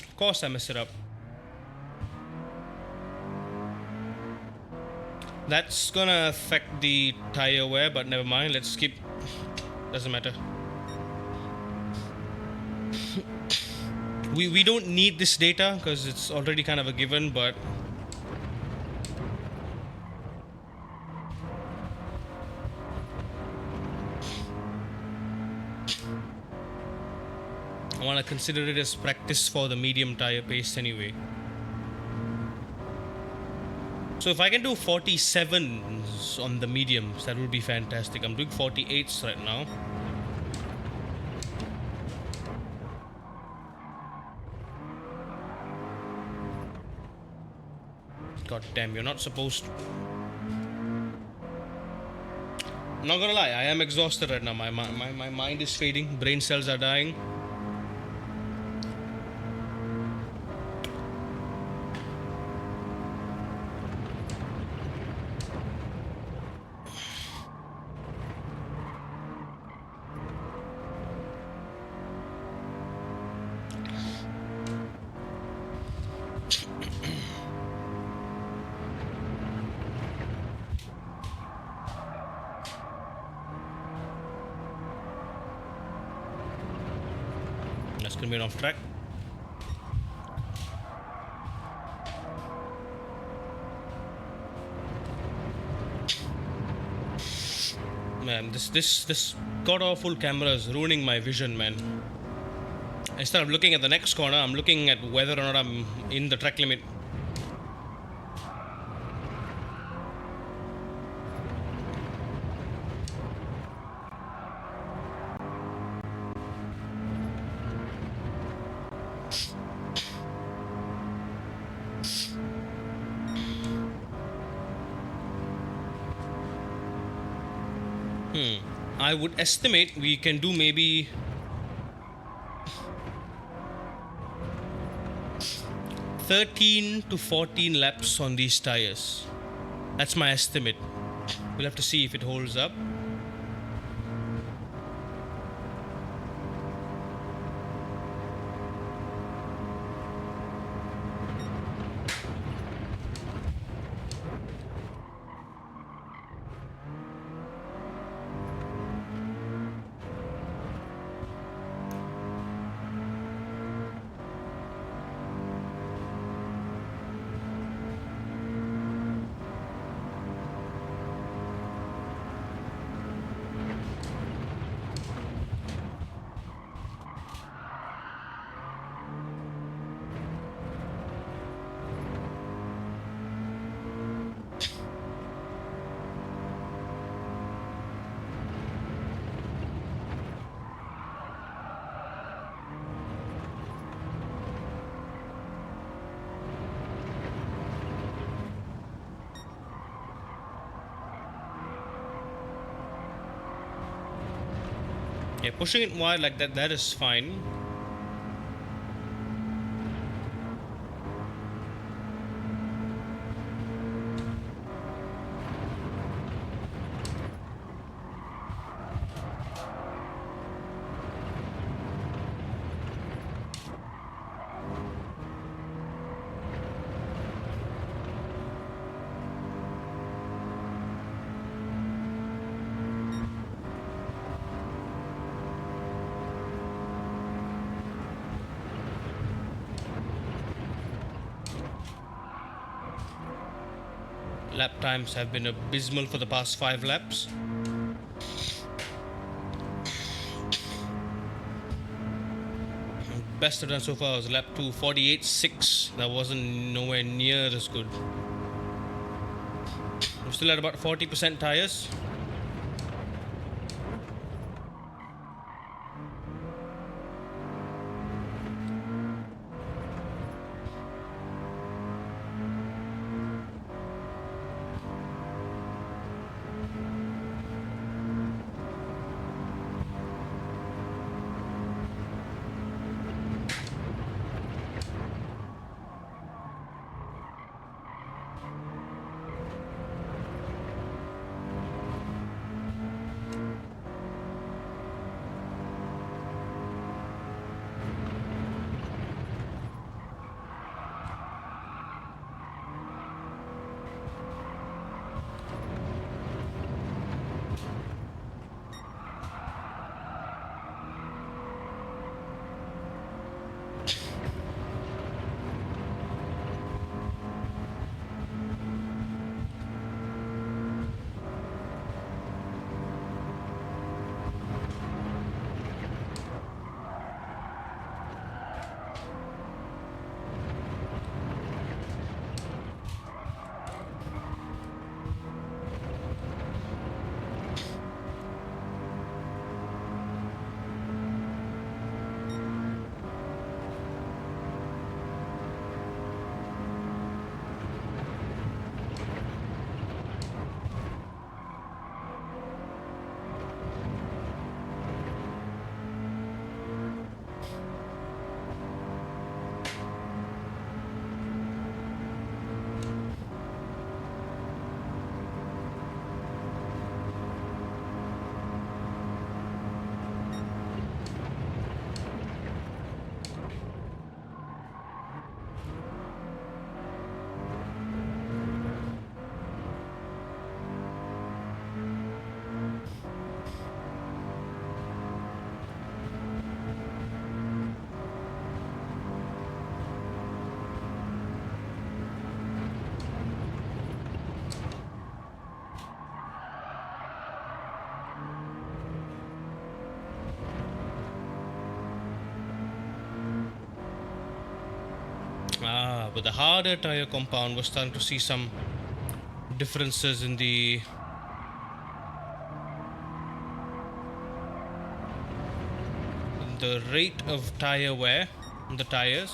Of course I mess it up. That's gonna affect the tire wear, but never mind. Let's skip. Doesn't matter. We don't need this data because it's already kind of a given, but I want to consider it as practice for the medium tire pace anyway. So if I can do 47s on the mediums, that would be fantastic. I'm doing 48s right now. God damn, you're not supposed to. I'm not gonna lie, I am exhausted right now. My mind is fading, brain cells are dying. That's gonna be an off track. Man, this god awful camera is ruining my vision, man. Instead of looking at the next corner, I'm looking at whether or not I'm in the track limit. I would estimate we can do maybe 13 to 14 laps on these tires. That's my estimate. We'll have to see if it holds up. Yeah, pushing it wide like that is fine. Lap times have been abysmal for the past 5 laps. Best I've done so far was lap 2, 48.6. That wasn't nowhere near as good. We're still at about 40% tires. But the harder tire compound was starting to see some differences in the rate of tire wear on the tires.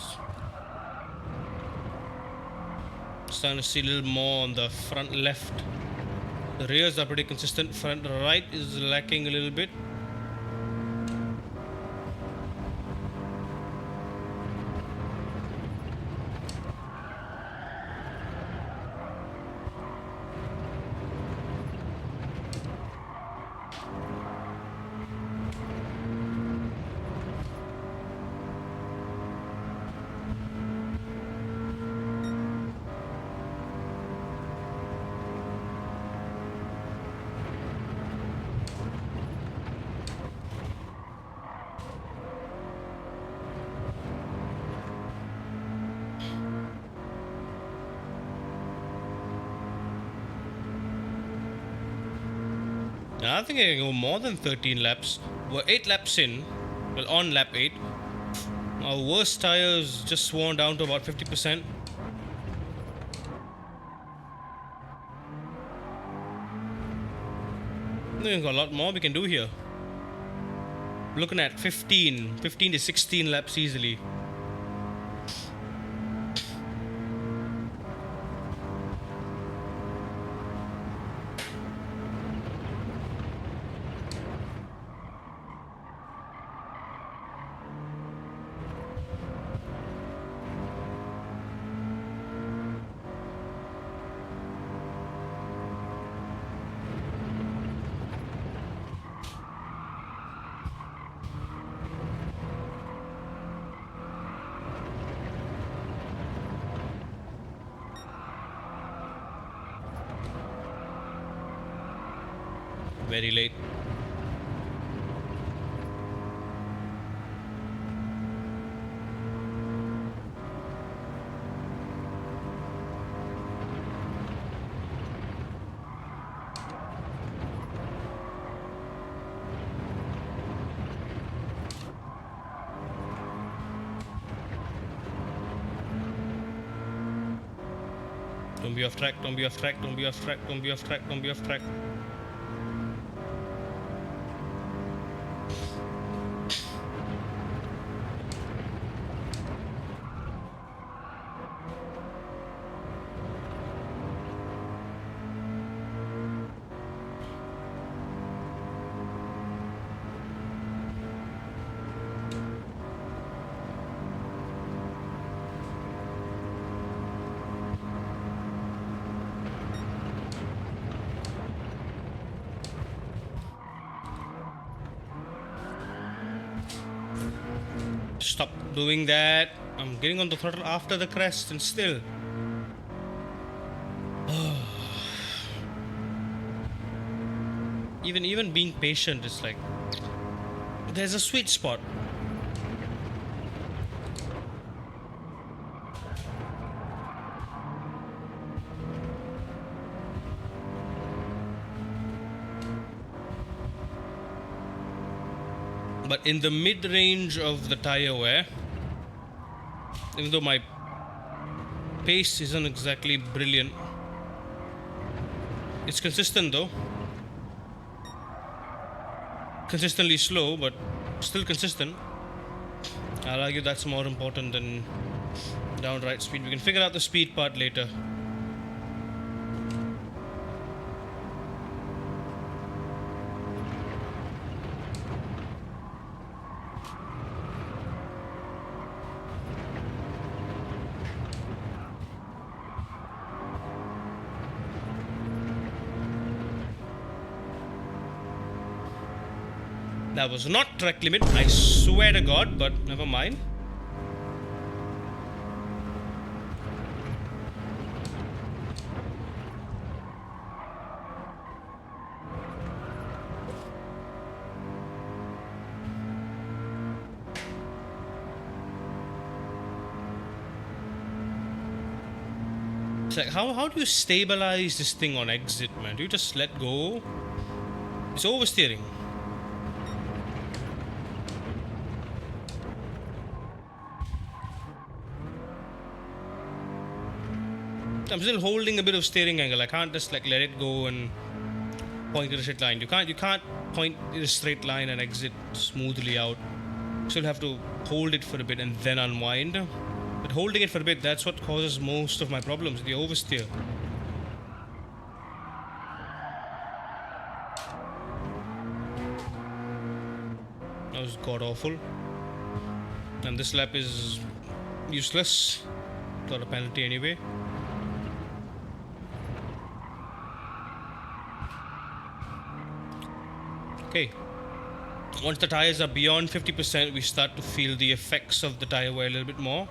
Starting to see a little more on the front left. The rears are pretty consistent. Front right is lacking a little bit. I think I can go more than 13 laps. We're 8 laps in. Well, on lap 8. Our worst tires just worn down to about 50%. I think we've got a lot more we can do here. Looking at 15 to 16 laps easily. Very late. Don't be off track, don't be off track, don't be off track, don't be off track, don't be off track. Stop doing that. I'm getting on the throttle after the crest and still. Even being patient is like, there's a sweet spot. But in the mid-range of the tire wear, even though my pace isn't exactly brilliant, it's consistent though. Consistently slow, but still consistent. I'll argue that's more important than downright speed. We can figure out the speed part later. That was not track limit, I swear to God, but never mind. It's like, how do you stabilize this thing on exit, man? Do you just let go? It's oversteering. I'm still holding a bit of steering angle. I can't just like let it go and point in a straight line. You can't point in a straight line and exit smoothly out. You still have to hold it for a bit and then unwind. But holding it for a bit, that's what causes most of my problems, the oversteer. That was god awful. And this lap is useless. Got a penalty anyway. Okay. Once the tires are beyond 50%, we start to feel the effects of the tire wear a little bit more.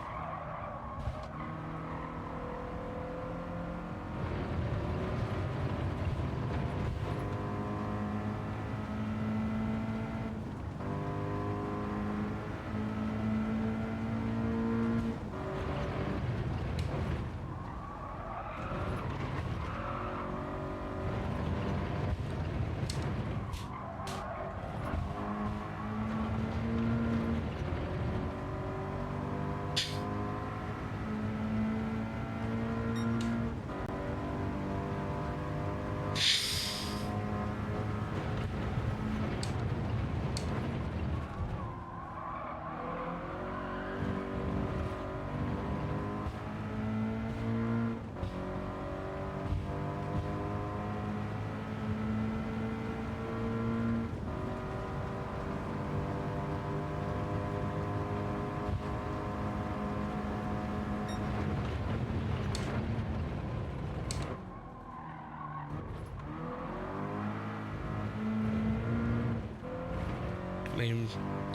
I mean,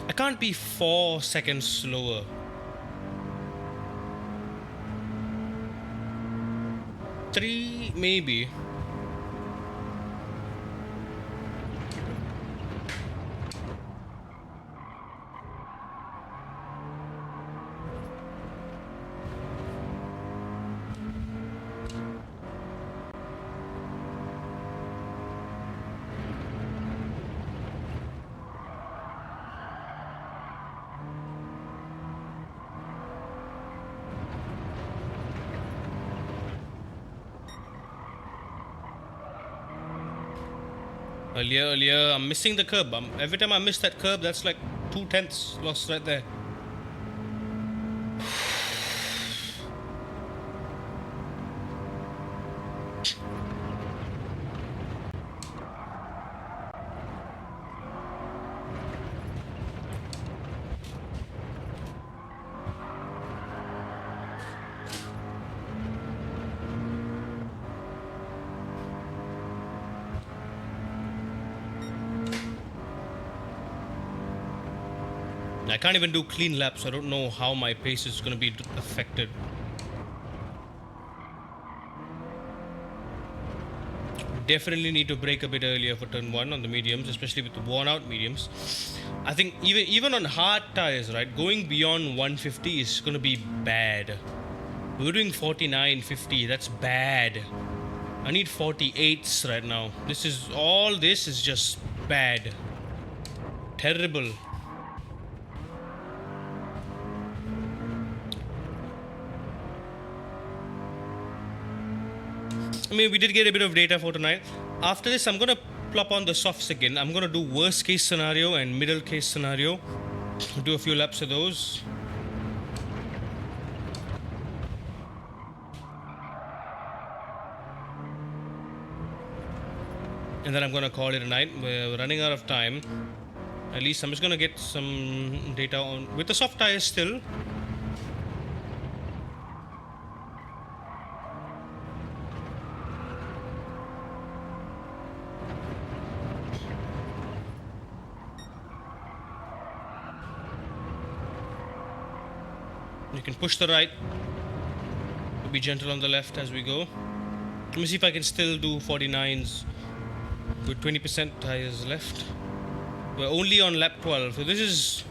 I can't be 4 seconds slower. 3, maybe. Earlier, I'm missing the curb. Every time I miss that curb, that's like 2/10 lost right there. I can't even do clean laps. I don't know how my pace is going to be affected. Definitely need to brake a bit earlier for turn 1 on the mediums, especially with the worn out mediums. I think even on hard tires, right, going beyond 150 is going to be bad. We're doing 49, 50. That's bad. I need 48s right now. This is just bad. Terrible. I mean, we did get a bit of data for tonight. After this, I'm going to plop on the softs again. I'm going to do worst case scenario and middle case scenario. Do a few laps of those. And then I'm going to call it a night. We're running out of time. At least I'm just going to get some data on with the soft tires still. You can push the right, be gentle on the left as we go. Let me see if I can still do 49s with 20% tires left. We're only on lap 12, so this is...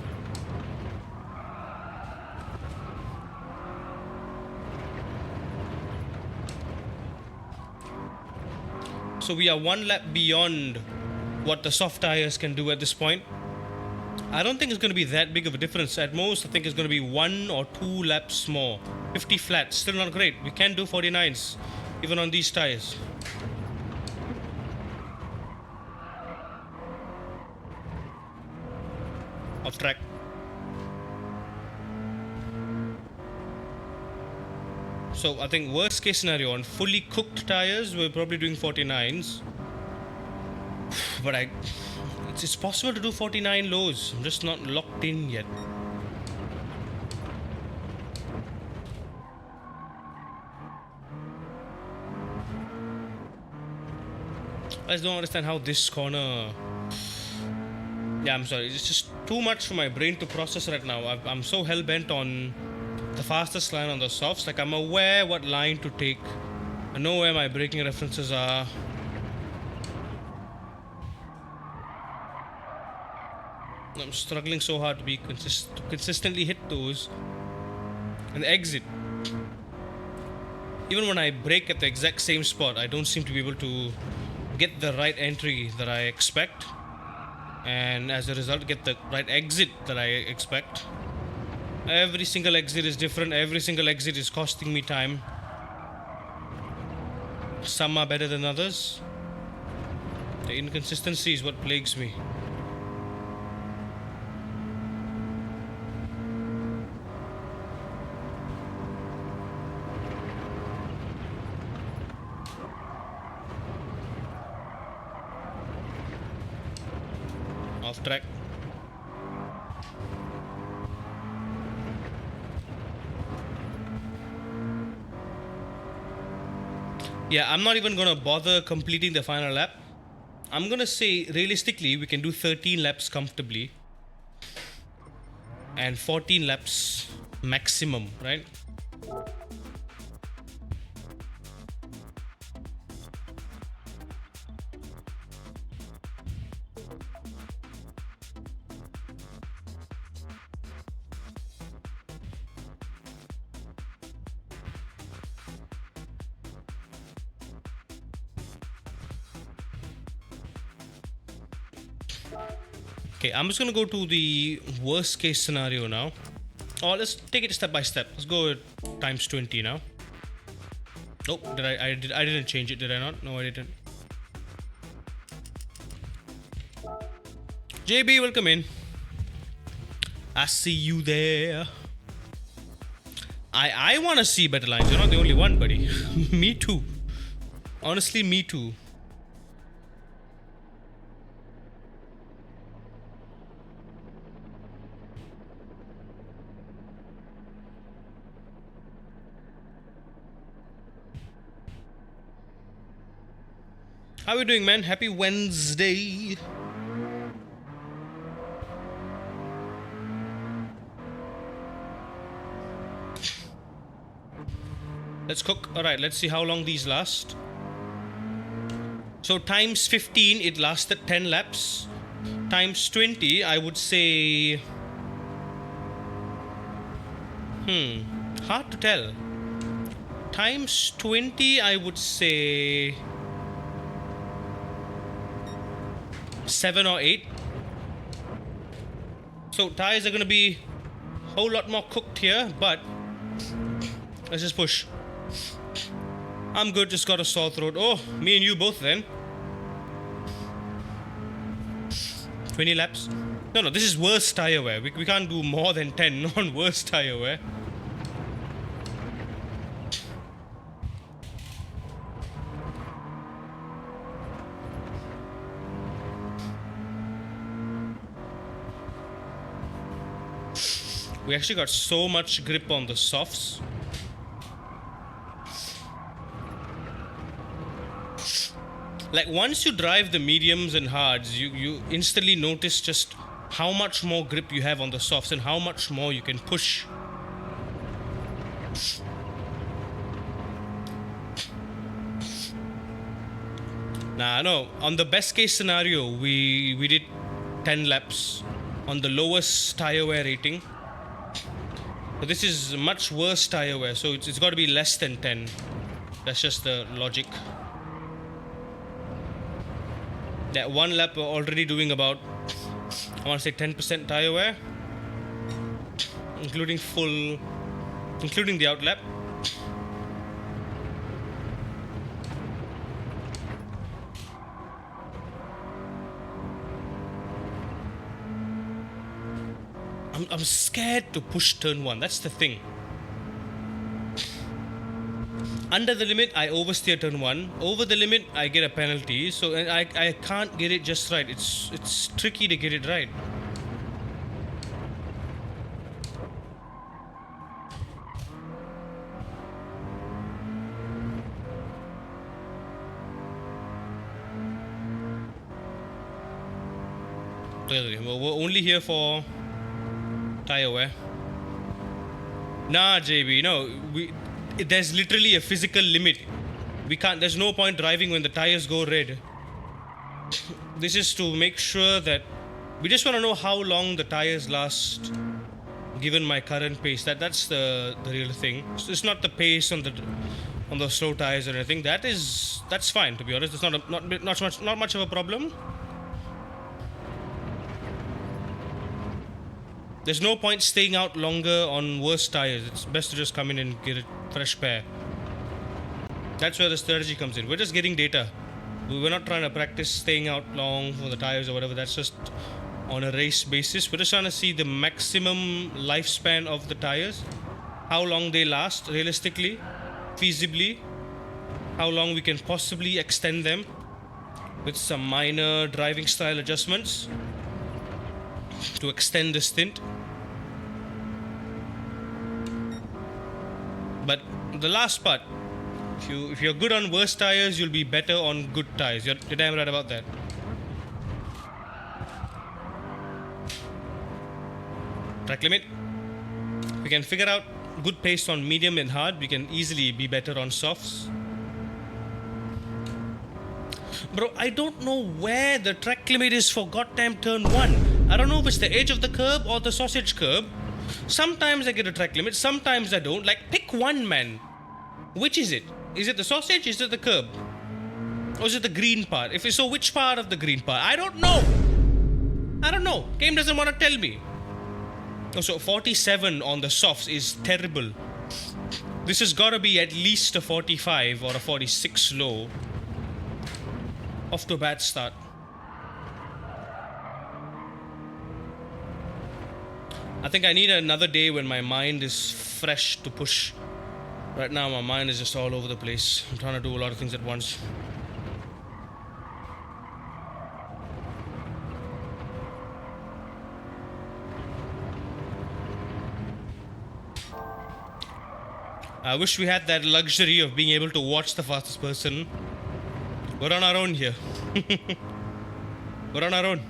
So we are 1 lap beyond what the soft tires can do at this point. I don't think it's going to be that big of a difference. At most, I think it's going to be 1 or 2 laps more. 50 flat, still not great. We can do 49s, even on these tires. Off track. So I think worst case scenario, on fully cooked tires, we're probably doing 49s. But it's possible to do 49 lows. I'm just not locked in yet. I just don't understand how this corner... Yeah, I'm sorry. It's just too much for my brain to process right now. I'm so hell-bent on the fastest line on the softs. Like, I'm aware what line to take. I know where my braking references are. I'm struggling so hard to be consistently hit those. And the exit. Even when I brake at the exact same spot, I don't seem to be able to get the right entry that I expect. And as a result, get the right exit that I expect. Every single exit is different. Every single exit is costing me time. Some are better than others. The inconsistency is what plagues me. Off track. Yeah, I'm not even gonna bother completing the final lap. I'm gonna say realistically we can do 13 laps comfortably and 14 laps maximum, right? Okay, I'm just gonna go to the worst case scenario now. Oh, let's take it step by step. Let's go with times 20 now. Oh, I didn't change it, did I not? No, I didn't. JB, welcome in. I see you there. I wanna see better lines. You're not the only one, buddy. Me too. Honestly, me too. How are we doing, man? Happy Wednesday. Let's cook. Alright, let's see how long these last. So times 15, it lasted 10 laps. Times 20, I would say... hard to tell. Times 20, I would say... 7 or 8. So tires are gonna be a whole lot more cooked here, but let's just push. I'm good, just got a sore throat. Oh, me and you both then. 20 laps. No, this is worst tire wear. We can't do more than 10 on worst tire wear. We actually got so much grip on the softs. Like, once you drive the mediums and hards, you instantly notice just how much more grip you have on the softs and how much more you can push. Nah, no. On the best case scenario, we did 10 laps on the lowest tire wear rating. But this is much worse tire wear, so it's got to be less than 10. That's just the logic. That one lap we're already doing about I want to say 10% tire wear, including the outlap. I'm scared to push turn 1. That's the thing. Under the limit, I oversteer turn 1. Over the limit, I get a penalty. So I can't get it just right. It's tricky to get it right. We're only here for tire wear. Nah, JB, no. There's literally a physical limit. We can't. There's no point driving when the tires go red. This is to make sure that we just want to know how long the tires last, given my current pace. That's the real thing. So it's not the pace on the slow tires or anything. That's fine, to be honest. It's not much of a problem. There's no point staying out longer on worse tires. It's best to just come in and get a fresh pair. That's where the strategy comes in. We're just getting data. We're not trying to practice staying out long for the tires or whatever. That's just on a race basis. We're just trying to see the maximum lifespan of the tires. How long they last realistically, feasibly. How long we can possibly extend them with some minor driving style adjustments to extend the stint. But the last part, if you're good on worse tires, you'll be better on good tires. You're damn right about that. Track limit. We can figure out good pace on medium and hard. We can easily be better on softs. Bro, I don't know where the track limit is for goddamn turn 1. I don't know if it's the edge of the curb or the sausage curb. Sometimes I get a track limit, sometimes I don't. Like, pick one, man. Which is it? Is it the sausage? Is it the curb? Or is it the green part? If so, which part of the green part? I don't know. Game doesn't want to tell me. Oh, so 47 on the softs is terrible. This has got to be at least a 45 or a 46 low. Off to a bad start. I think I need another day when my mind is fresh to push. Right now my mind is just all over the place. I'm trying to do a lot of things at once. I wish we had that luxury of being able to watch the fastest person. We're on our own here. We're on our own.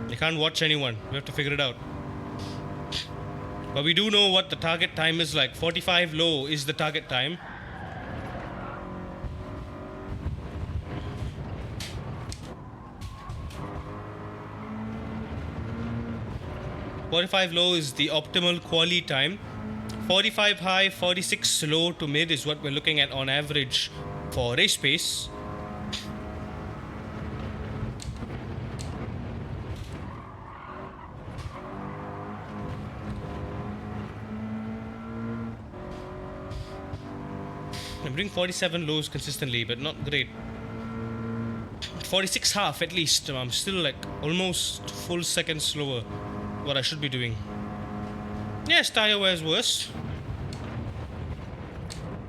You can't watch anyone. We have to figure it out. But we do know what the target time is like. 45 low is the target time. .45 low is the optimal quali time. 45 high, 46 low to mid is what we're looking at on average for race pace. I'm doing 47 lows consistently, but not great. 46 half at least. I'm still like almost full second slower. What I should be doing. Yes, tire wear is worse.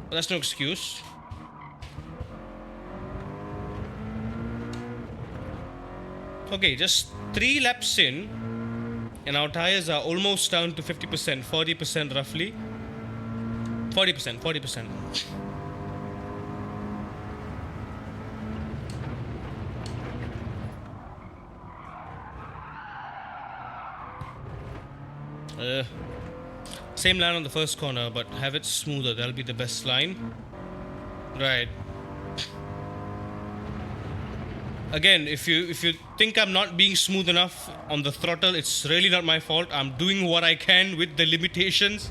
But that's no excuse. Okay, just 3 laps in, and our tires are almost down to 50%, 40% roughly. 40%. Same line on the first corner, but have it smoother. That'll be the best line. Right. Again, if you think I'm not being smooth enough on the throttle, it's really not my fault. I'm doing what I can with the limitations.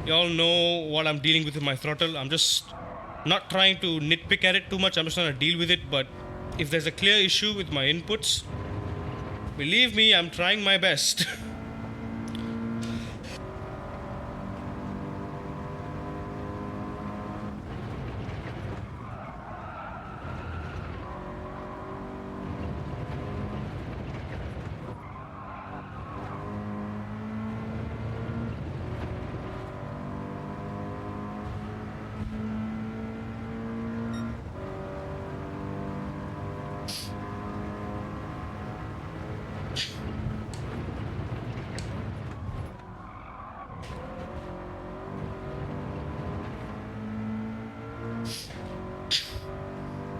You all know what I'm dealing with my throttle. I'm just not trying to nitpick at it too much. I'm just trying to deal with it. But if there's a clear issue with my inputs, Believe me, I'm trying my best.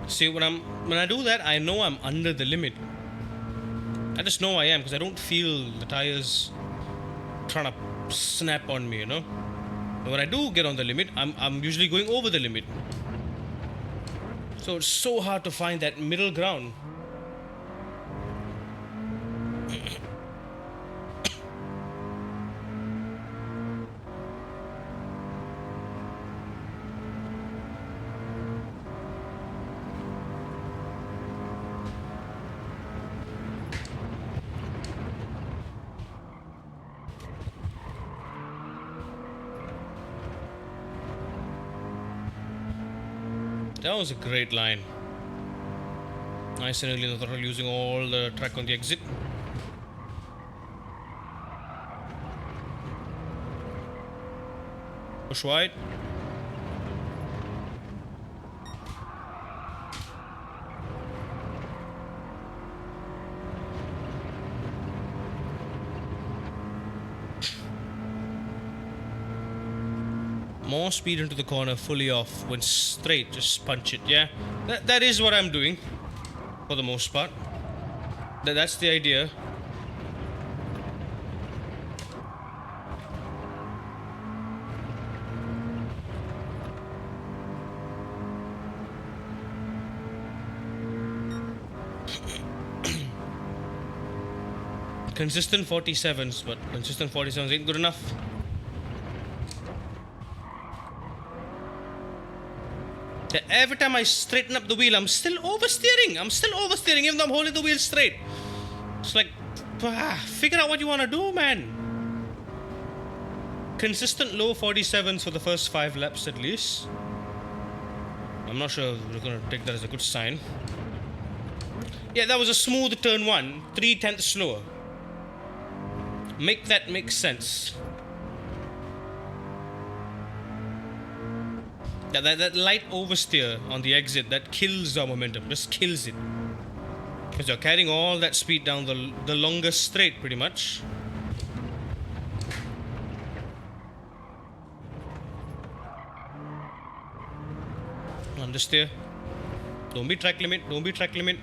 See, when I do that, I know I'm under the limit. I just know I am because I don't feel the tires trying to snap on me, you know. But when I do get on the limit, I'm usually going over the limit. So it's so hard to find that middle ground. That was a great line. Nice and early in the throttle, using all the track on the exit. Push wide. More speed into the corner, fully off. When straight, just punch it. Yeah, that is what I'm doing for the most part. That's the idea. Consistent 47s, but consistent 47s ain't good enough. Every time I straighten up the wheel, I'm still oversteering. Even though I'm holding the wheel straight. It's like, figure out what you want to do, man. Consistent low 47s for the first 5 laps at least. I'm not sure we're going to take that as a good sign. Yeah, that was a smooth turn 1. 3/10 slower. Make that make sense. Yeah, that light oversteer on the exit, that kills our momentum, just kills it. Because you're carrying all that speed down the longest straight, pretty much. Understeer. Don't be track limit, don't be track limit.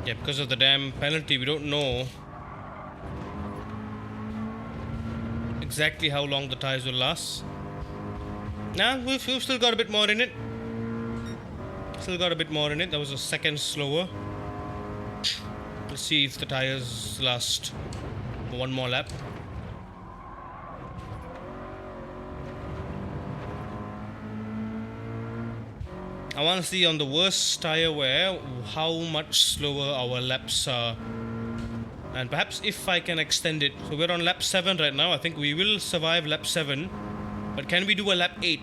Yeah, because of the damn penalty, we don't know exactly how long the tires will last. Nah, we've still got a bit more in it. That was a second slower. Let's see if the tires last one more lap. I want to see on the worst tire wear how much slower our laps are. And perhaps if I can extend it. So we're on lap 7 right now. I think we will survive lap 7. But can we do a lap 8?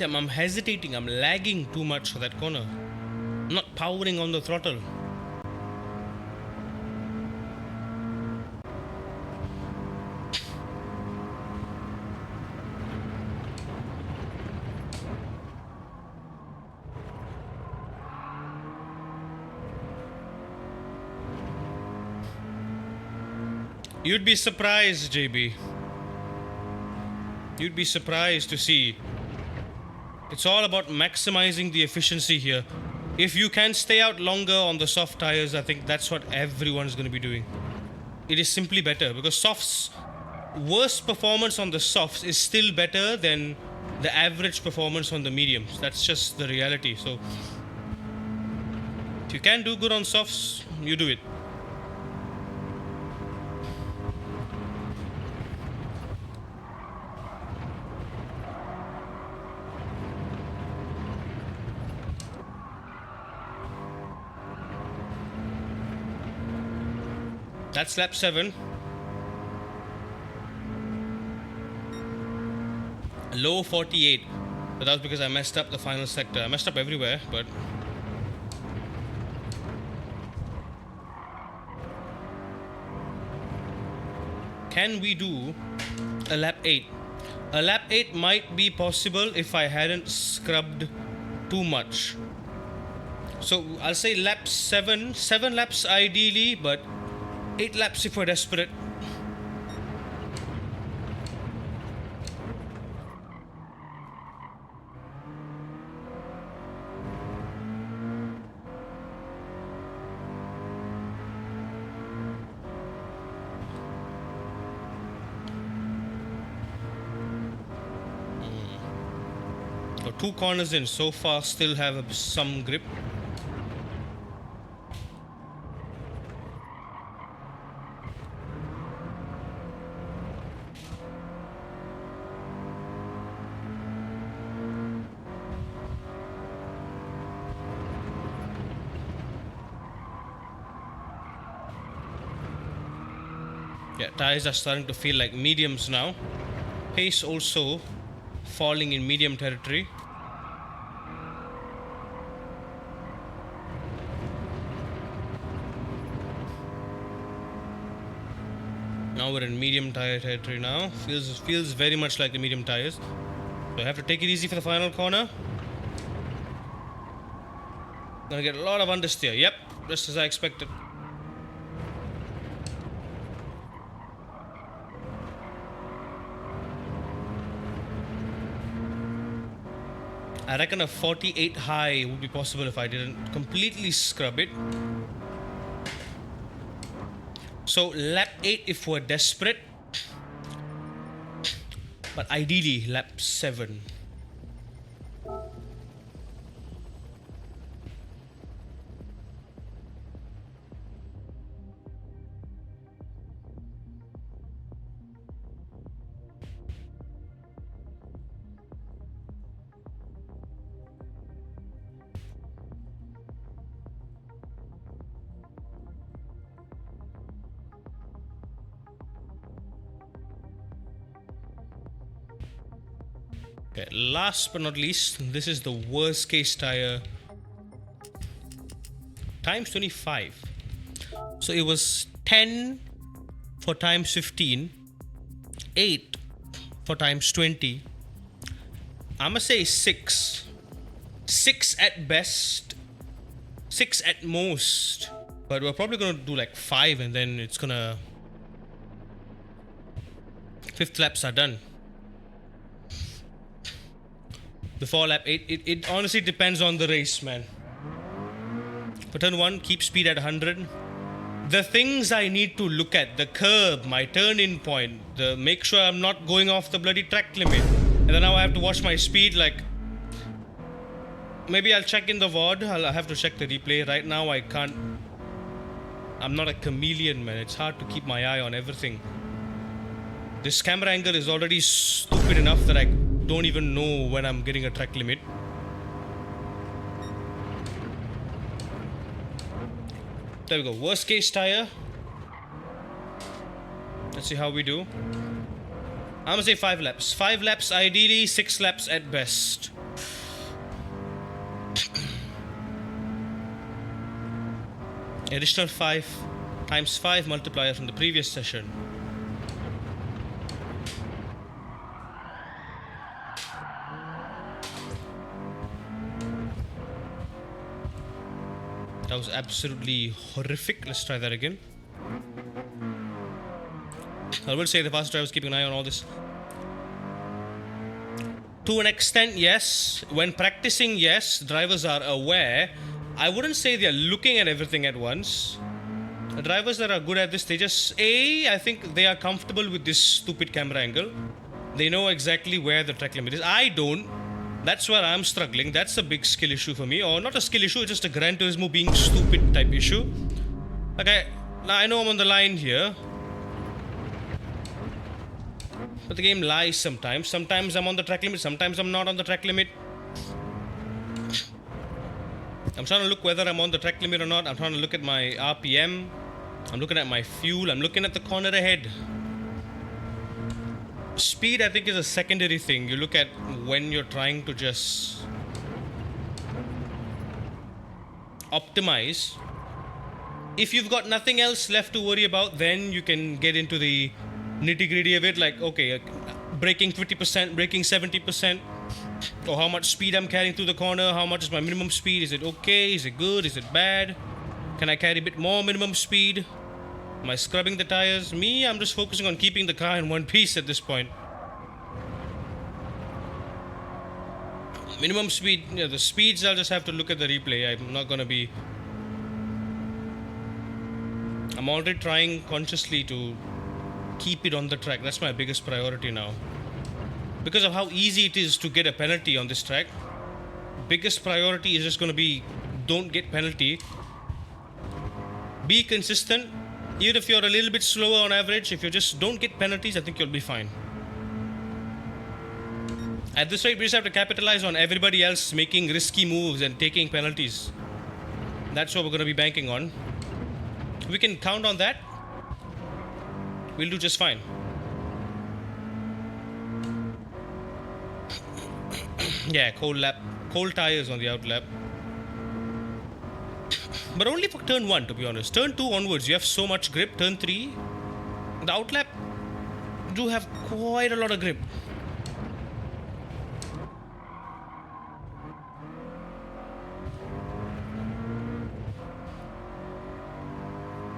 I'm hesitating. I'm lagging too much for that corner. I'm not powering on the throttle. You'd be surprised, JB. You'd be surprised to see. It's all about maximizing the efficiency here. If you can stay out longer on the soft tires, I think that's what everyone's going to be doing. It is simply better because softs, worst performance on the softs is still better than the average performance on the mediums. That's just the reality. So if you can do good on softs, you do it. That's lap 7. Low 48. But that was because I messed up the final sector. I messed up everywhere, but... Can we do a lap 8? A lap 8 might be possible if I hadn't scrubbed too much. So I'll say lap 7. 7 laps ideally, but 8 laps if we're desperate. So 2 corners in so far, still have some grip. Yeah, tires are starting to feel like mediums now. Pace also falling in medium territory. Now we're in medium tire territory now. Feels very much like the medium tires. So I have to take it easy for the final corner. Gonna get a lot of understeer. Yep, just as I expected. I reckon a 48 high would be possible if I didn't completely scrub it. So lap 8 if we're desperate. But ideally lap 7. Okay, last but not least, this is the worst case tire. Times 25. So it was 10 for times 15, 8 for times 20. I'ma say 6. 6 at best, 6 at most. But we're probably gonna do like 5 and then it's gonna... 5th laps are done. Before lap 8, it honestly depends on the race, man. For turn 1, keep speed at 100. The things I need to look at, the curb, my turn-in point, make sure I'm not going off the bloody track limit. And then now I have to watch my speed, like... Maybe I'll check in the VOD, I'll have to check the replay. Right now I can't... I'm not a chameleon, man. It's hard to keep my eye on everything. This camera angle is already stupid enough that I don't even know when I'm getting a track limit. There we go. Worst case tire. Let's see how we do. I'm gonna say 5 laps. 5 laps ideally, 6 laps at best. Additional 5 times 5 multiplier from the previous session. That was absolutely horrific. Let's try that again. I will say the fast drivers keeping an eye on all this. To an extent, yes. When practicing, yes, drivers are aware. I wouldn't say they're looking at everything at once. The drivers that are good at this, they just, I think they are comfortable with this stupid camera angle. They know exactly where the track limit is. I don't. That's where I'm struggling. That's a big skill issue for me. Or not a skill issue, it's just a Gran Turismo being stupid type issue. Okay, now I know I'm on the line here. But the game lies sometimes. Sometimes I'm on the track limit, sometimes I'm not on the track limit. I'm trying to look whether I'm on the track limit or not. I'm trying to look at my RPM. I'm looking at my fuel. I'm looking at the corner ahead. Speed, I think, is a secondary thing. You look at when you're trying to just optimize. If you've got nothing else left to worry about, then you can get into the nitty-gritty of it, like, okay, braking 50%, braking 70%, or how much speed I'm carrying through the corner, how much is my minimum speed, is it okay, is it good, is it bad, can I carry a bit more minimum speed, am I scrubbing the tires? Me, I'm just focusing on keeping the car in one piece at this point. Minimum speed, the speeds I'll just have to look at the replay. I'm not gonna be... I'm already trying consciously to keep it on the track. That's my biggest priority now. Because of how easy it is to get a penalty on this track, biggest priority is just going to be don't get penalty. Be consistent. Even if you're a little bit slower on average, if you just don't get penalties, I think you'll be fine. At this rate, we just have to capitalize on everybody else making risky moves and taking penalties. That's what we're going to be banking on. We can count on that. We'll do just fine. Yeah, cold tires on the out lap. But only for turn 1, to be honest. Turn 2 onwards, you have so much grip. Turn 3, the out lap do have quite a lot of grip.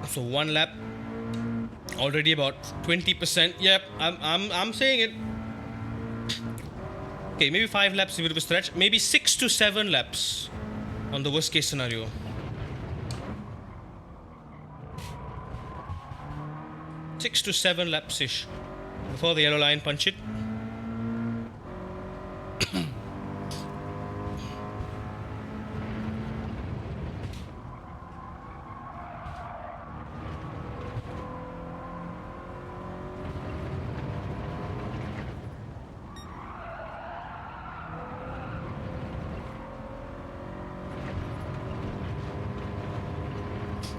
So 1 lap, already about 20%. Yep, I'm saying it. Okay, maybe 5 laps if it was stretch. Maybe 6 to 7 laps on the worst case scenario. Six to 7 laps ish before the yellow line punch it.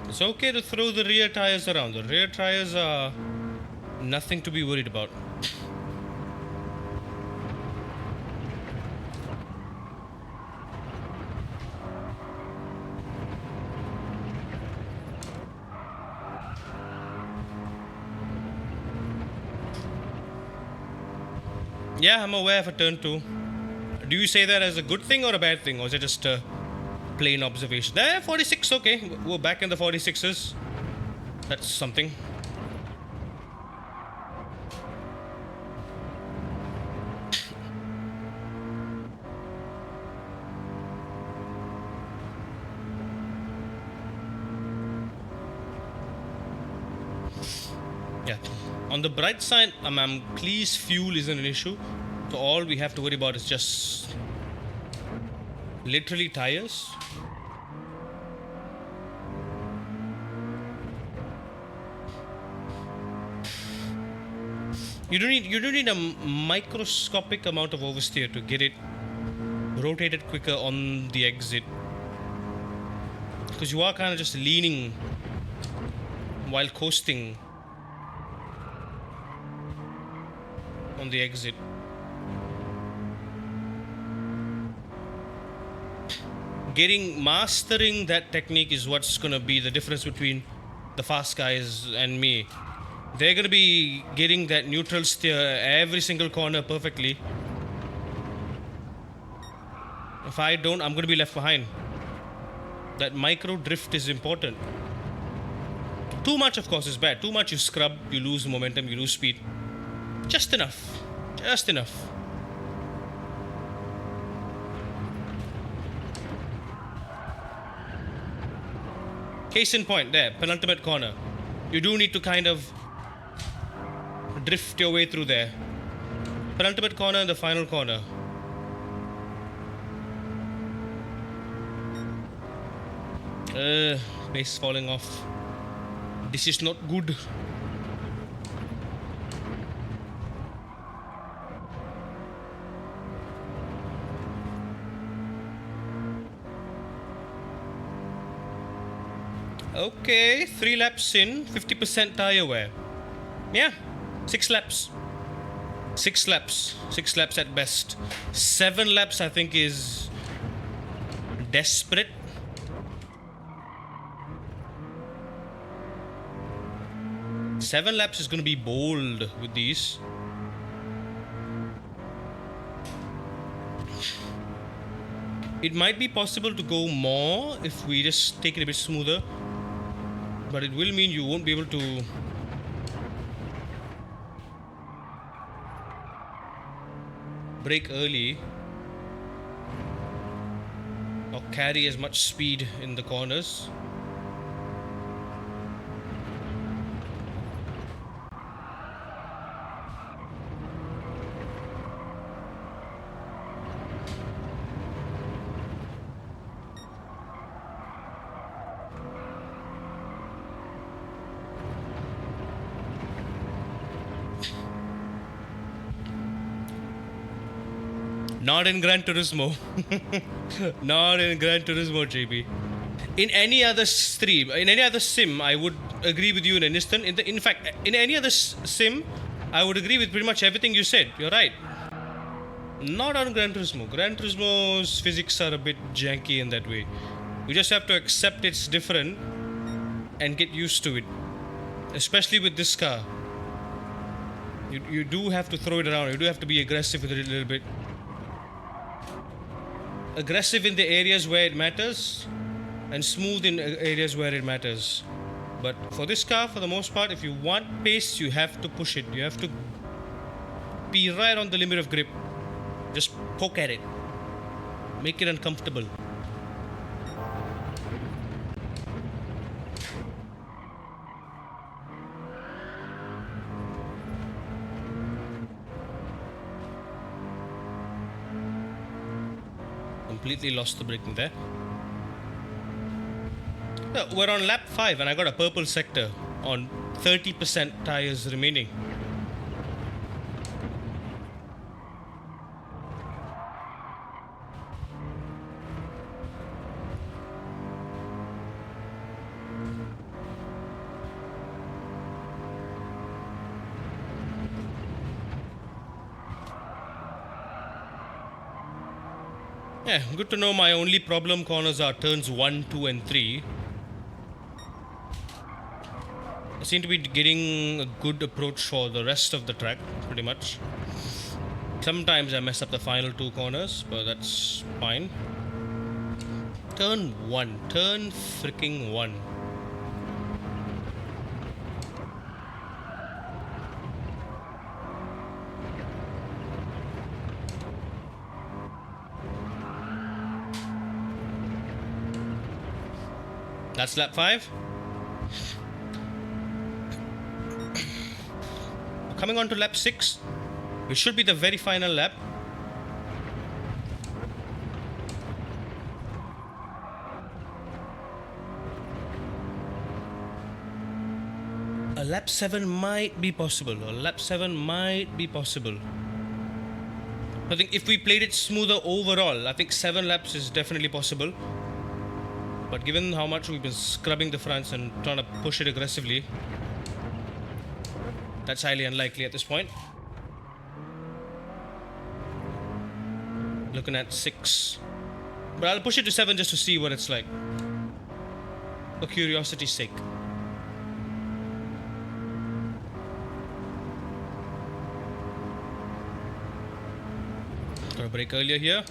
It's okay to throw the rear tires around. The rear tires are nothing to be worried about. Yeah, I'm aware for turn 2. Do you say that as a good thing or a bad thing, or is it just a plain observation? There, 46, okay. We're back in the 46s. That's something. Yeah. On the bright side, please, fuel isn't an issue. So all we have to worry about is just literally tires. You don't need a microscopic amount of oversteer to get it rotated quicker on the exit, because you are kind of just leaning while coasting on the exit. Mastering that technique is what's gonna be the difference between the fast guys and me. They're gonna be getting that neutral steer every single corner perfectly. If I don't, I'm gonna be left behind. That micro drift is important. Too much, of course, is bad. Too much, you scrub, you lose momentum, you lose speed. Just enough. Just enough. Case in point, there, penultimate corner. You do need to kind of drift your way through there. Penultimate corner and the final corner. Base falling off. This is not good. Okay, 3 laps in, 50% tire wear. Yeah, 6 laps. 6 laps. 6 laps at best. 7 laps, I think, is desperate. Seven laps is going to be bold with these. It might be possible to go more if we just take it a bit smoother. But it will mean you won't be able to brake early or carry as much speed in the corners. Not in Gran Turismo. Not in Gran Turismo, JB. In any other stream, in any other sim, I would agree with you in an instant. In fact, in any other sim, I would agree with pretty much everything you said. You're right. Not on Gran Turismo. Gran Turismo's physics are a bit janky in that way. You just have to accept it's different and get used to it. Especially with this car. You do have to throw it around. You do have to be aggressive with it a little bit. Aggressive in the areas where it matters and smooth in areas where it matters. But for this car, for the most part, if you want pace, you have to push it. You have to be right on the limit of grip. Just poke at it. Make it uncomfortable. Completely lost the braking there. We're on lap 5 and I got a purple sector on 30% tires remaining. Yeah, good to know my only problem corners are turns 1, 2 and 3. I seem to be getting a good approach for the rest of the track, pretty much. Sometimes I mess up the final 2 corners, but that's fine. Turn 1. Turn freaking 1. That's lap 5. Coming on to lap 6, which should be the very final lap. A lap 7 might be possible. A lap 7 might be possible. I think if we played it smoother overall, I think 7 laps is definitely possible. But given how much we've been scrubbing the fronts and trying to push it aggressively, that's highly unlikely at this point. Looking at 6. But I'll push it to 7 just to see what it's like. For curiosity's sake. Got a break earlier here.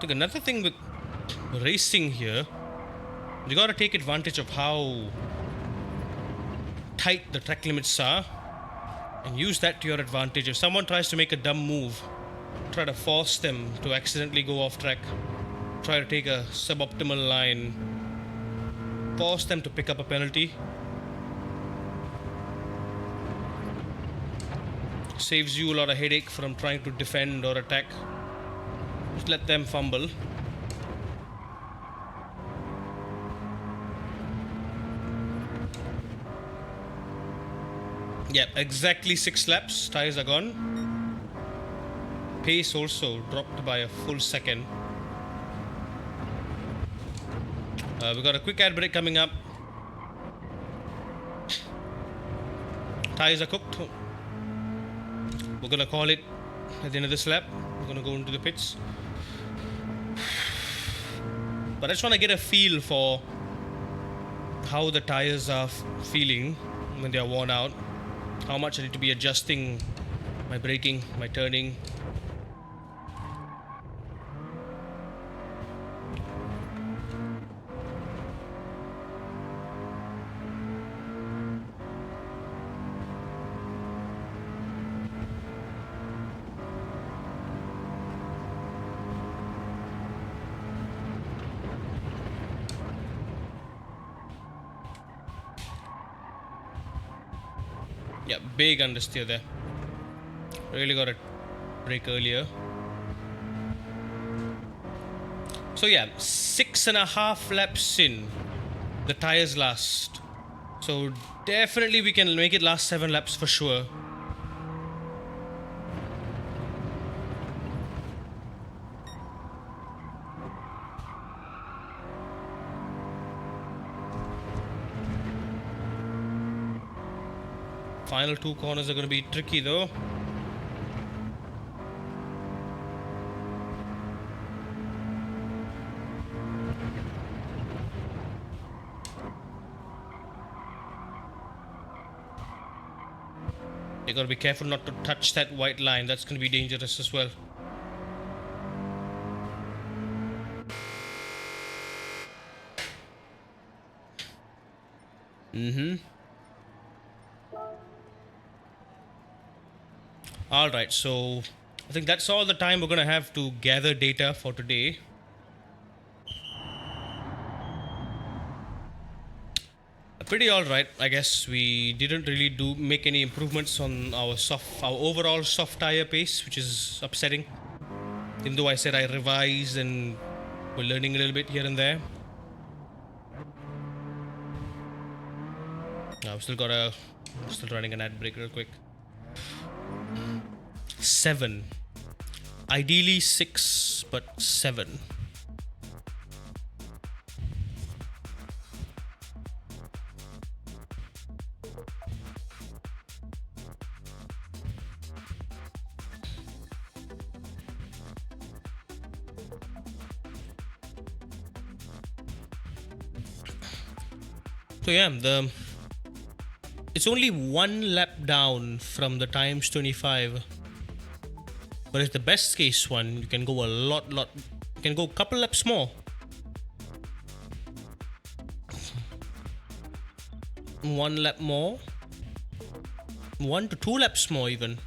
I think another thing with racing here, you gotta take advantage of how tight the track limits are and use that to your advantage. If someone tries to make a dumb move, try to force them to accidentally go off track, try to take a suboptimal line, force them to pick up a penalty. Saves you a lot of headache from trying to defend or attack. Just let them fumble. Yeah, exactly 6 laps. Tires are gone. Pace also dropped by a full second. We got a quick ad break coming up. Tires are cooked. We're gonna call it at the end of this lap. We're gonna go into the pits. But I just want to get a feel for how the tires are feeling when they are worn out. How much I need to be adjusting my braking, my turning. Yeah, big understeer there. Really got to brake earlier. So yeah, 6.5 laps in, the tires last. So definitely we can make it last 7 laps for sure. Final 2 corners are going to be tricky though. You got to be careful not to touch that white line. That's going to be dangerous as well. Alright, so I think that's all the time we're going to have to gather data for today. Pretty alright, I guess. We didn't really make any improvements on our overall soft tire pace, which is upsetting. Even though I said I revised and we're learning a little bit here and there. I've still running an ad break real quick. 7. Ideally 6, but 7. So yeah, it's only 1 lap down from the times 25. But it's the best case one. You can go you can go a couple laps more. 1 lap more. 1 to 2 laps more even.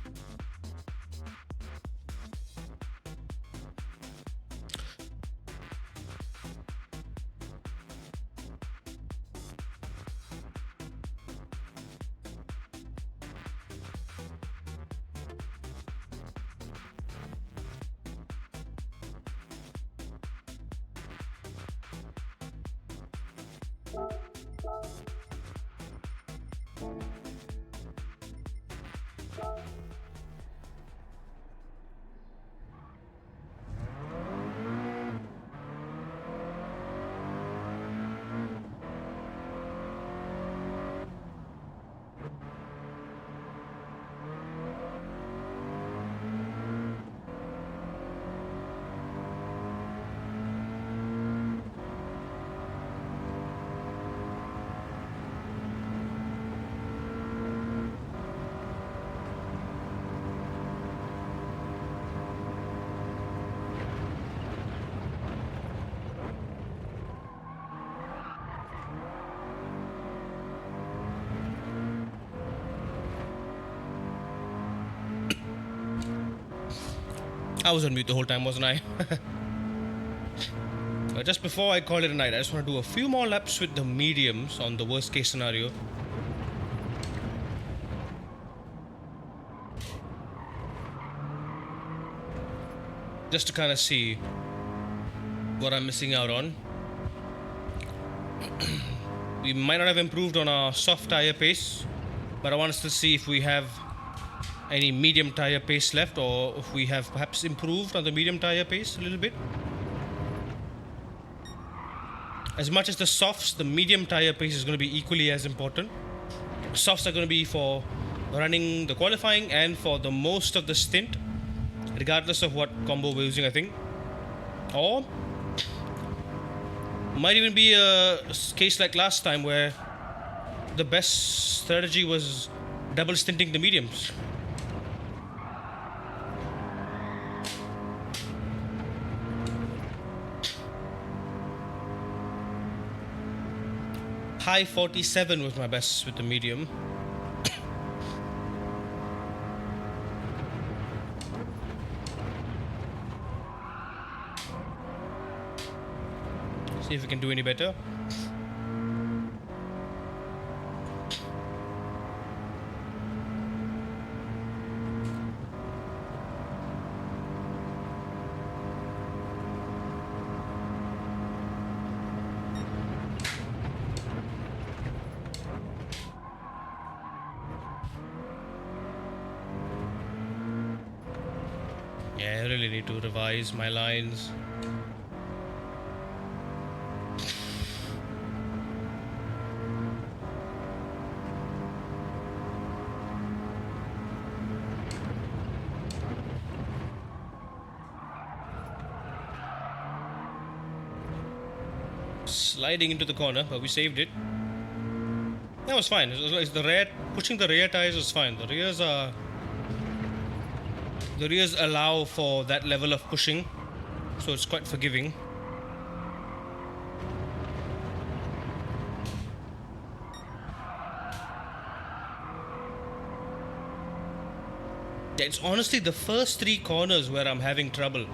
I was on mute the whole time, wasn't I? Just before I call it a night, I just want to do a few more laps with the mediums on the worst case scenario. Just to kind of see what I'm missing out on. We might not have improved on our soft tire pace, but I want us to see if we have any medium tire pace left, or if we have perhaps improved on the medium tire pace a little bit. As much as the softs, the medium tire pace is going to be equally as important. Softs are going to be for running the qualifying and for the most of the stint, regardless of what combo we're using, I think. Or might even be a case like last time where the best strategy was double stinting the mediums. High 47 was my best with the medium. See if we can do any better. Yeah, I really need to revise my lines. Sliding into the corner, but we saved it. That was fine. It's the rear, pushing the rear tires was fine. The rears allow for that level of pushing, so it's quite forgiving. Yeah, it's honestly the first three corners where I'm having trouble.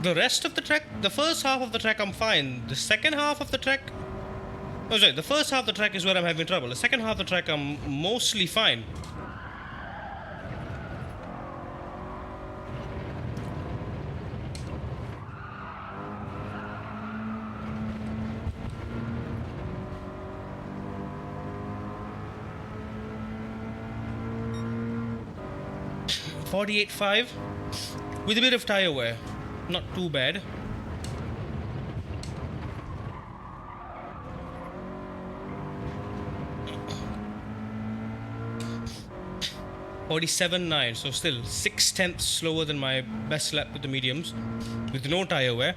The rest of the track, the first half of the track I'm fine. The second half of the track, oh sorry, the first half of the track is where I'm having trouble. The second half of the track I'm mostly fine. .48.5 with a bit of tire wear. Not too bad. .47.9, so still 6/10 slower than my best lap with the mediums, with no tire wear.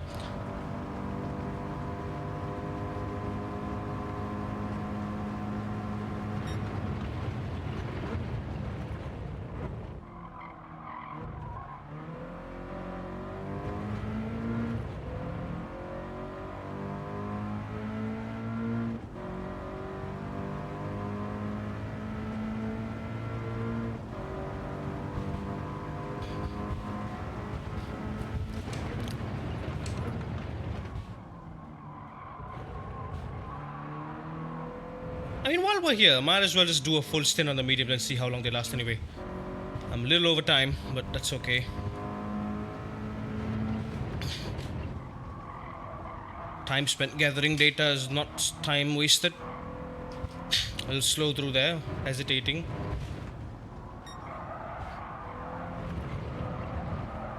I mean, while we're here, might as well just do a full stint on the mediums and see how long they last anyway. I'm a little over time, but that's okay. Time spent gathering data is not time wasted. A little slow through there, hesitating.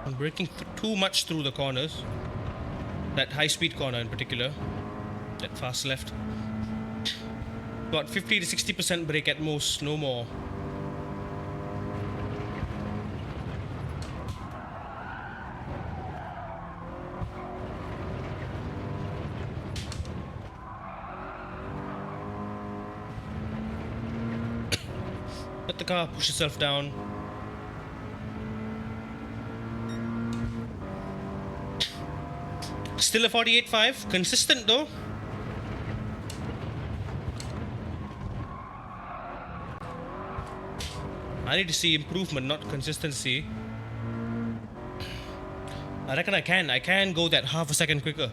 I'm braking too much through the corners. That high-speed corner in particular. That fast left. About 50 to 60% brake at most, no more. Let the car push itself down. Still a 48.5, consistent though. I need to see improvement, not consistency. I reckon I can go that half a second quicker.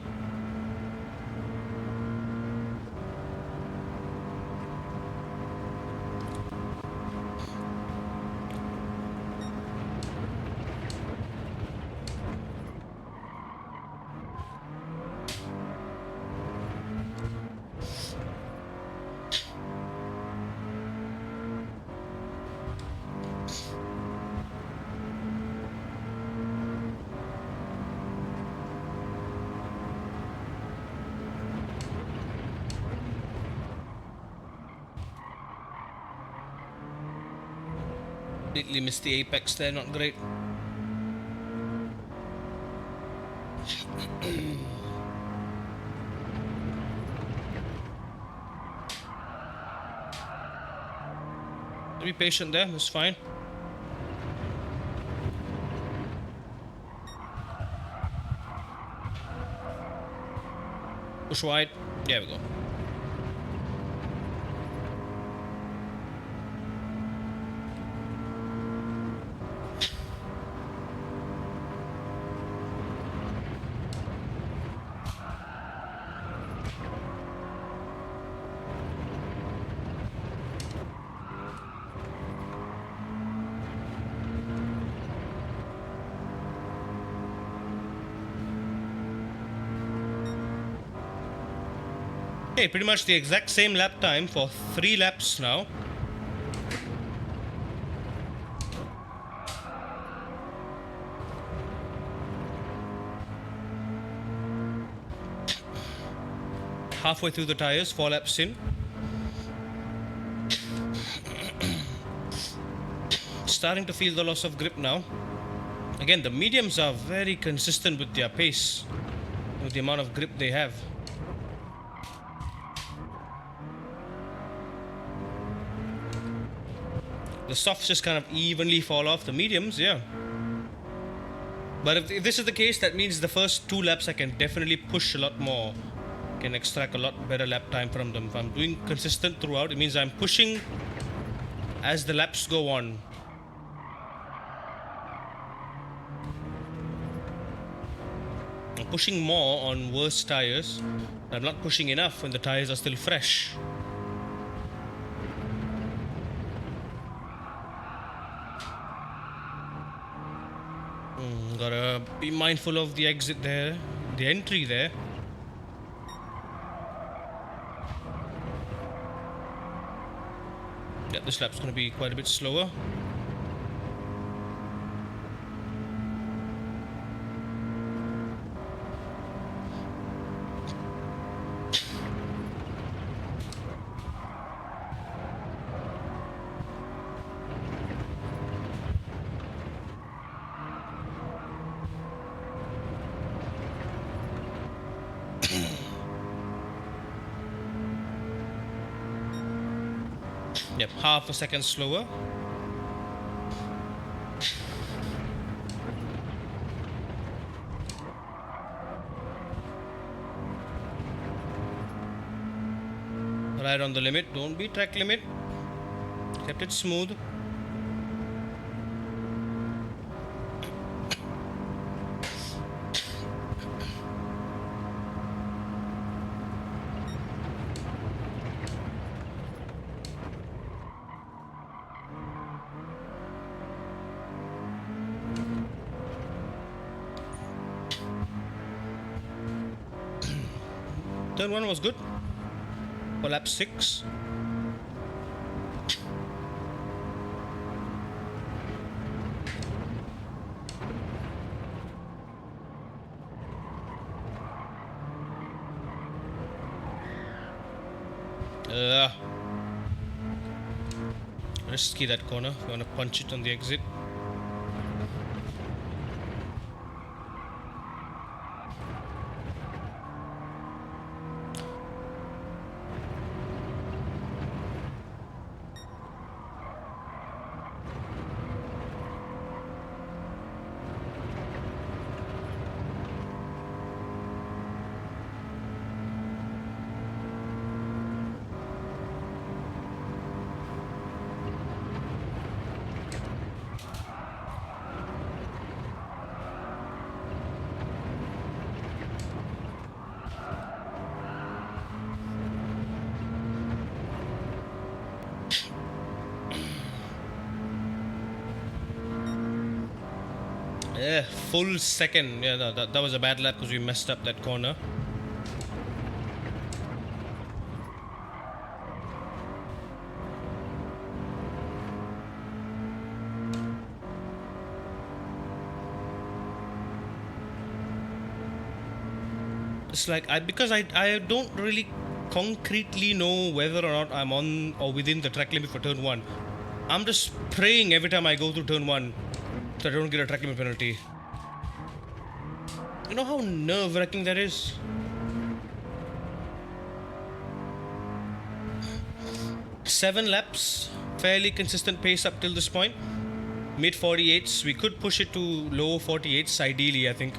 Completely missed the apex there, not great. Be patient there, that's fine. Push wide. There we go. Okay, pretty much the exact same lap time for 3 laps now. Halfway through the tires, 4 laps in. Starting to feel the loss of grip now. Again, the mediums are very consistent with their pace, with the amount of grip they have. The softs just kind of evenly fall off. The mediums, yeah. But if this is the case, that means the first 2 laps I can definitely push a lot more. Can extract a lot better lap time from them. If I'm doing consistent throughout, it means I'm pushing as the laps go on. I'm pushing more on worse tires. I'm not pushing enough when the tires are still fresh. Gotta be mindful of the exit there, the entry there. Yeah, this lap's gonna be quite a bit slower. Yep, half a second slower. Right on the limit, don't be track limit. Kept it smooth. Turn 1 was good for lap 6. Risky that corner. You want to punch it on the exit. Yeah, full second. Yeah, no, that was a bad lap because we messed up that corner. It's like I don't really concretely know whether or not I'm on or within the track limit for turn one. I'm just praying every time I go through turn one so I don't get a track limit penalty. You know how nerve-wracking that is? Seven laps, fairly consistent pace up till this point. Mid 48s, we could push it to low 48s ideally. I think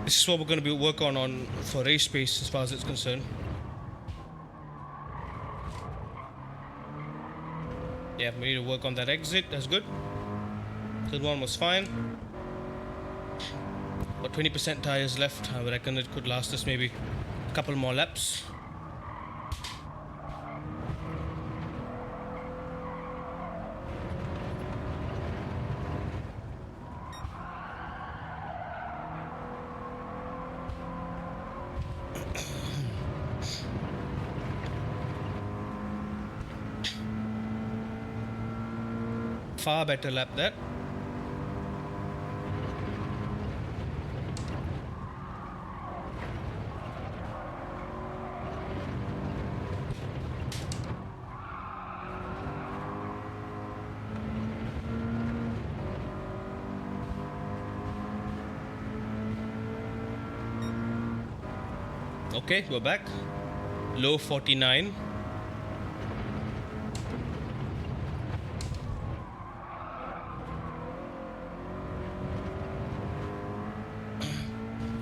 this is what we're going to be work on for race pace as far as it's concerned. Yeah, we need to work on that exit. That's good. Third one was fine. Got 20% tires left. I reckon it could last us maybe a couple more laps. Far better lap that. Okay, we're back. Low 49.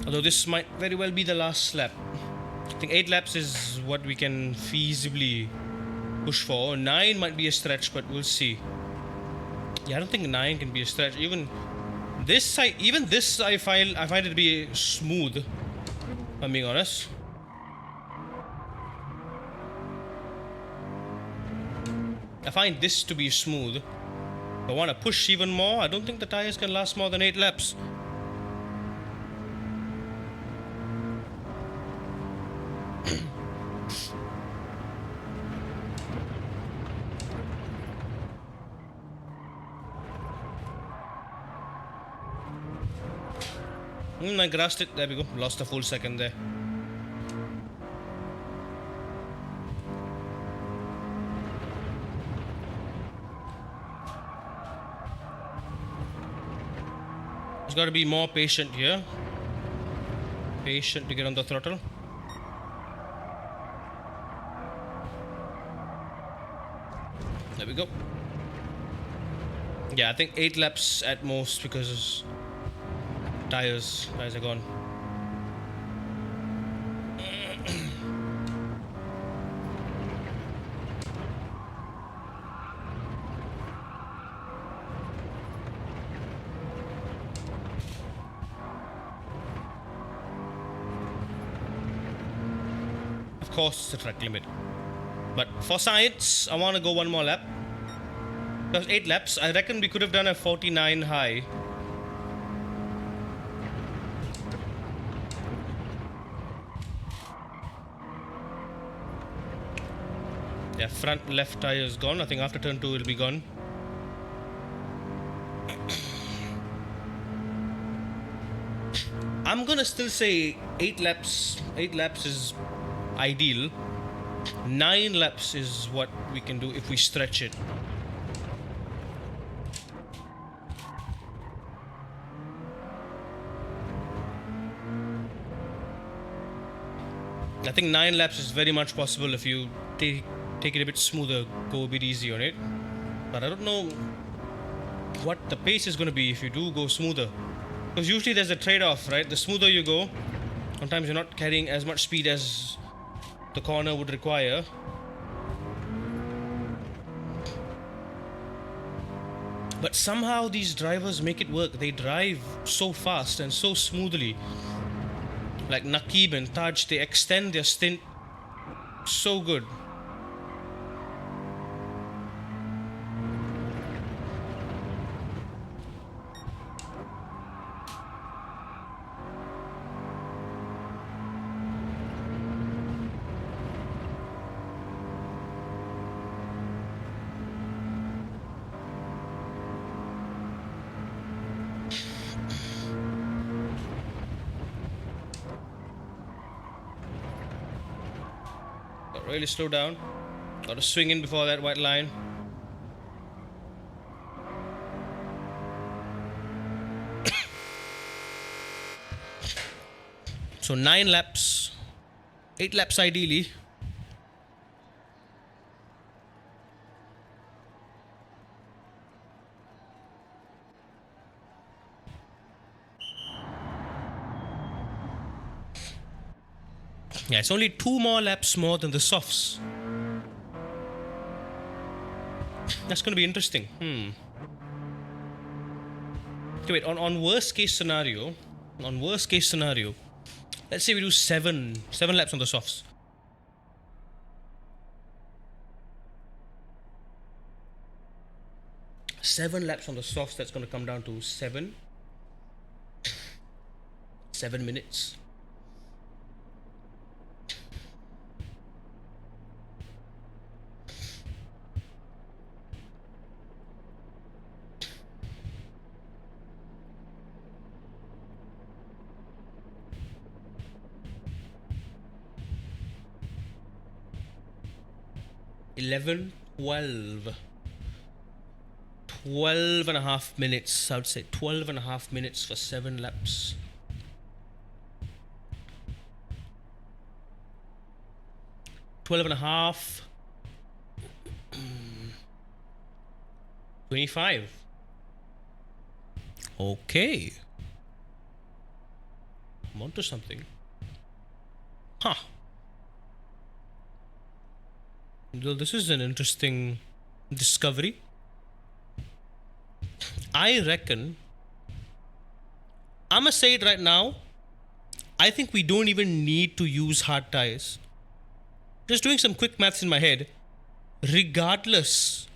Although this might very well be the last lap. I think 8 laps is what we can feasibly push for. 9 might be a stretch, but we'll see. Yeah, I don't think 9 can be a stretch. Even this I find it to be smooth, if I'm being honest. I find this to be smooth. If I want to push even more, I don't think the tires can last more than 8 laps. I grasped it. There we go. Lost a full second there. Just got to be more patient here. Patient to get on the throttle. There we go. Yeah, I think 8 laps at most because tires are gone. Of course, it's a track limit. But for science, I want to go one more lap. Because 8 laps, I reckon we could have done a 49 high. Yeah, front left tire is gone. I think after turn 2 it'll be gone. I'm gonna still say 8 laps. 8 laps is ideal. 9 laps is what we can do if we stretch it. I think 9 laps is very much possible if you take it a bit smoother, go a bit easy on it. But I don't know what the pace is going to be if you do go smoother. Because usually there's a trade-off, right? The smoother you go, sometimes you're not carrying as much speed as the corner would require. But somehow these drivers make it work. They drive so fast and so smoothly. Like Nakib and Taj, they extend their stint so good. really slow down. Got to swing in before that white line. So 9 laps, 8 laps ideally. Yeah, it's only 2 more laps more than the softs. That's going to be interesting. Okay, wait, on worst case scenario, let's say we do 7 laps on the softs. 7 laps on the softs, that's going to come down to 7 minutes. $11, 12 and a half minutes. I would say 12 and a half minutes for 7 laps. $12.5. 25. Okay. I'm onto something. Huh. Well, this is an interesting discovery. I reckon, I'ma say it right now, I think we don't even need to use hard tires. Just doing some quick maths in my head, regardless,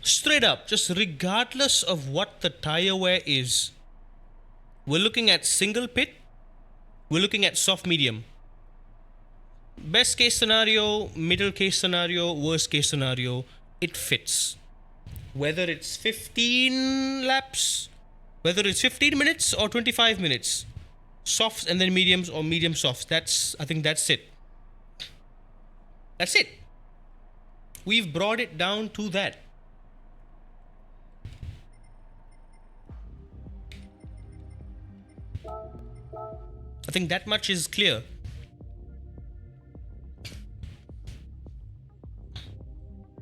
straight up, just regardless of what the tire wear is, we're looking at single pit, we're looking at soft medium. Best case scenario, middle case scenario, worst case scenario, it fits. Whether it's 15 laps, whether it's 15 minutes or 25 minutes, softs and then mediums or medium softs, I think that's it. That's it. We've brought it down to that. I think that much is clear.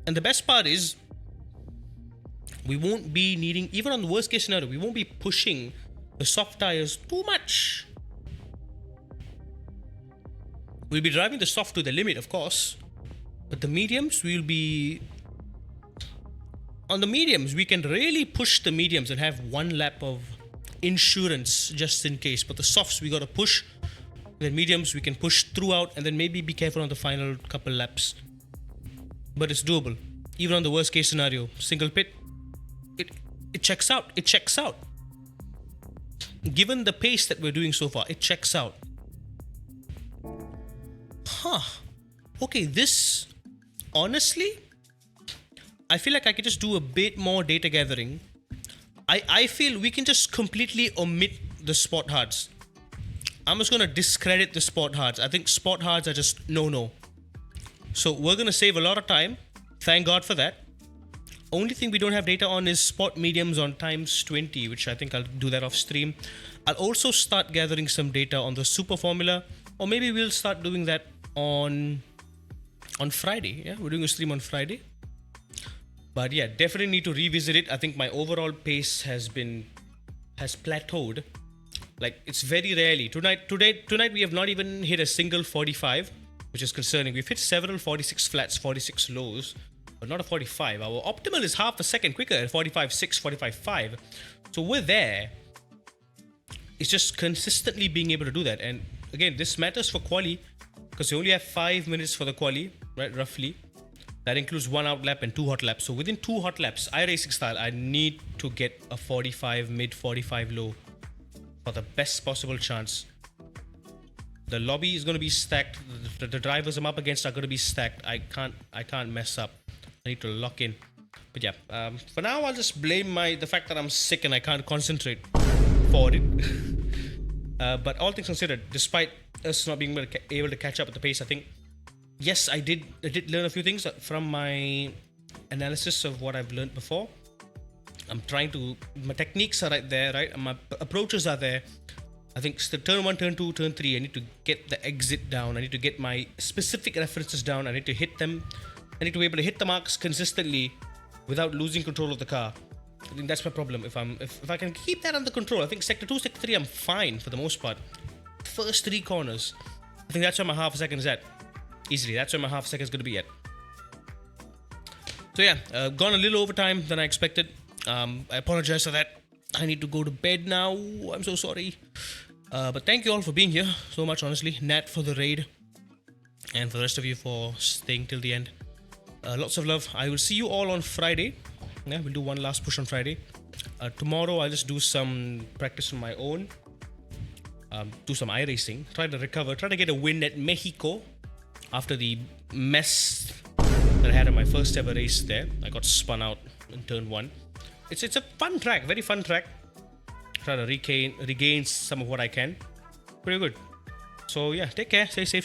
And the best part is, we won't be needing, even on the worst case scenario, we won't be pushing the soft tires too much. We'll be driving the soft to the limit, of course. But the mediums, on the mediums, we can really push the mediums and have 1 lap of insurance just in case. But the softs, we got to push. The mediums, we can push throughout and then maybe be careful on the final couple laps. But it's doable. Even on the worst case scenario, single pit, it checks out. It checks out. Given the pace that we're doing so far, it checks out. Okay, this, honestly, I feel like I could just do a bit more data gathering. I feel we can just completely omit the sport hards. I'm just gonna discredit the sport hards. I think sport hards are just no. So we're gonna save a lot of time. Thank God for that. Only thing we don't have data on is sport mediums on times 20, which I think I'll do that off stream. I'll also start gathering some data on the super formula, or maybe we'll start doing that on Friday. Yeah, we're doing a stream on Friday. But yeah, definitely need to revisit it. I think my overall pace has plateaued. Like, it's very rarely. Tonight we have not even hit a single 45, which is concerning. We've hit several 46 flats, 46 lows, but not a 45. Our optimal is half a second quicker at 45.6, 45.5. So we're there. It's just consistently being able to do that. And again, this matters for quali, because you only have 5 minutes for the quali, right? Roughly. That includes 1 out lap and 2 hot laps. So within 2 hot laps, iRacing style, I need to get a 45 mid, 45 low for the best possible chance. The lobby is going to be stacked. The drivers I'm up against are going to be stacked. I can't mess up. I need to lock in. But yeah, for now I'll just blame the fact that I'm sick and I can't concentrate for it. But all things considered, despite us not being able to catch up with the pace, I think yes, I did learn a few things from my analysis of what I've learned before. I'm trying to, my techniques are right there, right? My approaches are there. I think the turn 1, turn 2, turn 3, I need to get the exit down. I need to get my specific references down. I need to hit them. I need to be able to hit the marks consistently without losing control of the car. I think that's my problem. If I can keep that under control, I think sector 2, sector 3, I'm fine for the most part. First 3 corners, I think that's where my half a second is at. Easily, that's where my half a second is going to be at. So yeah, gone a little over time than I expected. I apologize for that. I need to go to bed now. I'm so sorry. But thank you all for being here so much, honestly. Nat for the raid. And for the rest of you for staying till the end. Lots of love. I will see you all on Friday. Yeah, we'll do one last push on Friday. Tomorrow, I'll just do some practice on my own. Do some iRacing. Try to recover. Try to get a win at Mexico. After the mess that I had on my first ever race there. I got spun out in turn 1. It's a fun track. Very fun track. Try to regain some of what I can. Pretty good. So yeah, take care. Stay safe.